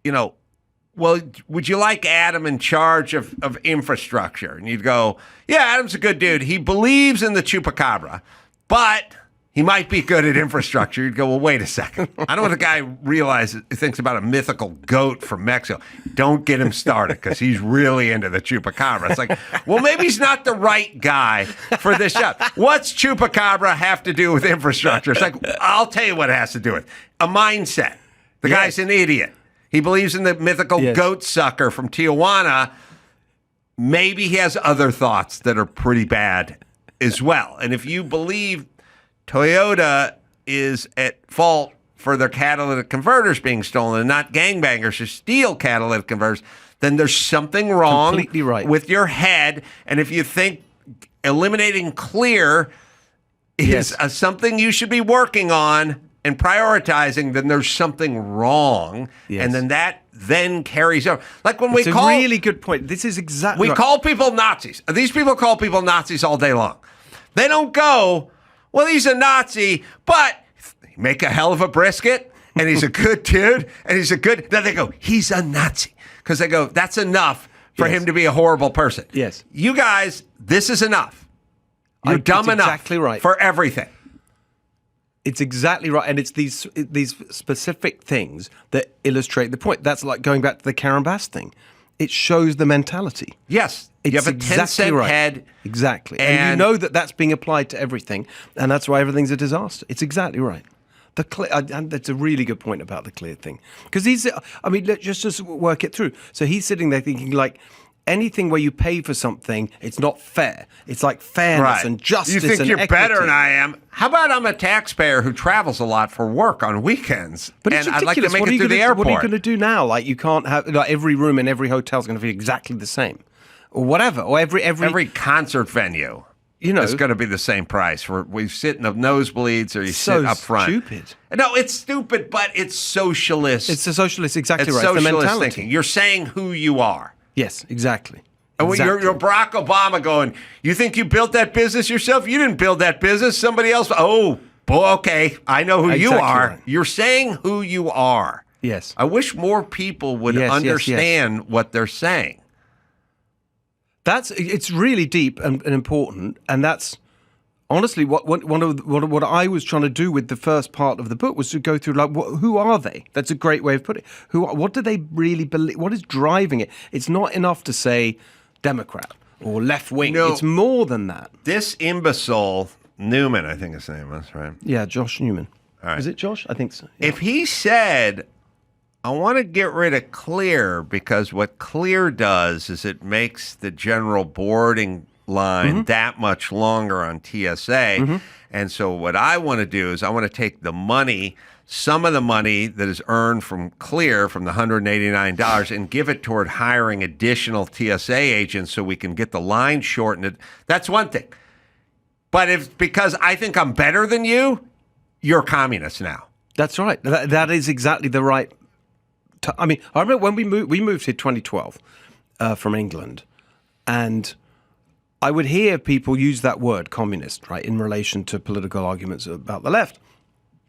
Speaker 1: well, would you like Adam in charge of infrastructure? And you'd go, yeah, Adam's a good dude. He believes in the chupacabra, but he might be good at infrastructure. You'd go, well, wait a second. I don't want the guy realizes thinks about a mythical goat from Mexico. Don't get him started because he's really into the chupacabra. It's like, well, maybe he's not the right guy for this job. What's chupacabra have to do with infrastructure? It's like, I'll tell you what it has to do with. A mindset. The guy's an idiot. He believes in the mythical goat sucker from Tijuana. Maybe he has other thoughts that are pretty bad as well. And if you believe Toyota is at fault for their catalytic converters being stolen and not gangbangers who steal catalytic converters, then there's something wrong with your head. And if you think eliminating clear is something you should be working on and prioritizing, then there's something wrong. And then that carries over. Like when
Speaker 9: it's a really good point. This is exactly
Speaker 1: we call people Nazis. These people call people Nazis all day long. They don't go, well, he's a Nazi, but he make a hell of a brisket, and he's a good dude, and he's a good... Then they go, he's a Nazi. Because they go, that's enough for him to be a horrible person.
Speaker 9: Yes.
Speaker 1: You guys, this is enough. You're dumb enough for everything.
Speaker 9: It's exactly right. And it's these specific things that illustrate the point. That's like going back to the Karen Bass thing. It shows the mentality.
Speaker 1: Yes. You have a 10-cent head.
Speaker 9: Exactly. And you know that that's being applied to everything, and that's why everything's a disaster. It's exactly right. And that's a really good point about the clear thing. Because let's just work it through. So he's sitting there thinking, like, anything where you pay for something, it's not fair. It's like fairness and justice and equity.
Speaker 1: You think you're better than I am. How about I'm a taxpayer who travels a lot for work on weekends?
Speaker 9: But it's ridiculous.
Speaker 1: I'd like to make it through the airport.
Speaker 9: What are you going to do now? Like, you can't have... Like, every room in every hotel is going to be exactly the same. Or whatever. Or every
Speaker 1: concert venue, is going to be the same price. We sit in the nosebleeds or you sit up front.
Speaker 9: Stupid.
Speaker 1: No, it's stupid, but it's socialist.
Speaker 9: It's a socialist, exactly
Speaker 1: it's
Speaker 9: right.
Speaker 1: Socialist
Speaker 9: the mentality.
Speaker 1: thinking. You're saying who you are.
Speaker 9: Yes, exactly.
Speaker 1: And you're Barack Obama going, you think you built that business yourself? You didn't build that business. Somebody else. Oh, boy, okay. I know who you are. Right. You're saying who you are.
Speaker 9: Yes.
Speaker 1: I wish more people would understand what they're saying.
Speaker 9: It's really deep and important, and that's honestly what I was trying to do with the first part of the book was to go through who are they? That's a great way of putting it. What do they really believe? What is driving it? It's not enough to say Democrat or left wing. No, it's more than that.
Speaker 1: This imbecile Newman, I think his name was, right?
Speaker 9: Yeah, Josh Newman.
Speaker 1: All right.
Speaker 9: Is it Josh? I think so. Yeah.
Speaker 1: If he said, I want to get rid of clear because what clear does is it makes the general boarding line that much longer on TSA. And so what I want to do is I want to take the money, some of the money that is earned from clear from the $189 and give it toward hiring additional TSA agents so we can get the line shortened. That's one thing. But because I think I'm better than you, you're a communist now.
Speaker 9: That's right. That is exactly the right... I remember when we moved here 2012 from England, and I would hear people use that word, communist, right, in relation to political arguments about the left.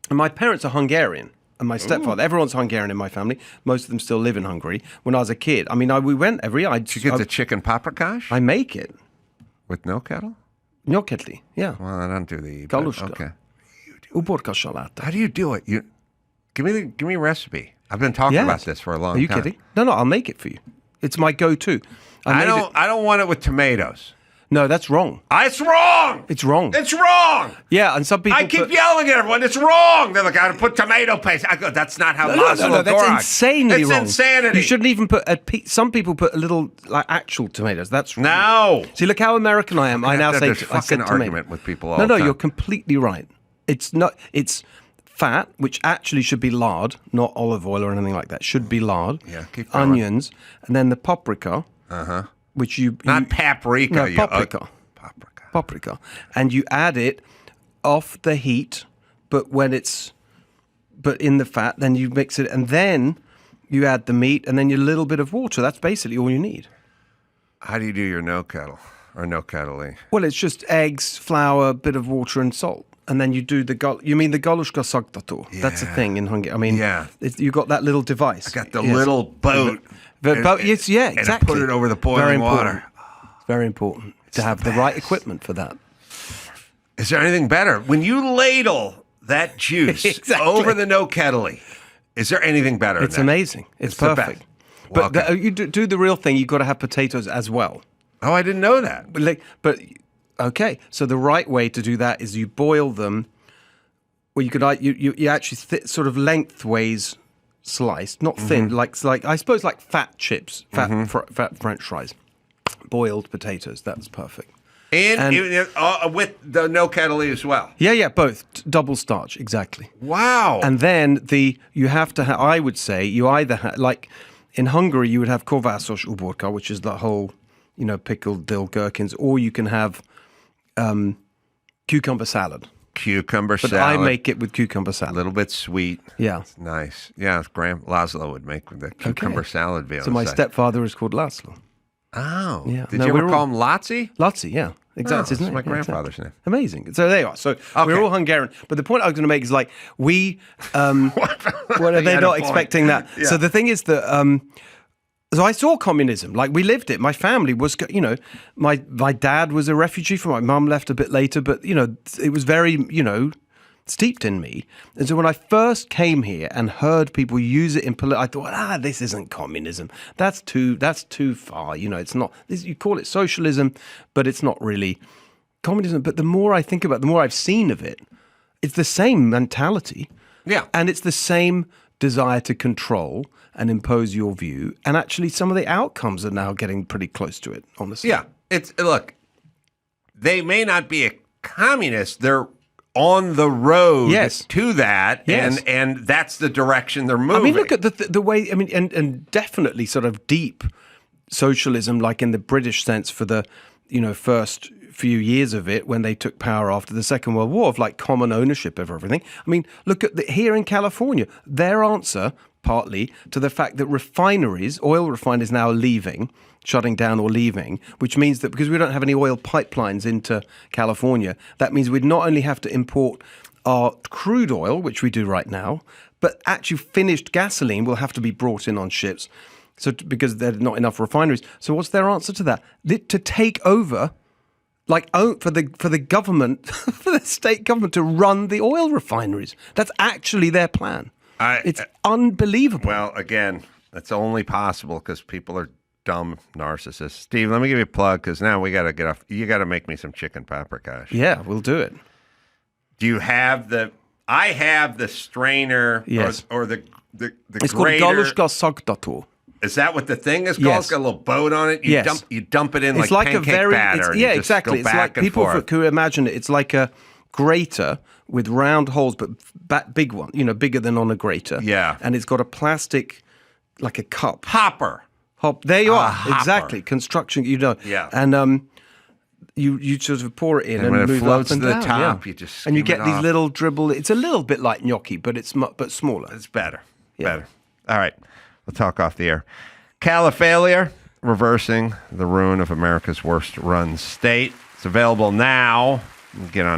Speaker 9: And my parents are Hungarian, and my stepfather, everyone's Hungarian in my family. Most of them still live in Hungary. When I was a kid, we went every year.
Speaker 1: Did you get the chicken paprikash?
Speaker 9: I make it.
Speaker 1: With no kettle?
Speaker 9: No kettle, yeah.
Speaker 1: Well, I don't do the...
Speaker 9: Galushka.
Speaker 1: Okay.
Speaker 9: Uborka salata.
Speaker 1: How do you do it? Give me a recipe. I've been talking about this for a long time.
Speaker 9: Are you kidding? No, I'll make it for you. It's my go-to.
Speaker 1: I don't want it with tomatoes.
Speaker 9: No, that's wrong.
Speaker 1: It's wrong.
Speaker 9: It's wrong.
Speaker 1: It's wrong.
Speaker 9: Yeah, and some people...
Speaker 1: I keep yelling at everyone, it's wrong. They're like, I gotta put tomato paste. I go, that's not how
Speaker 9: No, that's insanely wrong.
Speaker 1: It's insanity.
Speaker 9: You shouldn't even put... some people put a little, actual tomatoes. That's wrong.
Speaker 1: No.
Speaker 9: See, look how American I am. I now say...
Speaker 1: I said argument with people all the
Speaker 9: time.
Speaker 1: No,
Speaker 9: you're completely right. It's not... It's fat, which actually should be lard, not olive oil or anything like that. Should be lard.
Speaker 1: Yeah, keep going.
Speaker 9: Onions, and then the paprika. Which you...
Speaker 1: Not paprika.
Speaker 9: No, paprika. Paprika, and you add it off the heat, but in the fat, then you mix it, and then you add the meat, and then a little bit of water. That's basically all you need.
Speaker 1: How do you do your no kettle or no kettle?
Speaker 9: Well, it's just eggs, flour, bit of water, and salt, and then you do you mean the galushka sagtato? Yeah. That's a thing in Hungary. You got that little device.
Speaker 1: I got the little boat.
Speaker 9: The boat. Yes, yeah, exactly.
Speaker 1: And I put it over the boiling water.
Speaker 9: It's very important to have the right equipment for that.
Speaker 1: Is there anything better? When you ladle that juice
Speaker 9: Exactly.
Speaker 1: over the no kettle, is there anything better?
Speaker 9: It's
Speaker 1: than that?
Speaker 9: amazing. It's
Speaker 1: the
Speaker 9: perfect.
Speaker 1: best.
Speaker 9: But
Speaker 1: Well, okay.
Speaker 9: you do the real thing. You've got to have potatoes as well.
Speaker 1: Oh, I didn't know that.
Speaker 9: But okay. So the right way to do that is you boil them. Well, you could you actually sort of lengthways sliced, not thin, like I suppose like fat chips, fat French fries, boiled potatoes. That's perfect.
Speaker 1: And with the no kettle as well.
Speaker 9: Yeah, both double starch, exactly.
Speaker 1: Wow.
Speaker 9: And then you have to have. I would say you either like in Hungary you would have kovászos uborka, which is the whole, pickled dill gherkins, or you can have cucumber salad.
Speaker 1: Cucumber
Speaker 9: But
Speaker 1: salad.
Speaker 9: I make it with cucumber
Speaker 1: a
Speaker 9: salad.
Speaker 1: little bit sweet.
Speaker 9: Yeah.
Speaker 1: It's nice. Yeah, Graham Laszlo would make the cucumber salad. Be on
Speaker 9: So
Speaker 1: the
Speaker 9: my
Speaker 1: side.
Speaker 9: stepfather is called Laszlo.
Speaker 1: Oh.
Speaker 9: Yeah.
Speaker 1: Did
Speaker 9: No,
Speaker 1: you ever
Speaker 9: we're
Speaker 1: call
Speaker 9: all-
Speaker 1: him Lazzi?
Speaker 9: Lazzi, yeah. Exactly.
Speaker 1: Oh,
Speaker 9: His
Speaker 1: that's
Speaker 9: name.
Speaker 1: my
Speaker 9: Yeah,
Speaker 1: grandfather's
Speaker 9: exactly.
Speaker 1: name.
Speaker 9: Amazing. So there you are. So
Speaker 1: Okay.
Speaker 9: we're all Hungarian. But the point I was going to make is like, we, well,
Speaker 1: You
Speaker 9: they're
Speaker 1: had a
Speaker 9: not
Speaker 1: point.
Speaker 9: expecting that.
Speaker 1: Yeah.
Speaker 9: So the thing is that, so I saw communism, like we lived it. My family was, my dad was a refugee from, my mum left a bit later, but, it was very, steeped in me. And so when I first came here and heard people use it in I thought, this isn't communism. That's too far. It's not. You call it socialism, but it's not really communism. But the more I think about it, the more I've seen of it, it's the same mentality.
Speaker 1: Yeah.
Speaker 9: And it's the same desire to control and impose your view. And actually, some of the outcomes are now getting pretty close to it, honestly.
Speaker 1: Yeah. Look, they may not be a communist. They're on the road
Speaker 9: Yes.
Speaker 1: to that,
Speaker 9: Yes.
Speaker 1: and that's the direction they're moving.
Speaker 9: I mean, look at the way. I mean, and definitely sort of deep socialism, like in the British sense, for the first few years of it when they took power after the Second World War, of like common ownership of everything. I mean, look at here in California, their answer partly to the fact that oil refineries now are leaving, shutting down or leaving, which means that because we don't have any oil pipelines into California, that means we'd not only have to import our crude oil, which we do right now, but actually finished gasoline will have to be brought in on ships. So because there are not enough refineries. So what's their answer to that? To take over, for the government, for the state government to run the oil refineries. That's actually their plan. It's unbelievable.
Speaker 1: Well, again, that's only possible because people are dumb narcissists. Steve, let me give you a plug because now we got to get off. You got to make me some chicken paprikash.
Speaker 9: Yeah, we'll do it.
Speaker 1: Do you have I have the strainer.
Speaker 9: Yes.
Speaker 1: Or the
Speaker 9: It's
Speaker 1: grater.
Speaker 9: called galushka sagtator.
Speaker 1: Is that what the thing is called?
Speaker 9: Yes.
Speaker 1: It's got a little boat on it.
Speaker 9: Yes.
Speaker 1: You dump it in
Speaker 9: It's
Speaker 1: like
Speaker 9: like
Speaker 1: pancake
Speaker 9: a very
Speaker 1: batter. and
Speaker 9: yeah,
Speaker 1: you just
Speaker 9: exactly.
Speaker 1: Go
Speaker 9: It's
Speaker 1: back
Speaker 9: like
Speaker 1: and
Speaker 9: people
Speaker 1: forth.
Speaker 9: who imagine it. It's like a grater with round holes, but big one. Bigger than on a grater.
Speaker 1: Yeah.
Speaker 9: And it's got a plastic, like a cup.
Speaker 1: Hopper.
Speaker 9: There you are.
Speaker 1: hopper.
Speaker 9: Exactly. Construction.
Speaker 1: Yeah.
Speaker 9: And you sort of pour it in
Speaker 1: And
Speaker 9: and
Speaker 1: when it
Speaker 9: move
Speaker 1: floats
Speaker 9: up and
Speaker 1: to the
Speaker 9: down,
Speaker 1: top,
Speaker 9: yeah.
Speaker 1: you just
Speaker 9: and you
Speaker 1: skim
Speaker 9: get
Speaker 1: it
Speaker 9: these
Speaker 1: off.
Speaker 9: little dribble. It's a little bit like gnocchi, but it's but smaller.
Speaker 1: It's better.
Speaker 9: Yeah.
Speaker 1: Better. All right. We'll talk off the air. Califailure, reversing the ruin of America's worst run state. It's available now. Get on